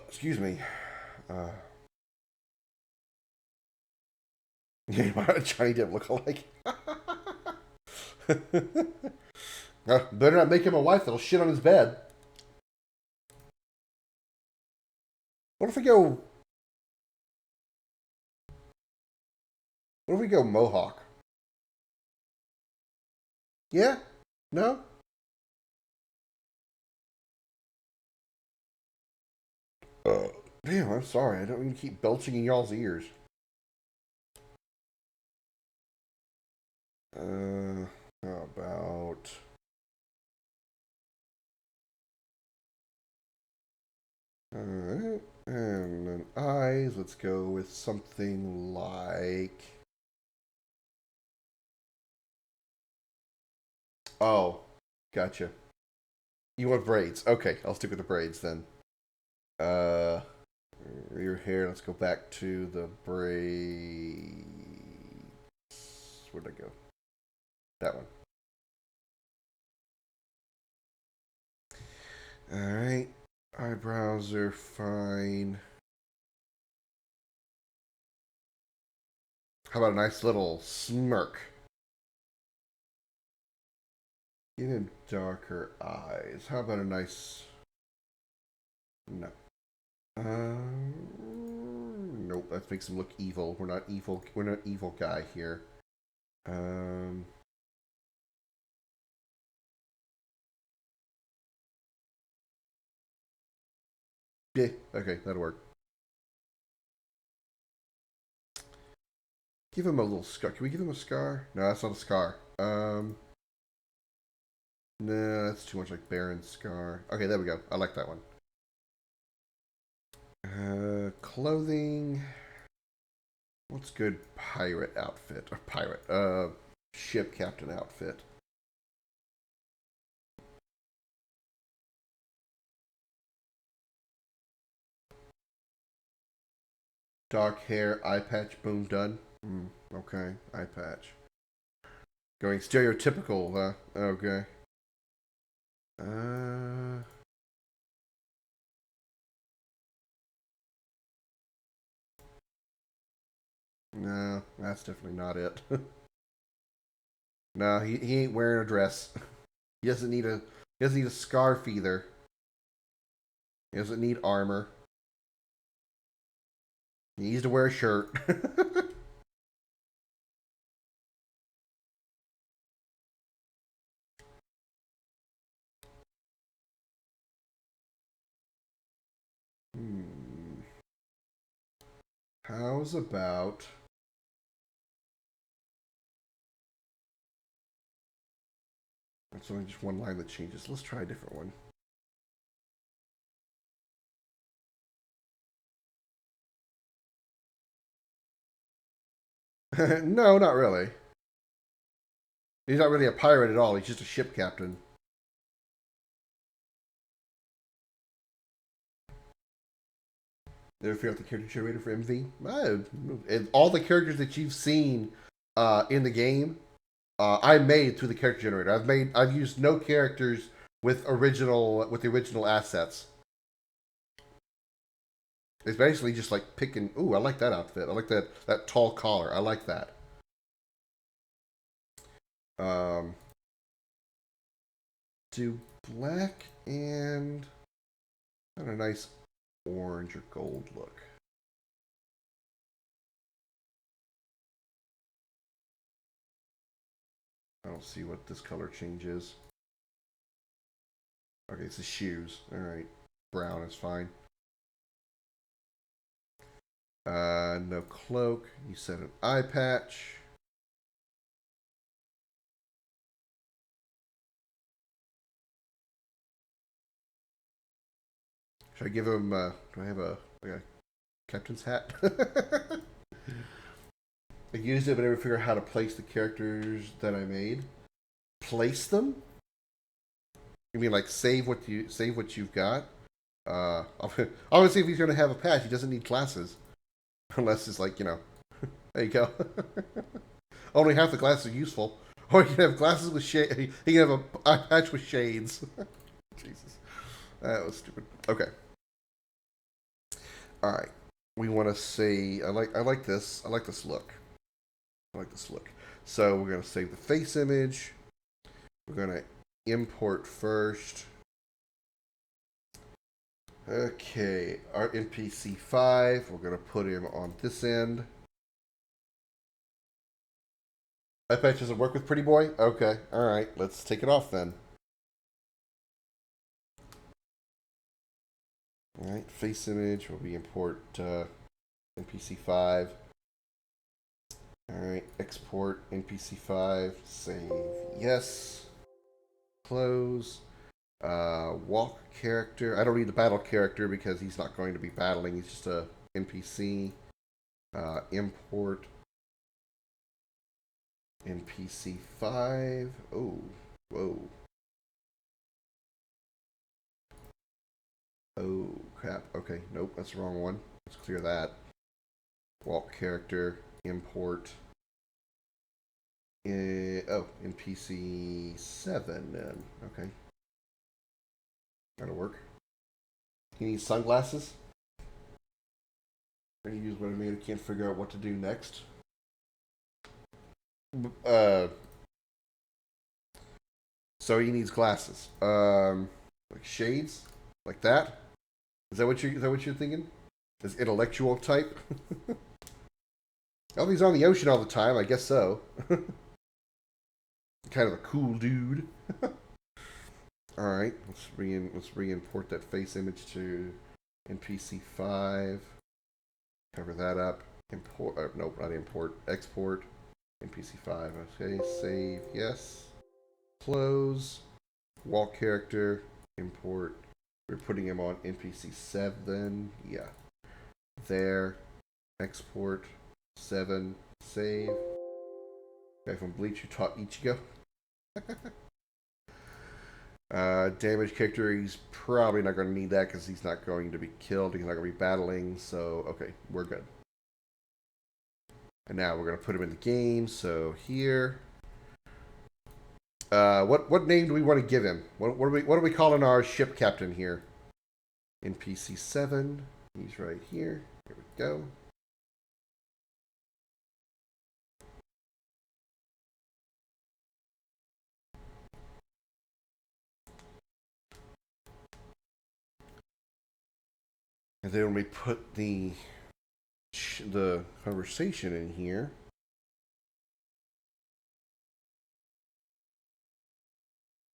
Excuse me. Johnny Depp look alike. Better not make him a wife that'll shit on his bed. What if we go? What if we go Mohawk? Yeah? No? Uh, Damn, I'm sorry. I don't mean to keep belching in y'all's ears. How about... Alright. And then eyes. Let's go with something like... Oh, gotcha. You want braids. Okay, I'll stick with the braids then. Uh, your hair. Let's go back to the braids. Where'd I go? That one. Alright. Eyebrows are fine. How about a nice little smirk? Give him darker eyes. How about a nice... No. Nope, that makes him look evil. We're not evil. We're not evil guy here. Yeah, okay, that'll work. Give him a little scar. Can we give him a scar? No, that's not a scar. No, that's too much like Baron scar. Okay, there we go. I like that one. Clothing. What's good pirate outfit? Or pirate, ship captain outfit. Dark hair, eye patch, boom, done. Okay, eye patch. Going stereotypical, huh? Okay. No, that's definitely not it. No, he ain't wearing a dress. He doesn't need a scarf either. He doesn't need armor. He needs to wear a shirt. How's about... It's only just one line that changes. Let's try a different one. No, not really. He's not really a pirate at all. He's just a ship captain. Ever figure out the character generator for MV? All the characters that you've seen in the game, I made through the character generator. I've used no characters with the original assets. It's basically just like picking. Ooh, I like that outfit. I like that tall collar. I like that. Do black and a nice orange or gold look. I don't see what this color change is. Okay, it's the shoes. Alright. Brown is fine. No cloak. You said an eye patch. Should I give him, do I have a captain's hat? I used it, but I never figure out how to place the characters that I made. Place them? You mean like save what you've got? I want to see if he's gonna have a patch. He doesn't need classes, unless it's like there you go. Only half the classes are useful. Or you can have glasses with shade. He can have a patch with shades. Jesus, that was stupid. Okay. All right. We want to say I like this. I like this look. So we're gonna save the face image. We're gonna import first. Okay, our NPC 5, we're going to put him on this end. Eye patch doesn't work with Pretty Boy? Okay, alright, let's take it off then. Alright, face image, where we import NPC 5. Alright, export NPC 5, save, yes. Close. Walk character. I don't need the battle character because he's not going to be battling. He's just a NPC. Import NPC 5. Oh, whoa. Oh, crap. Okay, nope, that's the wrong one. Let's clear that. Walk character. Import. NPC 7 then. Okay. That'll work. He needs sunglasses. I use what I made. I can't figure out what to do next. So he needs glasses. Like shades, like that. Is that what you're thinking? This intellectual type. Oh, he's on the ocean all the time. I guess so. Kind of a cool dude. All right, let's re-import that face image to NPC 5. Cover that up. Import. Nope, not import. Export. NPC 5. Okay, save. Yes. Close. Wall character. Import. We're putting him on NPC 7. Yeah. There. Export. 7. Save. Okay, from Bleach, you taught Ichigo. Damage character, he's probably not going to need that because he's not going to be killed. He's not going to be battling. So, okay, we're good. And now we're going to put him in the game. So here. What name do we want to give him? What are we calling our ship captain here? NPC 7. He's right here. Here we go. And then when we put the conversation in here,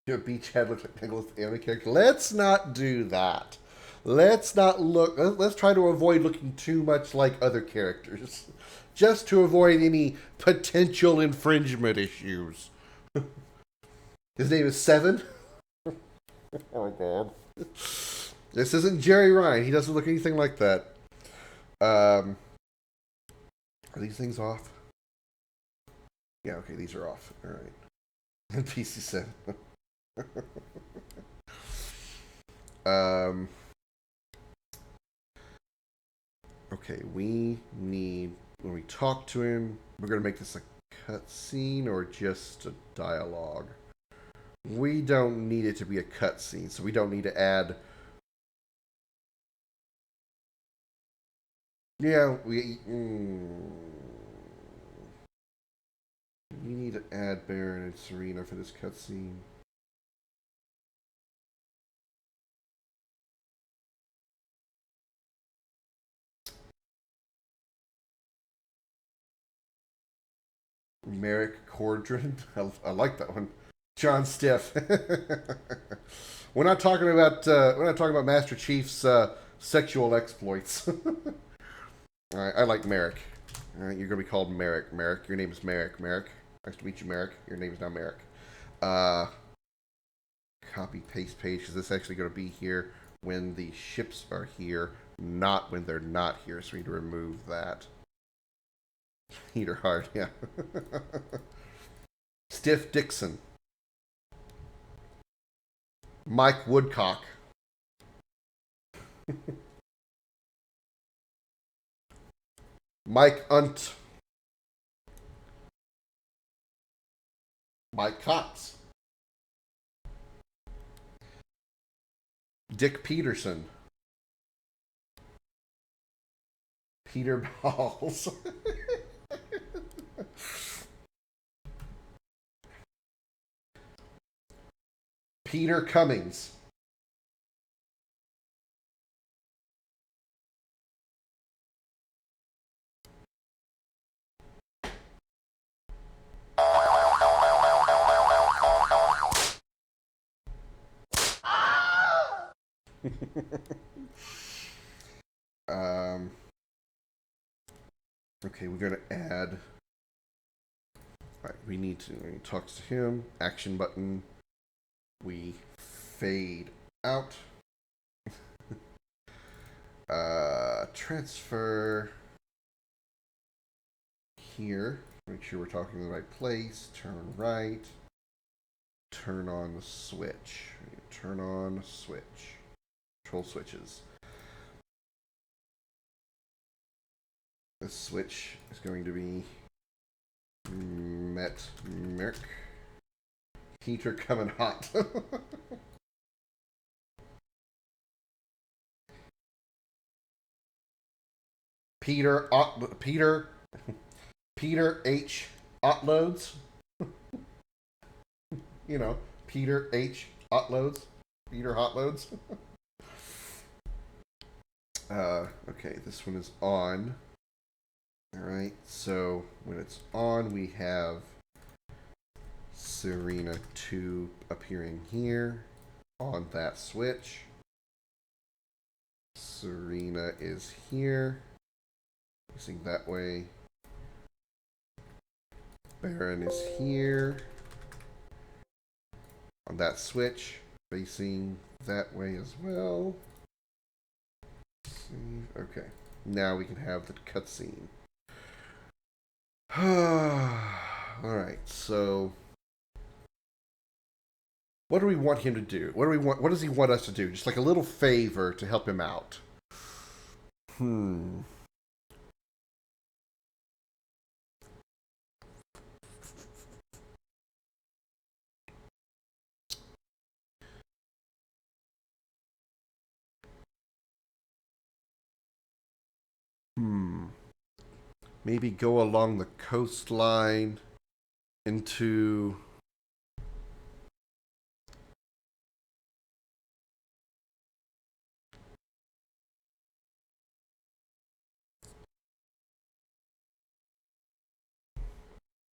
your beachhead looks like Nicholas the anime character. Let's not do that. Let's not look. Let's try to avoid looking too much like other characters, just to avoid any potential infringement issues. His name is Seven. Oh God. This isn't Jerry Ryan. He doesn't look anything like that. Are these things off? Yeah, okay, these are off. All right. PC7. Okay, we need, when we talk to him, we're going to make this a cutscene or just a dialogue. We don't need it to be a cutscene, so we don't need to add. Yeah, we need to add Baron and Serena for this cutscene. Merrick Cordron. I like that one. John Stiff. We're not talking about Master Chief's sexual exploits. All right, I like Merrick. All right, you're gonna be called Merrick. Merrick, your name is Merrick. Merrick, nice to meet you, Merrick. Your name is now Merrick. Copy paste page because this is actually gonna be here when the ships are here, not when they're not here. So we need to remove that. Heater hard, yeah. Stiff Dixon. Mike Woodcock. Mike Unt. Mike Cox. Dick Peterson. Peter Balls. Peter Cummings. Okay, we're gonna add. All right, we need to. When he talks to him, action button. We fade out. Transfer here. Make sure we're talking in the right place. Turn right. Turn on the switch. Turn on switch. Control switches. This switch is going to be Merc. Heater coming hot. Peter H. Otloads. You know, Peter H. Otloads. Peter Hotloads. Okay, this one is on. Alright, so when it's on, we have Serena 2 appearing here on that switch. Serena is here, facing that way. Baron is here on that switch, facing that way as well. Okay, now we can have the cutscene. Alright, so what do we want him to do? What does he want us to do? Just like a little favor to help him out. Maybe go along the coastline into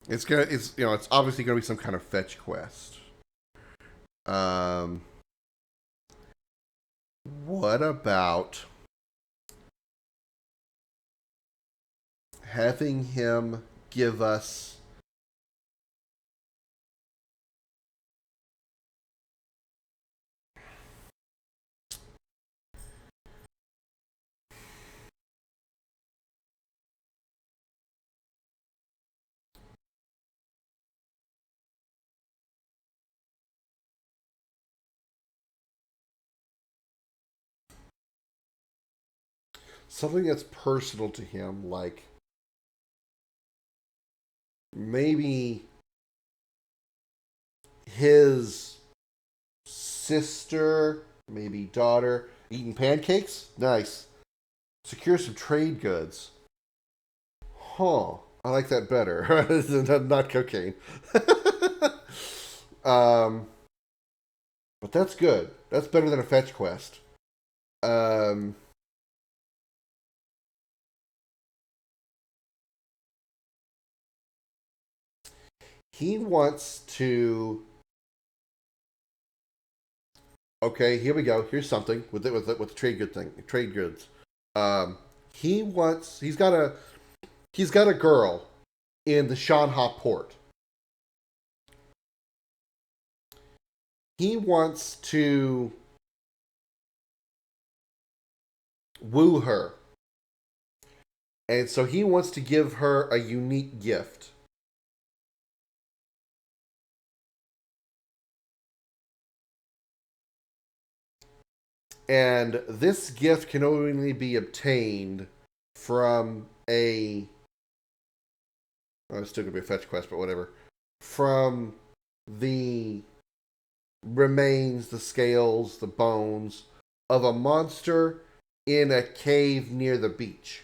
it's obviously gonna be some kind of fetch quest. what about having him give us something that's personal to him, like maybe his sister, maybe daughter, eating pancakes? Nice. Secure some trade goods. Huh. I like that better. Not cocaine. um, but that's good. That's better than a fetch quest. Um, he wants to. Okay, here we go. Here's something with the trade good thing. Trade goods. Um, he wants. He's got a girl in the Shanha port. He wants to woo her. And so he wants to give her a unique gift. And this gift can only be obtained from a. Oh, it's still going to be a fetch quest, but whatever. From the remains, the scales, the bones of a monster in a cave near the beach.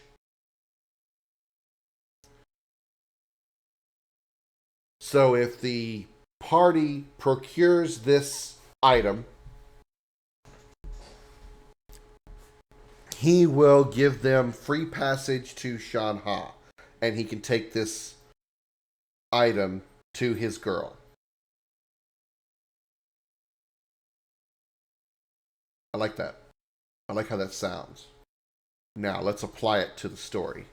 So if the party procures this item, he will give them free passage to Shanha, and he can take this item to his girl. I like that. I like how that sounds. Now, let's apply it to the story.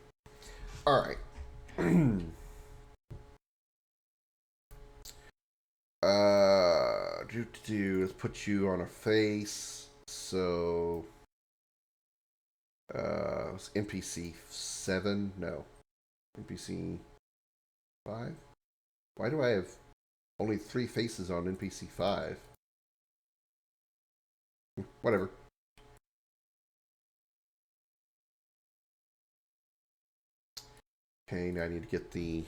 All right. Let's put you on a face. So, it's NPC 7? No. NPC 5? Why do I have only 3 faces on NPC 5? Whatever. Okay, now I need to get the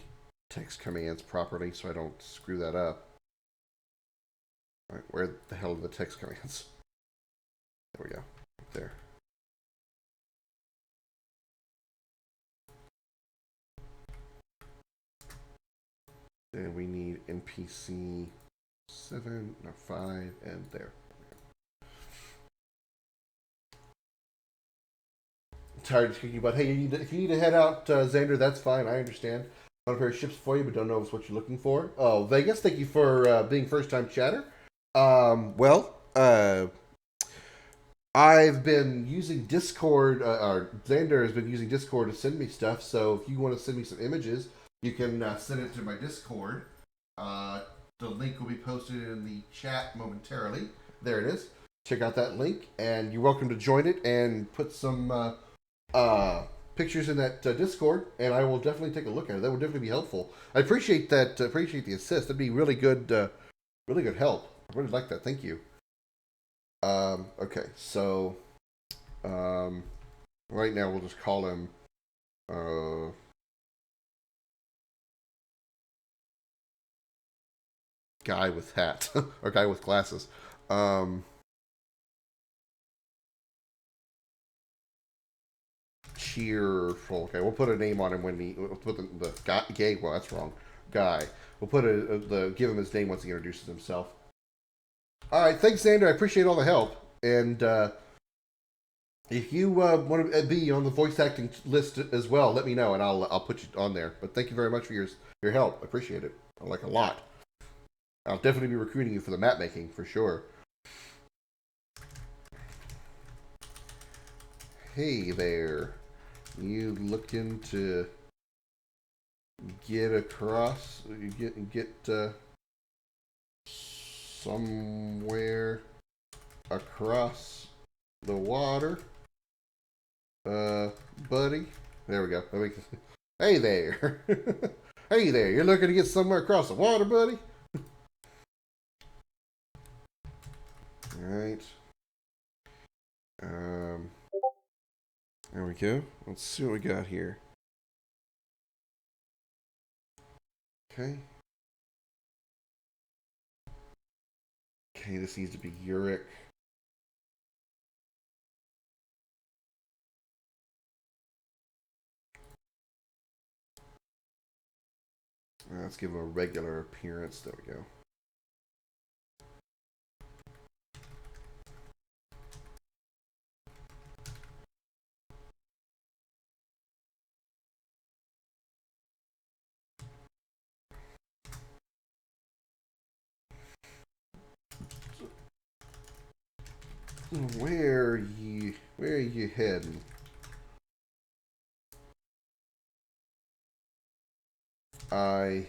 text commands properly so I don't screw that up. Alright, where the hell are the text commands? There we go. Right there. Then we need NPC 7, no, 5, and there. I'm tired of speaking about, hey, if you need to head out, Xander, that's fine. I understand. On a pair of ships for you, but don't know if it's what you're looking for. Oh, Vegas, thank you for being first-time chatter. I've been using Discord, or Xander has been using Discord to send me stuff, so if you want to send me some images, you can send it to my Discord. The link will be posted in the chat momentarily. There it is. Check out that link, and you're welcome to join it and put some pictures in that Discord, and I will definitely take a look at it. That would definitely be helpful. I appreciate that. Appreciate the assist. That'd be really good help. I really like that. Thank you. Okay, so right now we'll just call him guy with hat or guy with glasses. Cheerful. Okay, we'll put a name on him when we'll put the guy. Gay. Well, that's wrong. Guy. We'll put give him his name once he introduces himself. All right, thanks, Xander. I appreciate all the help. And if you want to be on the voice acting list as well, let me know, and I'll put you on there. But thank you very much for your help. I appreciate it. I like a lot. I'll definitely be recruiting you for the map making for sure. Hey there. You looking to get across, get somewhere across the water, buddy? There we go. Hey there. Hey there. You're looking to get somewhere across the water, buddy? All right. There we go. Let's see what we got here. Okay. Okay, this needs to be uric. Let's give him a regular appearance. There we go. Where are you heading? I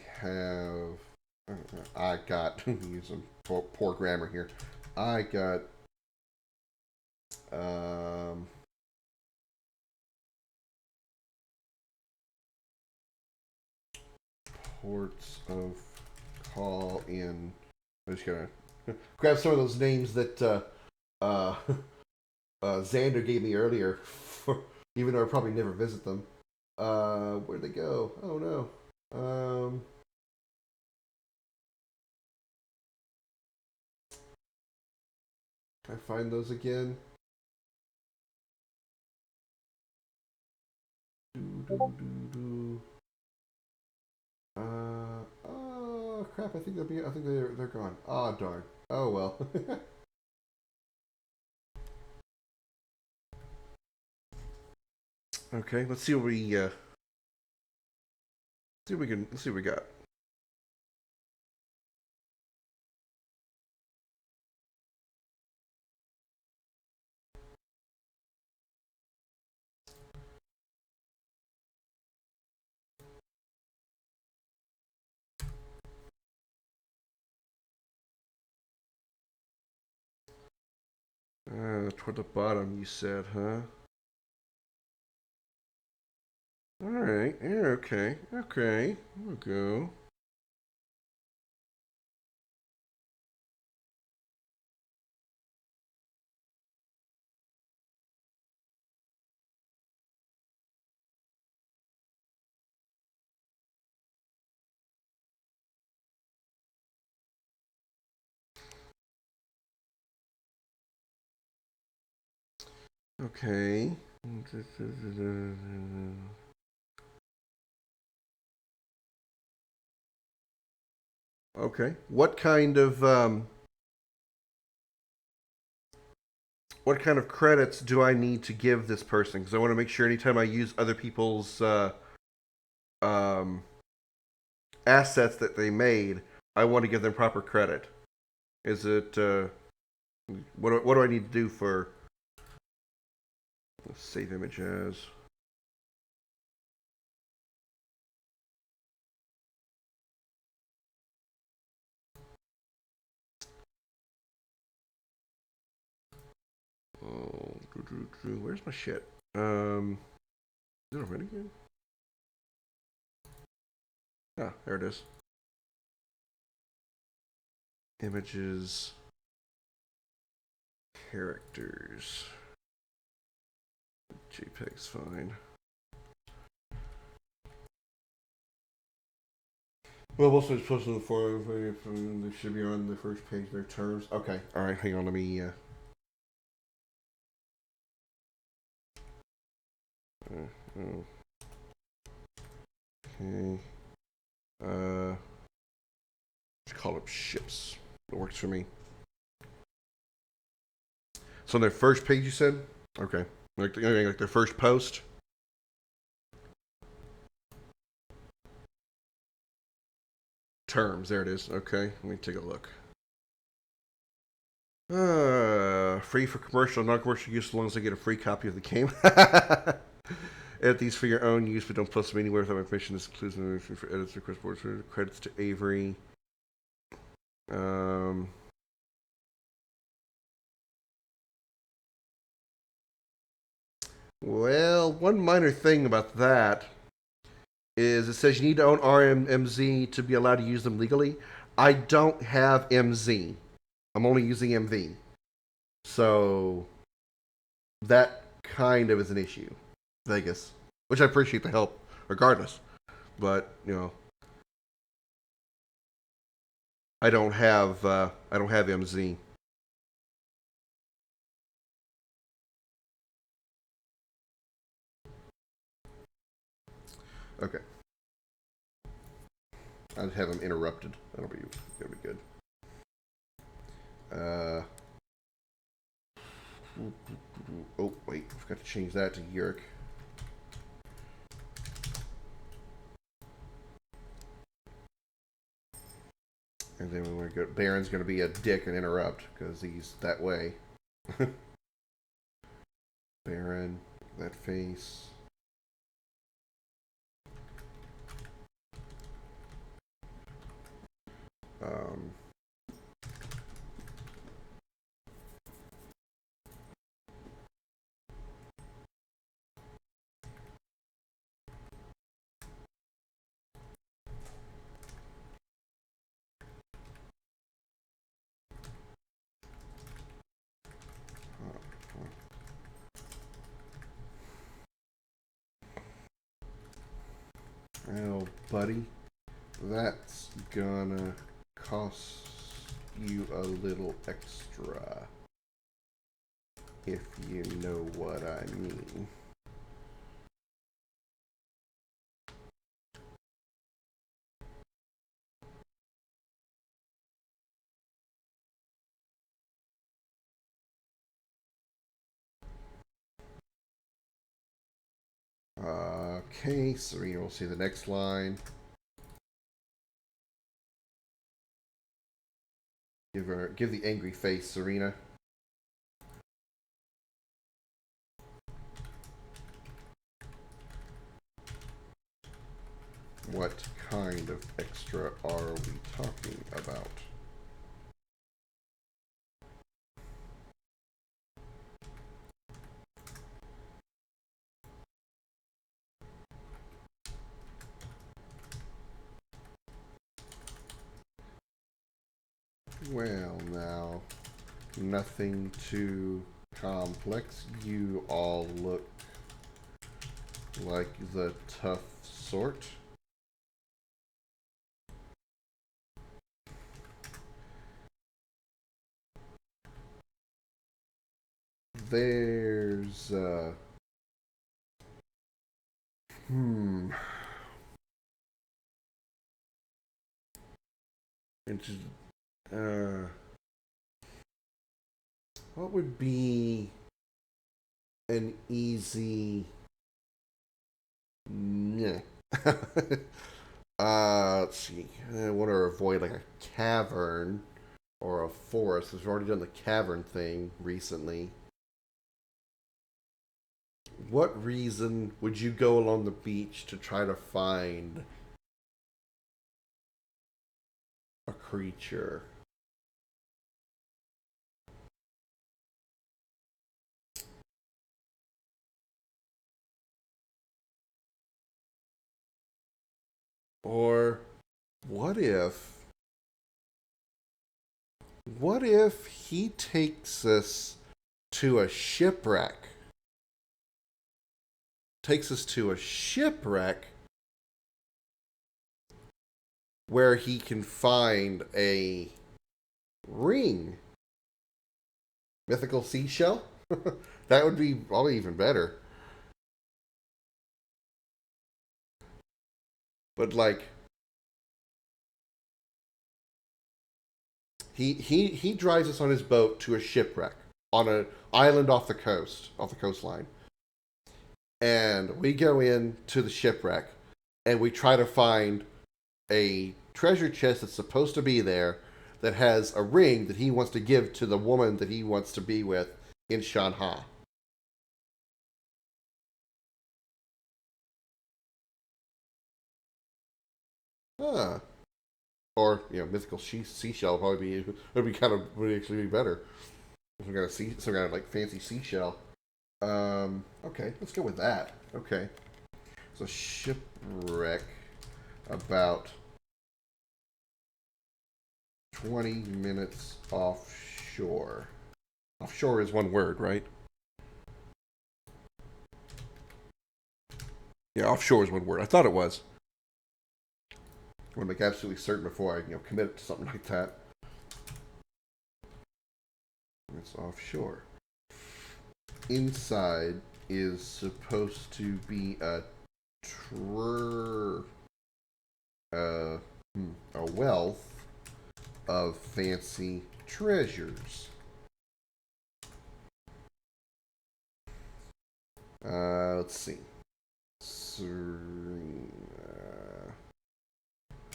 got use some poor grammar here. I got ports of call in. I'm just gonna grab some of those names that Xander gave me earlier, even though I probably never visit them. Where'd they go? Oh no. Can I find those again? Oh crap! I think they're gone. Oh darn. Oh well. Okay, let's see what we let's see what we got. Toward the bottom, you said, huh? All right. Yeah. Okay. Okay. We'll go. Okay. Okay. What kind of credits do I need to give this person? Because I want to make sure anytime I use other people's um, assets that they made, I want to give them proper credit. Is it what do I need to do for save image as? Oh, where's my shit? Is it already here? Ah, there it is. Images, characters. JPEG's fine. Well, also it's supposed to look for they should be on the first page. Their terms. Okay. All right. Hang on. Let me. Oh. Okay. Let's call up ships. It works for me. So on their first page, you said? Okay. Like their first post? Terms. There it is. Okay. Let me take a look. Free for commercial, non-commercial use as long as I get a free copy of the game. Edit these for your own use, but don't post them anywhere without my permission. This includes for edits, request boards, credits to Avery. Well, one minor thing about that is it says you need to own RMMZ to be allowed to use them legally. I don't have MZ. I'm only using MV. So that kind of is an issue. Vegas. Which I appreciate the help regardless. But, you know, I don't have MZ. Okay. I'd have him interrupted. That'll be good. Oh wait, I forgot to change that to Yurik. And then we're going to go. Baron's going to be a dick and interrupt because he's that way. Baron, that face. Oh, buddy, that's gonna cost you a little extra, if you know what I mean. Okay, Serena will see the next line. Give the angry face, Serena. What kind of extra are we talking about? Well, now, nothing too complex. You all look like the tough sort. There's, what would be an easy... let's see. I want to avoid like a cavern or a forest. We've already done the cavern thing recently. What reason would you go along the beach to try to find a creature? Or what if he takes us to a shipwreck? Takes us to a shipwreck where he can find a ring. Mythical seashell? That would be probably even better. But like he drives us on his boat to a shipwreck on an island off the coastline. And we go into the shipwreck and we try to find a treasure chest that's supposed to be there that has a ring that he wants to give to the woman that he wants to be with in Shanha. Huh. Or, mythical seashell would be kind of, would actually be better. Some kind of like fancy seashell. Okay, let's go with that. Okay. So shipwreck about 20 minutes offshore. Offshore is one word, right? Yeah, offshore is one word. I thought it was. I want to make absolutely certain before I, commit to something like that. It's offshore. Inside is supposed to be a wealth of fancy treasures. Let's see.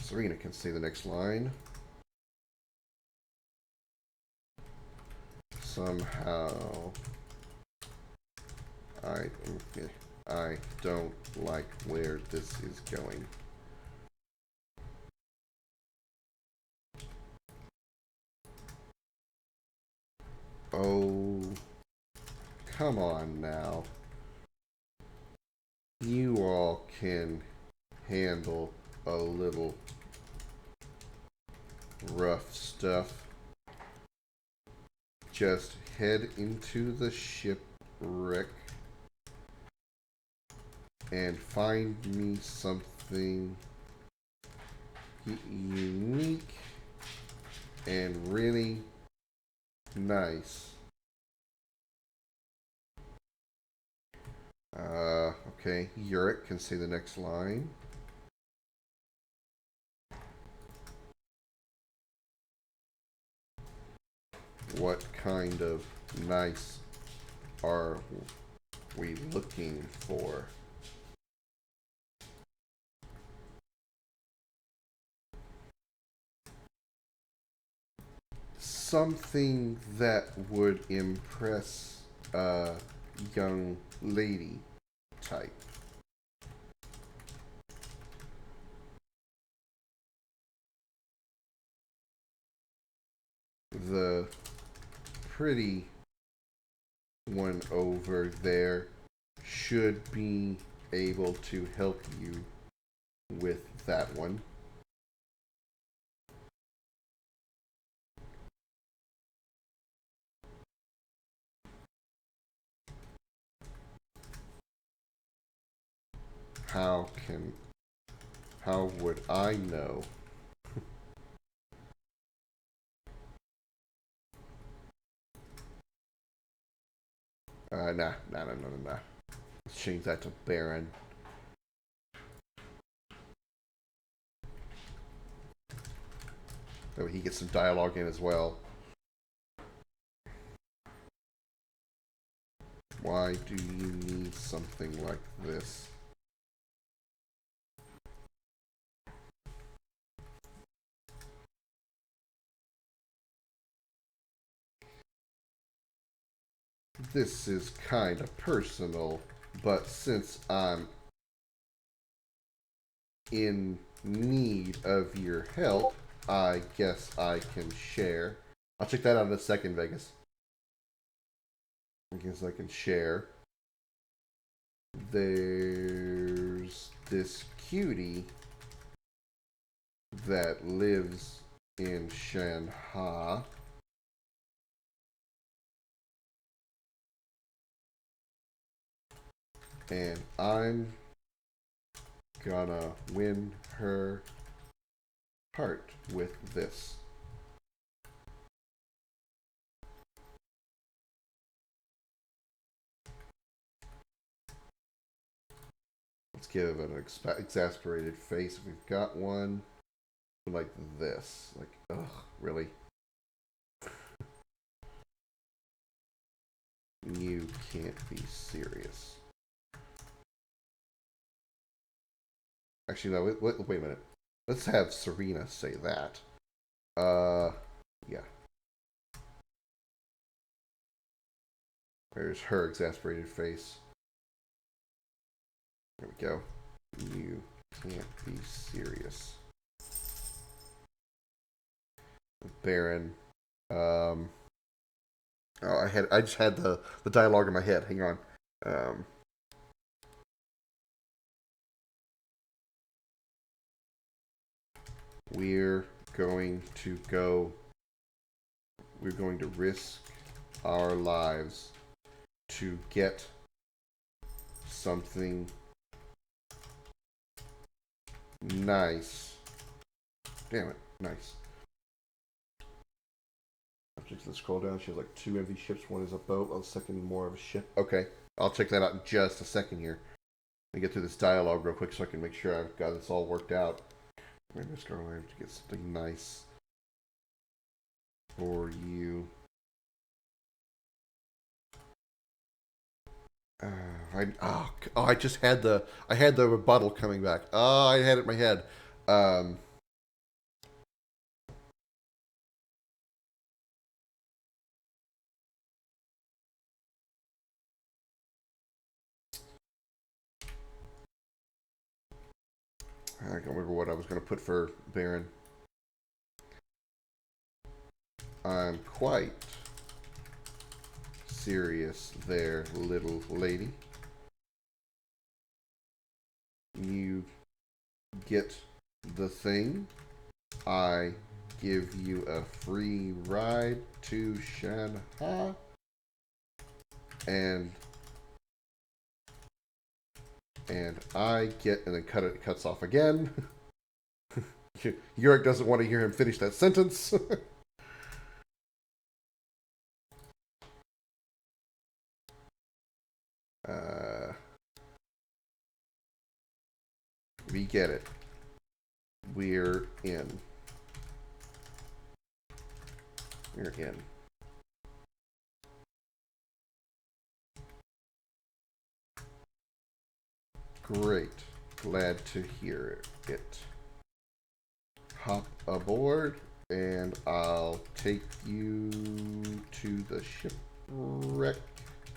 Serena can say the next line. Somehow, I don't like where this is going. Oh, come on now. You all can handle a little rough stuff. Just head into the shipwreck and find me something unique and really nice. Okay, Yurik can say the next line. What kind of nice are we looking for? Something that would impress a young lady type. The pretty one over there should be able to help you with that one. How would I know? Nah. Let's change that to Baron. That way he gets some dialogue in as well. Why do you need something like this? This is kind of personal, but since I'm in need of your help, I guess I can share. I'll check that out in a second, Vegas. I guess I can share. There's this cutie that lives in Shanha. And I'm gonna win her heart with this. Let's give it an exasperated face. We've got one like this. Like, ugh, really? You can't be serious. Actually, no, wait a minute. Let's have Serena say that. Yeah. There's her exasperated face. There we go. You can't be serious. Baron. Oh, I just had the dialogue in my head. Hang on. We're going to go. We're going to risk our lives to get something nice. Damn it, nice. Let's scroll down. She has like 2 empty ships. One is a boat. The second more of a ship. Okay, I'll check that out in just a second here. Let me get through this dialogue real quick so I can make sure I've got this all worked out. I'm just going to get something nice for you. I just had the rebuttal coming back. Oh, I had it in my head. I can't remember what I was going to put for Baron. I'm quite serious there, little lady. You get the thing. I give you a free ride to Shanghai. And I get, and then it cuts off again. Yurick doesn't want to hear him finish that sentence. We get it. We're in. We're in. Great. Glad to hear it. Hop aboard, and I'll take you to the shipwreck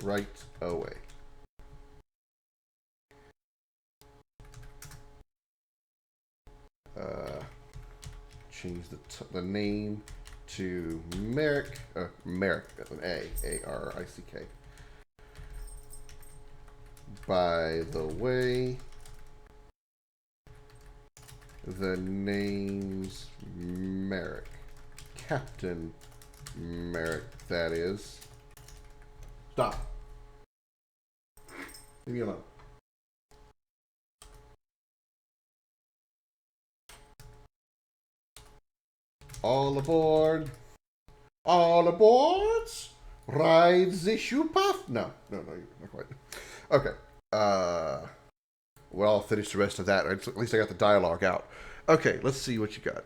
right away. Change the name to Merrick. Merrick, that's an A-R-I-C-K. By the way, the name's Merrick. Captain Merrick, that is. Stop. Leave me alone. All aboard. All aboard. Ride the ship off. No, not quite. Okay. Well, I'll finish the rest of that. At least I got the dialogue out. Okay, let's see what you got.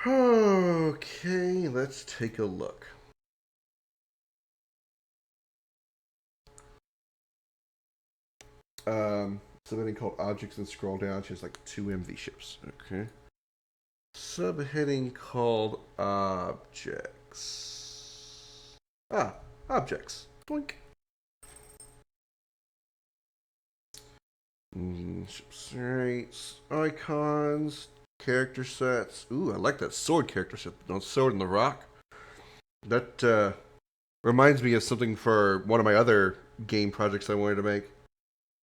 Okay, let's take a look. Subheading called objects and scroll down. She has like 2 MV ships. Okay. Subheading called objects. Objects. Blink. Ships, right. Icons. Character sets. Ooh, I like that sword character set. No sword in the rock. That reminds me of something for one of my other game projects I wanted to make.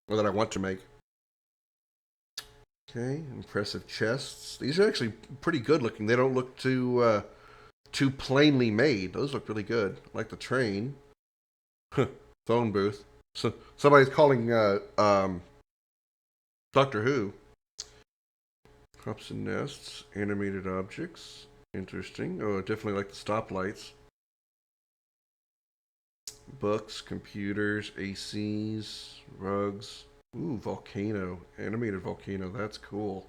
Or that I want to make. Okay, impressive chests. These are actually pretty good looking. They don't look too plainly made. Those look really good. I like the train. Phone booth. So somebody's calling Doctor Who. Crops and nests, animated objects. Interesting. Oh, I definitely like the stoplights. Books, computers, ACs, rugs. Ooh, volcano. Animated volcano. That's cool.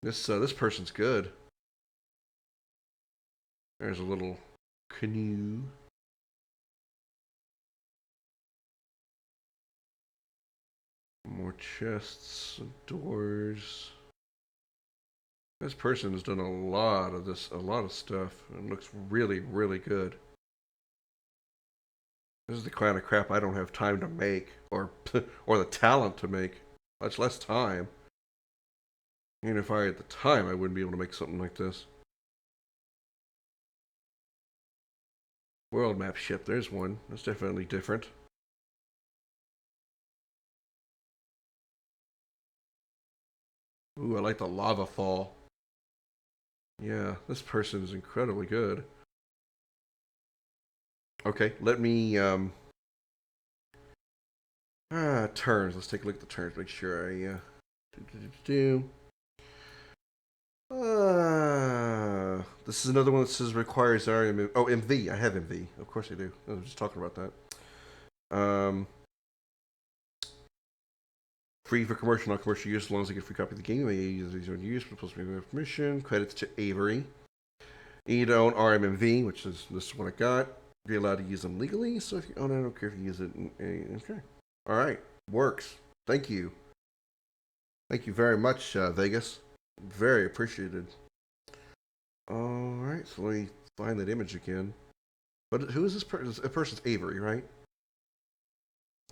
This person's good. There's a little canoe. More chests, doors. This person has done a lot of this, a lot of stuff. It looks really, really good. This is the kind of crap I don't have time to make, or or the talent to make. Much less time. Even if I had the time, I wouldn't be able to make something like this. World map ship, there's one. That's definitely different. Ooh, I like the lava fall. Yeah, this person is incredibly good. Okay, let me, turns. Let's take a look at the turns, make sure I, this is another one that says requires RM. Oh, MV. I have MV. Of course I do. I was just talking about that. Free for commercial, not commercial use, as long as I get a free copy of the game. You may use these on use, but supposed to be permission. Credits to Avery. You need to own RMMV, which is this is what I got. You're allowed to use them legally, so if you own it, I don't care if you use it. Okay. Alright. Works. Thank you. Thank you very much, Vegas. Very appreciated. Alright, so let me find that image again. But who is this person? This person's Avery, right?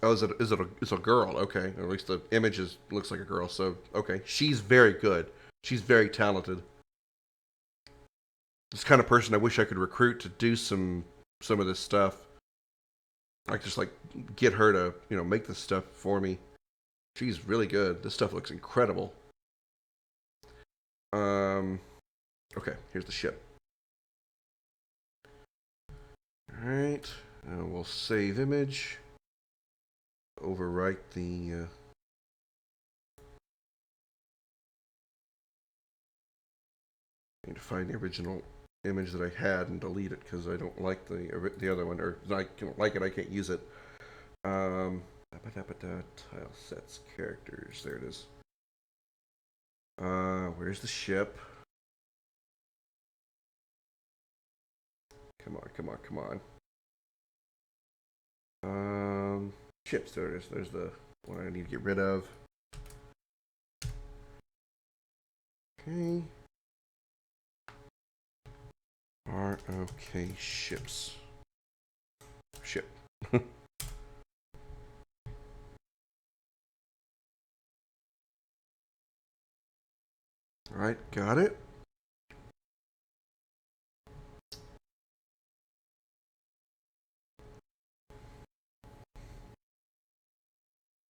Oh, it's a girl? Okay, or at least the image looks like a girl. So okay, she's very good. She's very talented. This kind of person I wish I could recruit to do some of this stuff. I just like get her to make this stuff for me. She's really good. This stuff looks incredible. Okay, here's the ship. All right, we'll save image. Overwrite the. Need to find the original image that I had and delete it because I don't like the other one, or I don't like it. I can't use it. Tile sets characters. There it is. Where's the ship? Come on, come on, come on. Ships. There it is. There's the one I need to get rid of. Okay. Okay, ships. Ship. Alright, got it.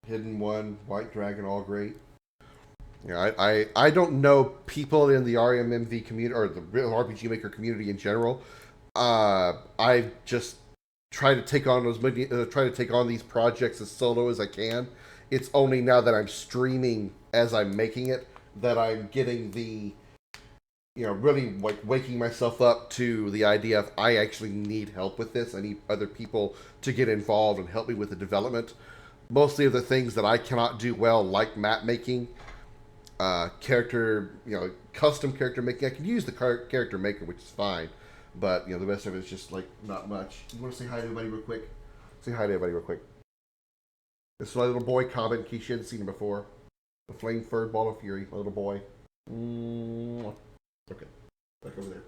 Hidden one, White Dragon, all great. Yeah, I don't know people in the RMMV community or the real RPG Maker community in general. I just try to take on these projects as solo as I can. It's only now that I'm streaming as I'm making it that I'm getting the really like waking myself up to the idea of I actually need help with this. I need other people to get involved and help me with the development. Mostly of the things that I cannot do well, like map making, character, custom character making. I can use the character maker, which is fine, but the rest of it is just like not much. You want to say hi to everybody real quick? Say hi to everybody real quick. This is my little boy Cobbin, in case you hadn't seen him before. The flame-furred ball of fury, my little boy. Okay, back over there.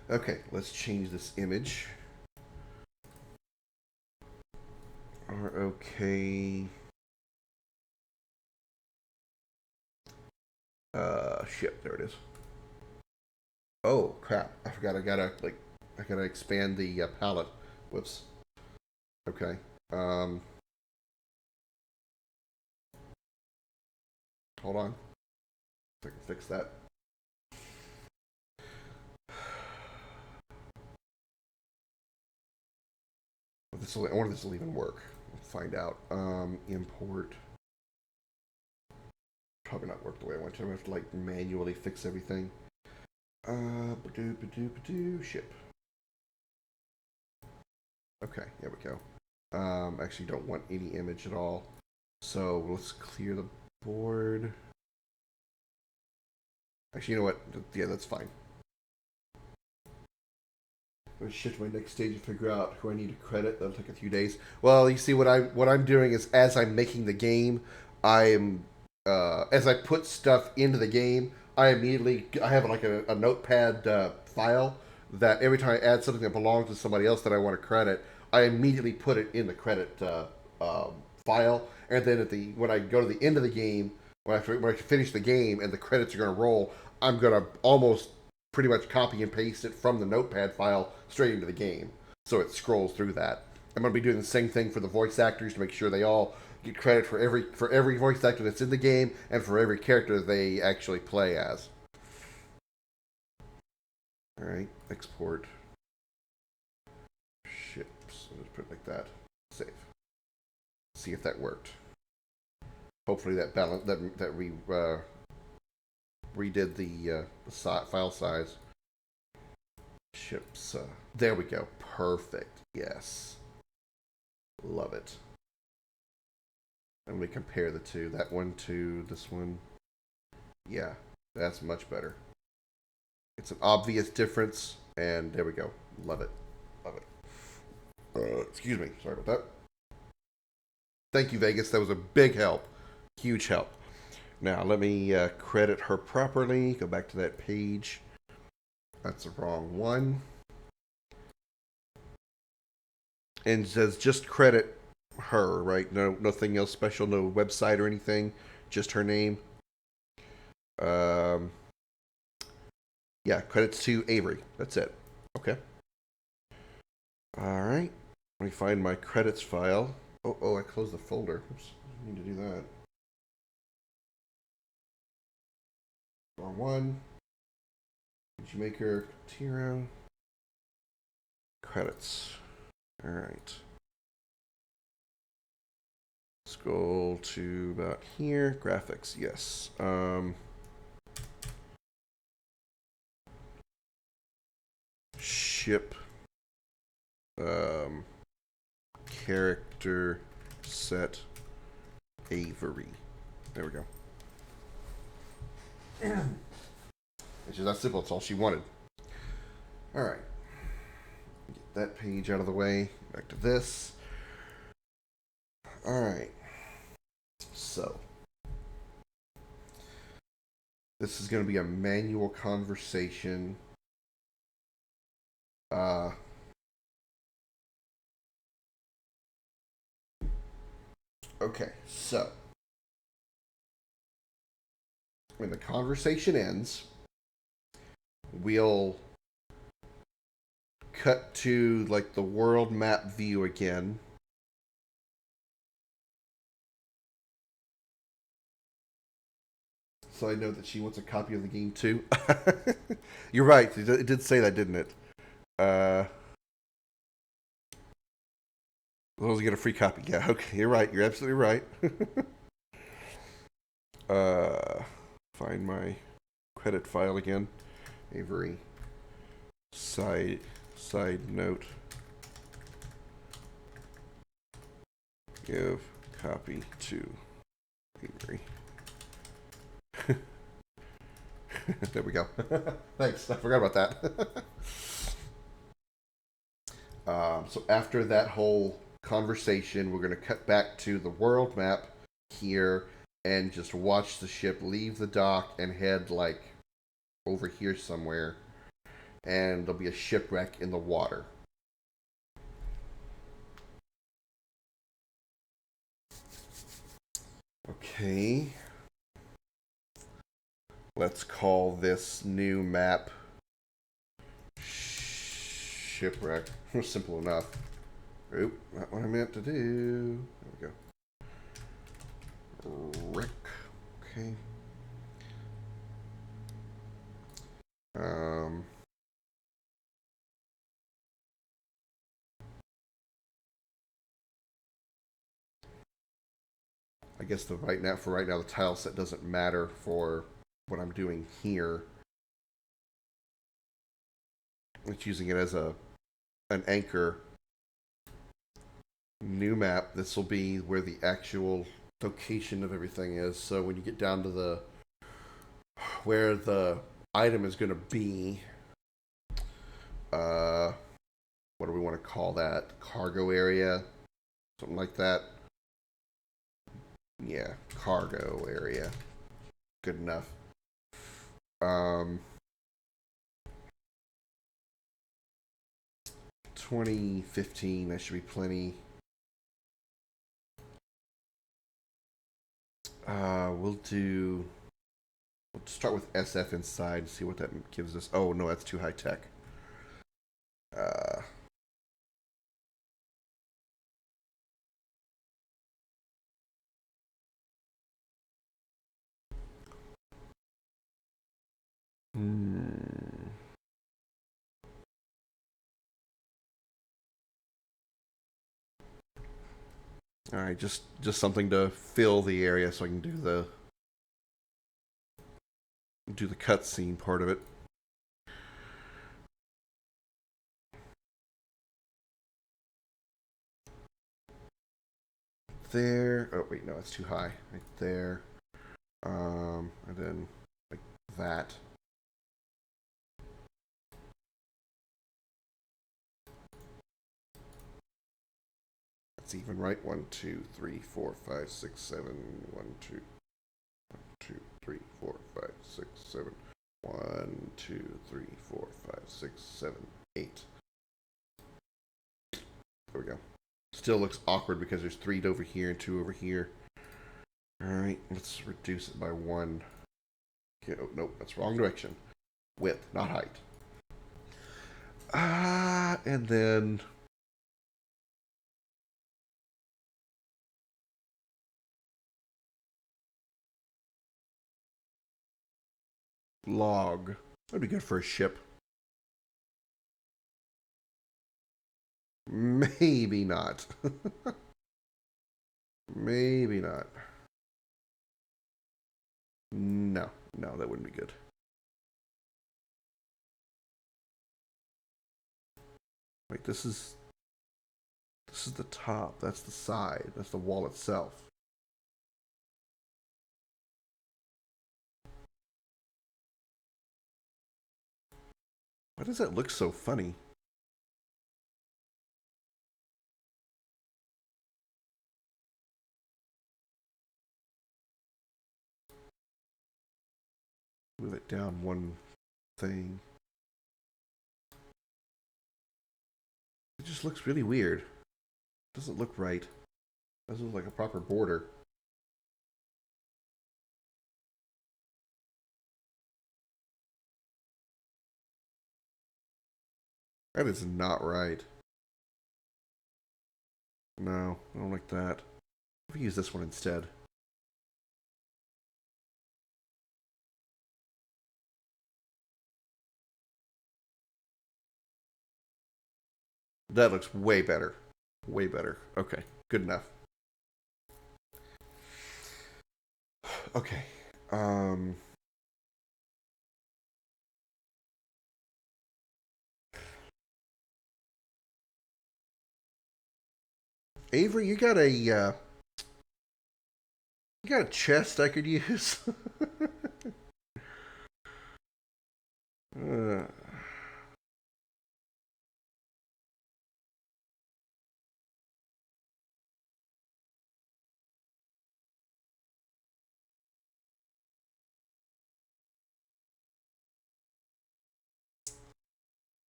Okay, let's change this image. Okay. Ship. There it is. Oh crap! I forgot. I gotta expand the palette. Whoops. Okay. Hold on. I can fix that. I wonder if this will even work. We'll find out. Import. Probably not work the way I want to. I have to like manually fix everything. Ship. Okay, there we go. Actually don't want any image at all. So let's clear the board. Actually, you know what? Yeah, that's fine. I'm gonna shift to my next stage and figure out who I need to credit. That'll take a few days. Well, you see, what I'm doing is as I'm making the game, I'm as I put stuff into the game, I have like a notepad file that every time I add something that belongs to somebody else that I want to credit, I immediately put it in the credit file, and then when I go to the end of the game, when I finish the game and the credits are going to roll, I'm going to almost pretty much copy and paste it from the notepad file straight into the game, so it scrolls through that. I'm going to be doing the same thing for the voice actors to make sure they all get credit for every voice actor that's in the game and for every character they actually play as. All right, export ships. I'll just put it like that. Save. See if that worked. Hopefully that we redid the file size. Ships. There we go. Perfect. Yes. Love it. And we compare the two. That one to this one. Yeah, that's much better. It's an obvious difference, and there we go. Love it. Love it. Excuse me. Sorry about that. Thank you, Vegas. That was a big help. Huge help. Now, let me credit her properly. Go back to that page. That's the wrong one. And it says just credit her, right? No, nothing else special. No website or anything. Just her name. Yeah, credits to Avery. That's it. Okay. All right. Let me find my credits file. Oh, I closed the folder. Oops. I need to do that. Wrong one. Maker, Khaltiro. Credits. All right. Scroll to about here. Graphics, yes. Ship. Character set Avery. There we go. It's just that simple. It's all she wanted. All right. Get that page out of the way. Back to this. All right. So, this is going to be a manual conversation. Okay, so when the conversation ends, we'll cut to like the world map view again. So I know that she wants a copy of the game too. You're right. It did say that, didn't it? As long as you get a free copy. Yeah, okay. You're right. You're absolutely right. Find my credit file again. Avery. Side note. Give copy to Avery. There we go. Thanks. I forgot about that. So after that whole conversation, we're going to cut back to the world map here and just watch the ship leave the dock and head like over here somewhere. And there'll be a shipwreck in the water. Okay. Let's call this new map Shipwreck. Simple enough. Oop, not what I meant to do. There we go. Wreck. Okay. I guess for right now, the tile set doesn't matter for what I'm doing here. It's using it as an anchor. New map. This will be where the actual location of everything is. So when you get down to where the item is going to be, what do we want to call that? Cargo area, something like that. Yeah, cargo area. Good enough. 2015, that should be plenty. We'll start with SF inside and see what that gives us. Oh no, that's too high tech. Uh, hmm. All right, just something to fill the area so I can do the cutscene part of it. There. Oh wait, no, it's too high. Right there. And then like that. That's even, right? 1, 2, 3, 4, 5, 6, 7. 1, 2, 2, 3, 4, 5, 6, 7. 1, 2, 3, 4, 5, 6, 7, 8. There we go. Still looks awkward because there's 3 over here and 2 over here. Alright, let's reduce it by 1. Okay, oh, nope, that's wrong direction. Width, not height. And then log. That'd be good for a ship. Maybe not. Maybe not. No, that wouldn't be good. Wait, this is the top. That's the side. That's the wall itself. Why does that look so funny? Move it down one thing. It just looks really weird. Doesn't look right. Doesn't look like a proper border. That is not right. No, I don't like that. I'll use this one instead. That looks way better. Way better. Okay, good enough. Okay. Avery, you got a chest I could use? uh,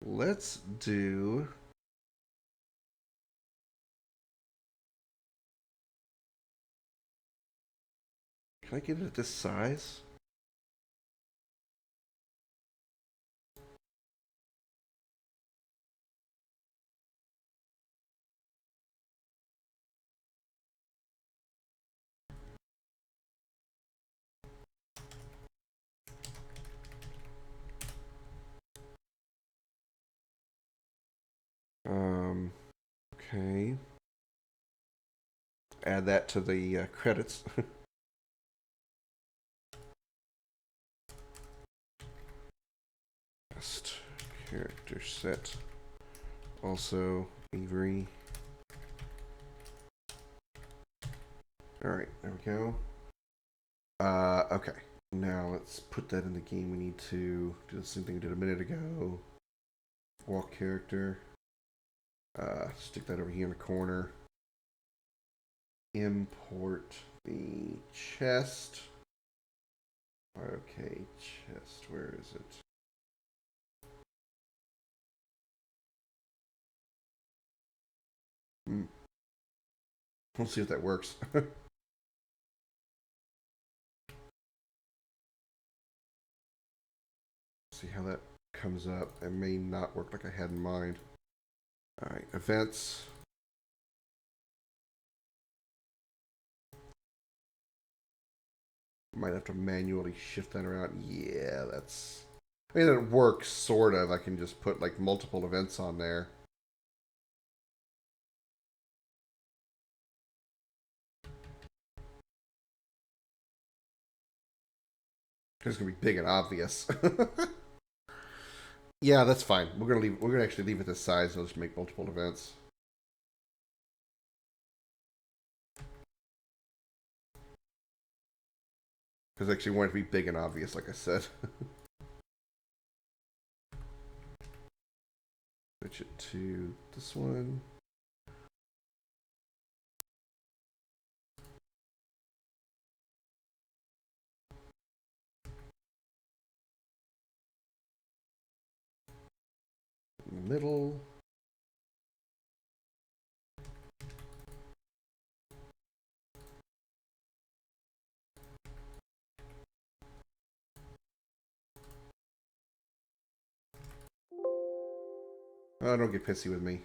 let's do... Can I get it at this size? Okay. Add that to the credits. Best character set. Also, Avery. Alright, there we go. Okay. Now let's put that in the game. We need to do the same thing we did a minute ago. Walk character. Stick that over here in the corner. Import The chest. Okay, chest. Where is it? We'll see if that works. See how that comes up. It may not work like I had in mind. Alright, events. Might have to manually shift that around. Yeah, that's... I mean, it works, sort of. I can just put, like, multiple events on there. It's gonna be big and obvious. Yeah, that's fine. We're gonna actually leave it this size and just make multiple events. Because I actually want it to be big and obvious, like I said. Switch it to this one. In the middle. Oh, don't get pissy with me.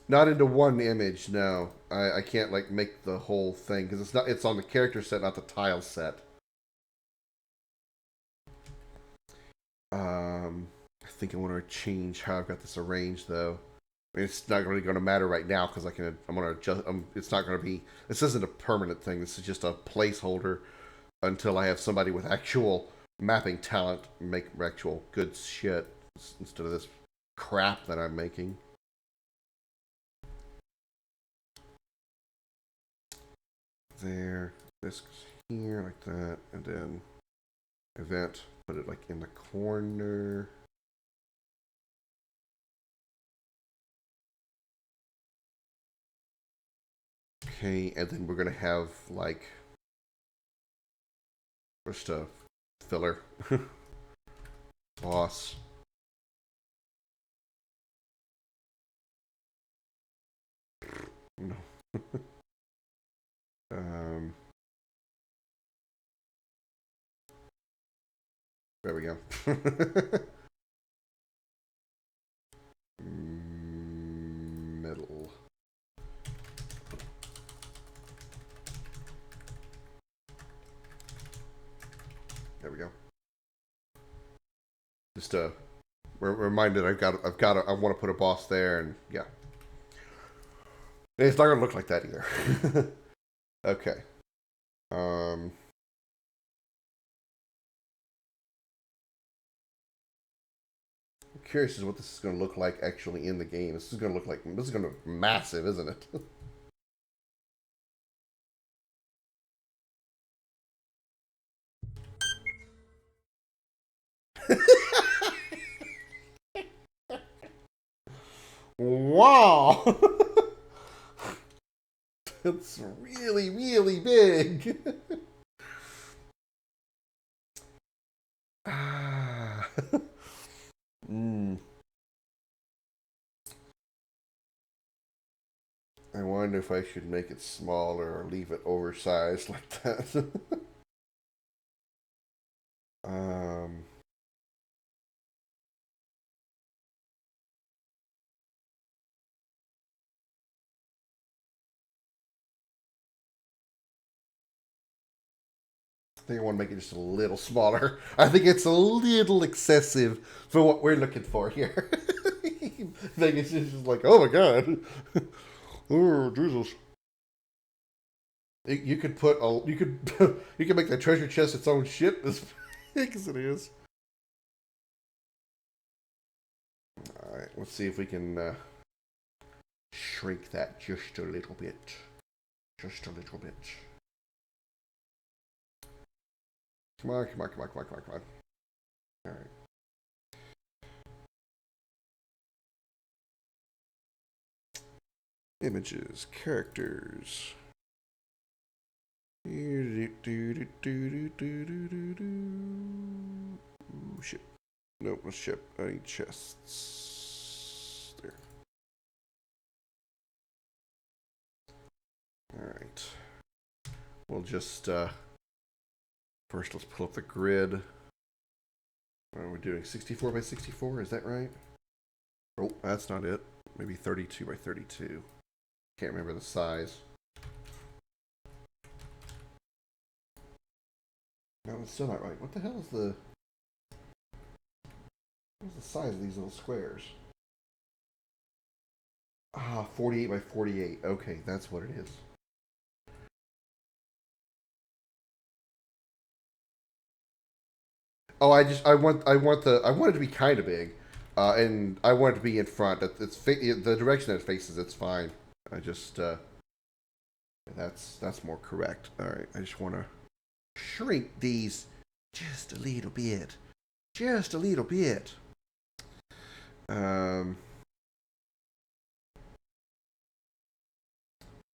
Not into one image, no. I can't like make the whole thing because it's on the character set, not the tile set. I think I want to change how I've got this arranged though. I mean, it's not really going to matter right now because I'm going to adjust. It's not going to be. This isn't a permanent thing. This is just a placeholder until I have somebody with actual mapping talent make actual good shit instead of this crap that I'm making. There, this goes here like that, and then event, put it like in the corner. Okay, and then we're gonna have like just a filler boss. No. There we go. Middle. There we go. Just reminded I want to put a boss there, and yeah. It's not gonna look like that either. Okay. I'm curious as to what this is going to look like actually in the game. This is going to be massive, isn't it? Wow! It's really, really big. I wonder if I should make it smaller or leave it oversized like that. I think I want to make it just a little smaller. I think it's a little excessive for what we're looking for here. I think it's just like, oh my god. Oh, Jesus. You could put you could make the treasure chest its own shit as big as it is. Alright, let's see if we can shrink that just a little bit. Just a little bit. Come on, come on, come on, come on, come on, come on. All right. Images, characters. Ooh, ship. Nope, no ship. I need chests. There. Alright. We'll just, first let's pull up the grid. We're doing 64 by 64, is that right? Oh, that's not it. Maybe 32 by 32. Can't remember the size. No, it's still not right. What the hell is the... What's the size of these little squares? Ah, 48 by 48. Okay, that's what it is. Oh, I want it to be kind of big, and I want it to be in front. It's the direction that it faces. It's fine. I just that's more correct. All right, I just want to shrink these just a little bit, just a little bit.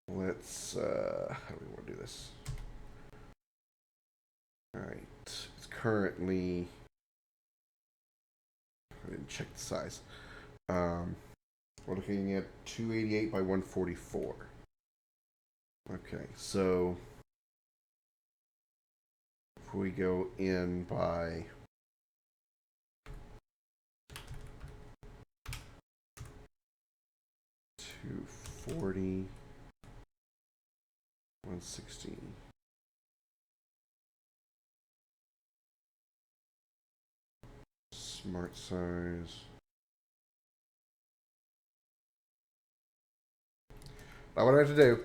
Let's how do we want to do this? All right, it's currently. I didn't check the size. We're looking at 288 by 144. Okay, so if we go in by 240, 160. Smart size. Not what I have to do.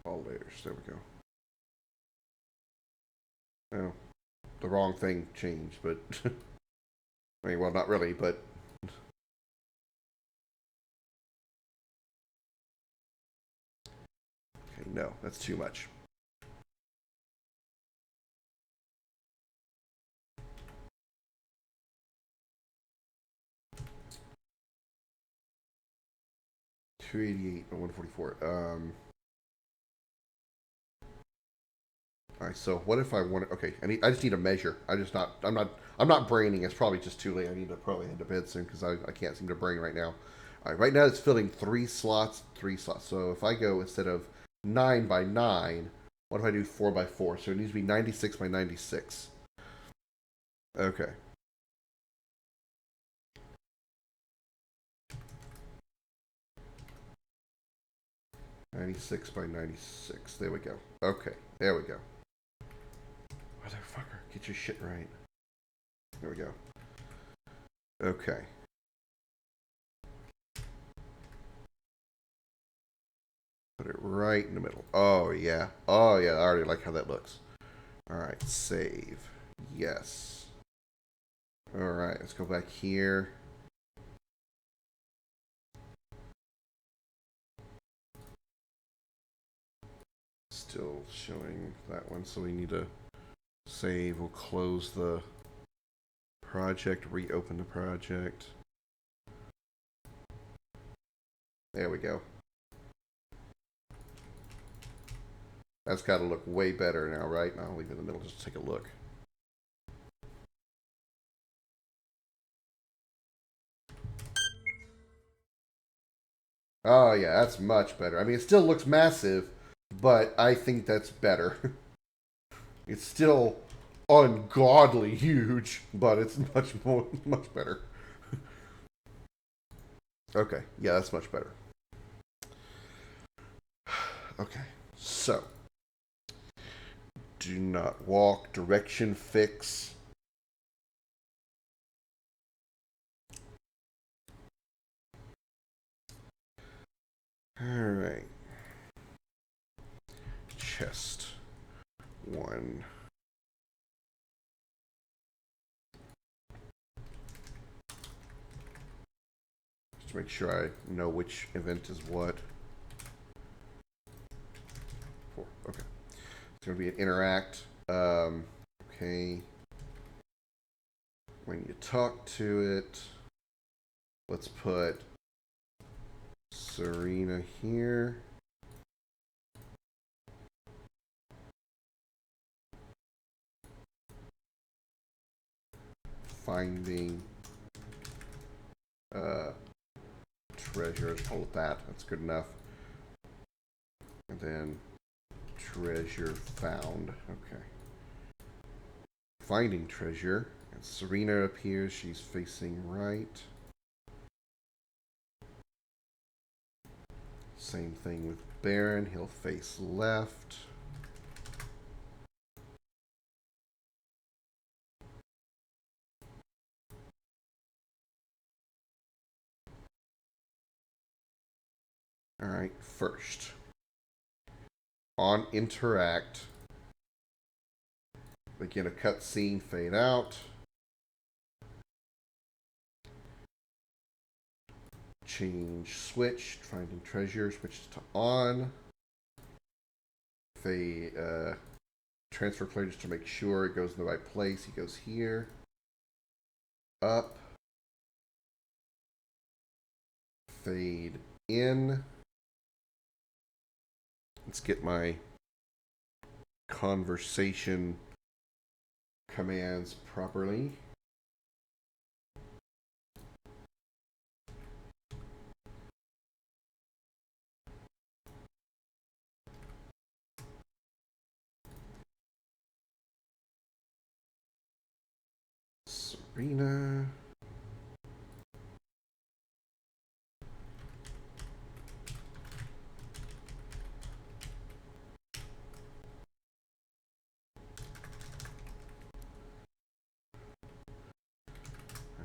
All layers. There we go. Oh, the wrong thing changed, but I mean, well, not really, but okay, no, that's too much. $288 or 144. All right. So what if I want to? Okay, I just need a measure. I'm not braining. It's probably just too late. I need to probably head to bed soon because I can't seem to brain right now. All right. Right now it's filling 3 slots. So if I go instead of 9 by 9, what if I do 4 by 4? So it needs to be 96 by 96. Okay. $96 by 96. There we go. Okay, there we go. Motherfucker, get your shit right. There we go. Okay. Put it right in the middle. Oh yeah. Oh yeah. I already like how that looks. All right. Save. Yes. All right. Let's go back here. Still showing that one, so we need to save. We'll close the project, reopen the project. There we go. That's got to look way better now, right? I'll leave it in the middle just to take a look. Oh yeah, that's much better. I mean, it still looks massive, but I think that's better. It's still ungodly huge, but it's much better. Okay, yeah, that's much better. Okay, so do not walk, direction fix. All right. Chest 1. Just to make sure I know which event is what. 4. Okay. It's going to be an interact. Okay. when you talk to it, let's put Serena here. Finding treasures, hold that, that's good enough. And then treasure found, okay. Finding treasure, and Serena appears, she's facing right. Same thing with Baron, he'll face left. Alright, first. On interact. Begin a cutscene, fade out. Change switch, finding treasure, switch to on. Fade, transfer player just to make sure it goes in the right place. He goes here. Up. Fade in. Let's get my conversation commands properly. Serena.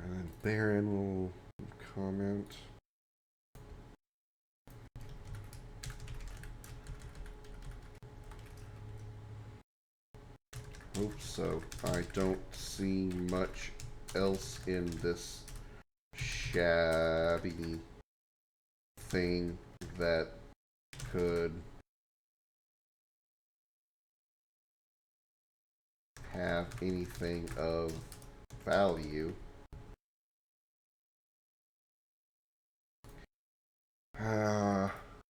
And Baron will comment. Hope so. I don't see much else in this shabby thing that could have anything of value.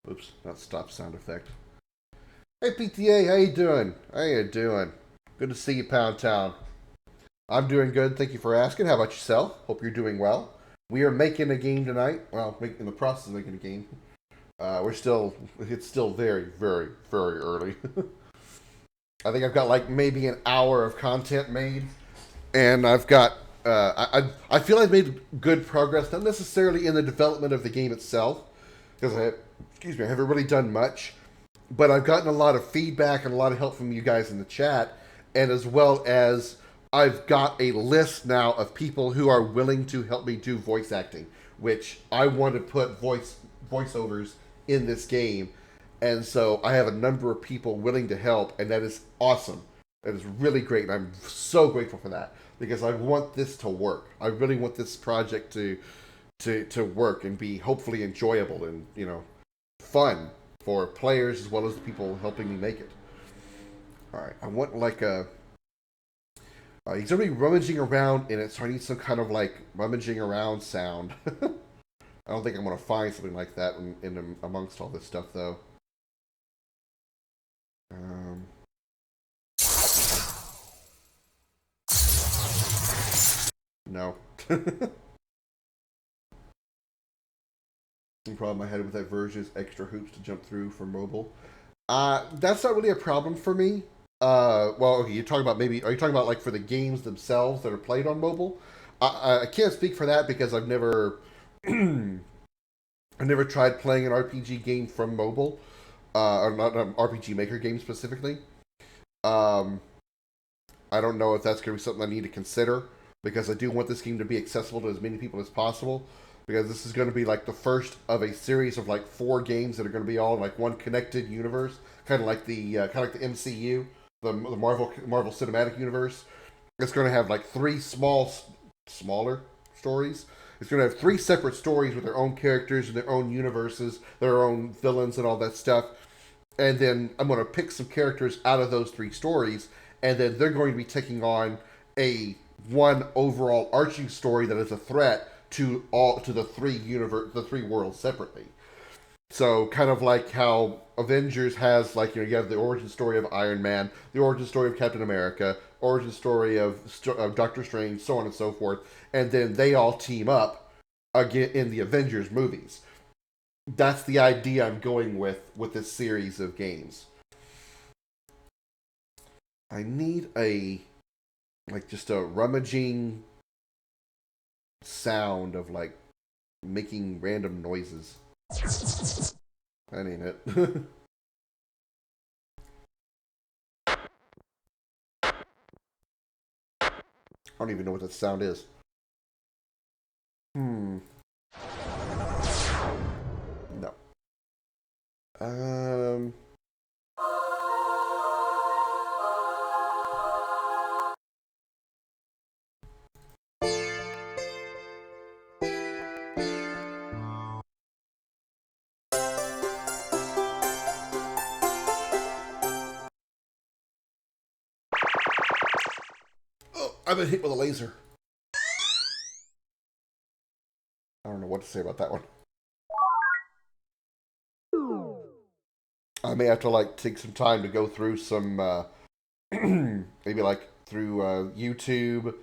Oops, not stop sound effect. Hey PTA, how you doing? How you doing? Good to see you, Pound Town. I'm doing good, thank you for asking. How about yourself? Hope you're doing well. We are making a game tonight. Well, in the process of making a game. It's still very, very, very early. I think I've got like maybe an hour of content made, and I've got I feel I've made good progress, not necessarily in the development of the game itself, because I haven't really done much, but I've gotten a lot of feedback and a lot of help from you guys in the chat, and as well as I've got a list now of people who are willing to help me do voice acting, which I want to put voiceovers in this game. And so I have a number of people willing to help, and that is awesome. That is really great, and I'm so grateful for that, because I want this to work. I really want this project to work and be hopefully enjoyable and, fun for players as well as the people helping me make it. Alright, I want like a... he's already rummaging around in it, so I need some kind of like rummaging around sound. I don't think I'm going to find something like that in amongst all this stuff, though. No. The problem I had with that version is extra hoops to jump through for mobile. That's not really a problem for me. Well, okay, are you talking about like for the games themselves that are played on mobile? I can't speak for that because I've never tried playing an RPG game from mobile, or not an RPG Maker game specifically. I don't know if that's going to be something I need to consider, because I do want this game to be accessible to as many people as possible, because this is going to be like the first of a series of like 4 games that are going to be all like one connected universe, kind of like the MCU, the Marvel Cinematic Universe. It's going to have like 3 smaller stories. It's going to have 3 separate stories with their own characters and their own universes, their own villains and all that stuff. And then I'm going to pick some characters out of those 3 stories, and then they're going to be taking on a one overall arching story that is a threat to the three worlds separately. So kind of like how Avengers has, like, you have the origin story of Iron Man, the origin story of Captain America, origin story of Doctor Strange, so on and so forth, and then they all team up again in the Avengers movies. That's the idea I'm going with this series of games. I need just a rummaging sound of like making random noises. That ain't it. I don't even know what that sound is. No. Um. Oh, I've been hit with a laser. I don't know what to say about that one. I may have to like take some time to go through some, maybe like through YouTube,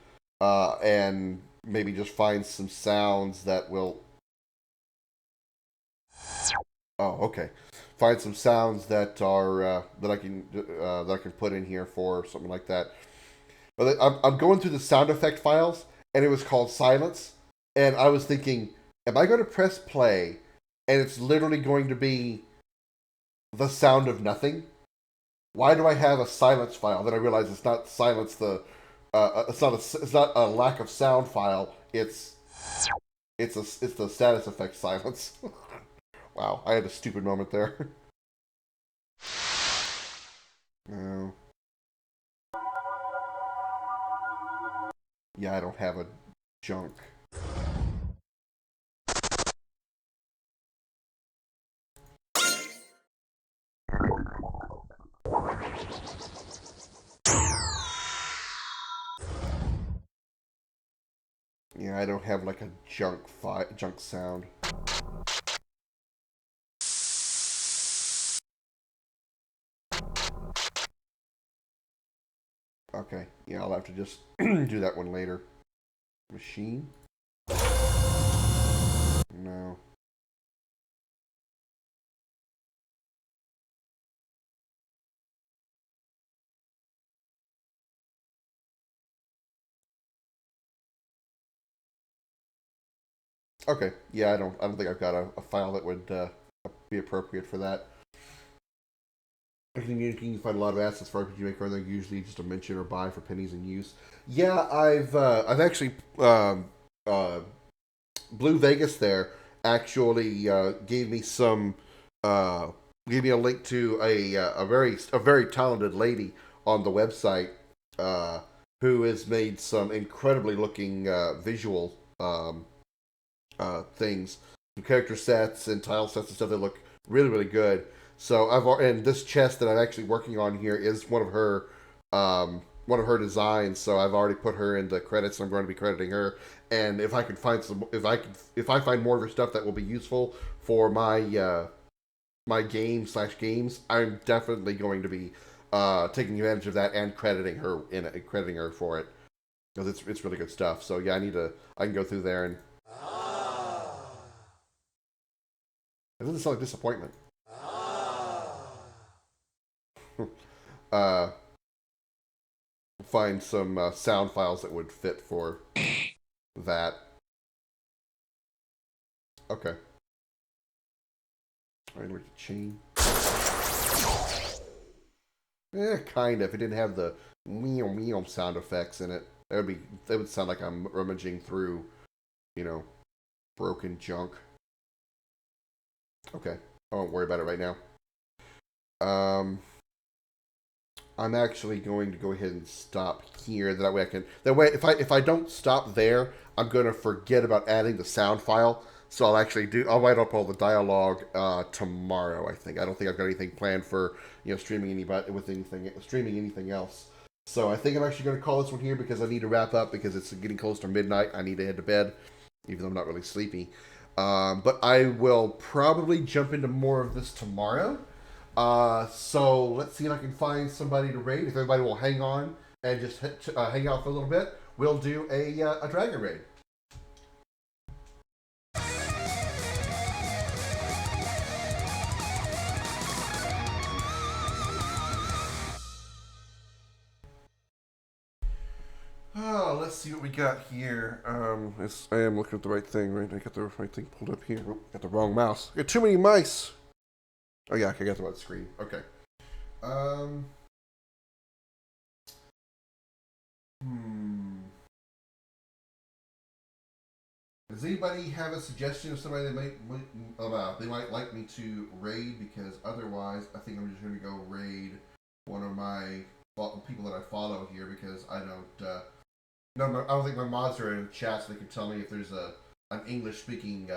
and maybe just find some sounds that will. Oh, okay. Find some sounds that are that I can put in here for something like that. But I'm going through the sound effect files, and it was called silence, and I was thinking, am I going to press play, and it's literally going to be the sound of nothing? Why do I have a silence file? Then I realize it's not silence. It's not a lack of sound file. It's the status effect silence. Wow, I had a stupid moment there. No. Yeah, I don't have a junk. Yeah, I don't have like a junk sound. Okay, yeah, I'll have to just do that one later. Machine? No. Okay, yeah, I don't think I've got a file that would be appropriate for that. You can find a lot of assets for RPG Maker, and they're usually just a mention or buy for pennies in use. Yeah, I've actually Blue Vegas there actually gave me some gave me a link to a very talented lady on the website uh, who has made some incredibly looking visual things, some character sets and tile sets and stuff that look really good. So and this chest that I'm actually working on here is one of her designs. So I've already put her in the credits. I'm going to be crediting her. And if I can find if I find more of her stuff that will be useful for my games, I'm definitely going to be taking advantage of that and crediting her for it, because it's really good stuff. So yeah, I can go through there and. It doesn't sound like disappointment. uh, Find some sound files that would fit for that. Okay. Alright, where's the chain? Kind of. If it didn't have the meow sound effects in it, that would sound like I'm rummaging through, you know, broken junk. Okay. I won't worry about it right now. I'm actually going to go ahead and stop here. That way if I don't stop there, I'm going to forget about adding the sound file. So I'll write up all the dialogue tomorrow, I think. I don't think I've got anything planned for, streaming anything else. So I think I'm actually going to call this one here because I need to wrap up because it's getting close to midnight. I need to head to bed, even though I'm not really sleepy. But I will probably jump into more of this tomorrow. So let's see if I can find somebody to raid. If everybody will hang on and just hang out for a little bit, we'll do a dragon raid. Oh, let's see what we got here. I am looking at the right thing, right? I got the right thing pulled up here. Oh, got the wrong mouse. I got too many mice. Oh yeah, I got the right screen. Okay. Does anybody have a suggestion of somebody that they might like me to raid? Because otherwise, I think I'm just going to go raid one of my people that I follow here because I don't. No, I don't think my mods are in chat, so they can tell me if there's an English speaking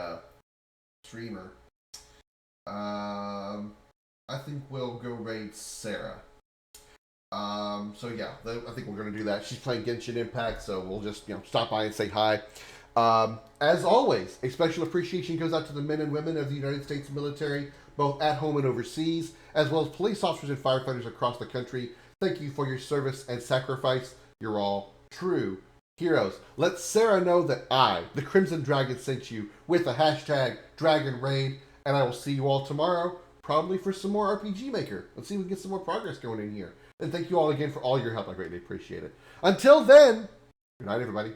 streamer. I think we'll go raid Sarah. So yeah, I think we're gonna do that. She's playing Genshin Impact, so we'll just stop by and say hi. As always, a special appreciation goes out to the men and women of the United States military, both at home and overseas, as well as police officers and firefighters across the country. Thank you for your service and sacrifice. You're all true heroes. Let Sarah know that I, the Crimson Dragon, sent you with the hashtag Dragon Raid, and I will see you all tomorrow, probably for some more RPG Maker. Let's see if we can get some more progress going in here. And thank you all again for all your help. I greatly appreciate it. Until then, good night, everybody.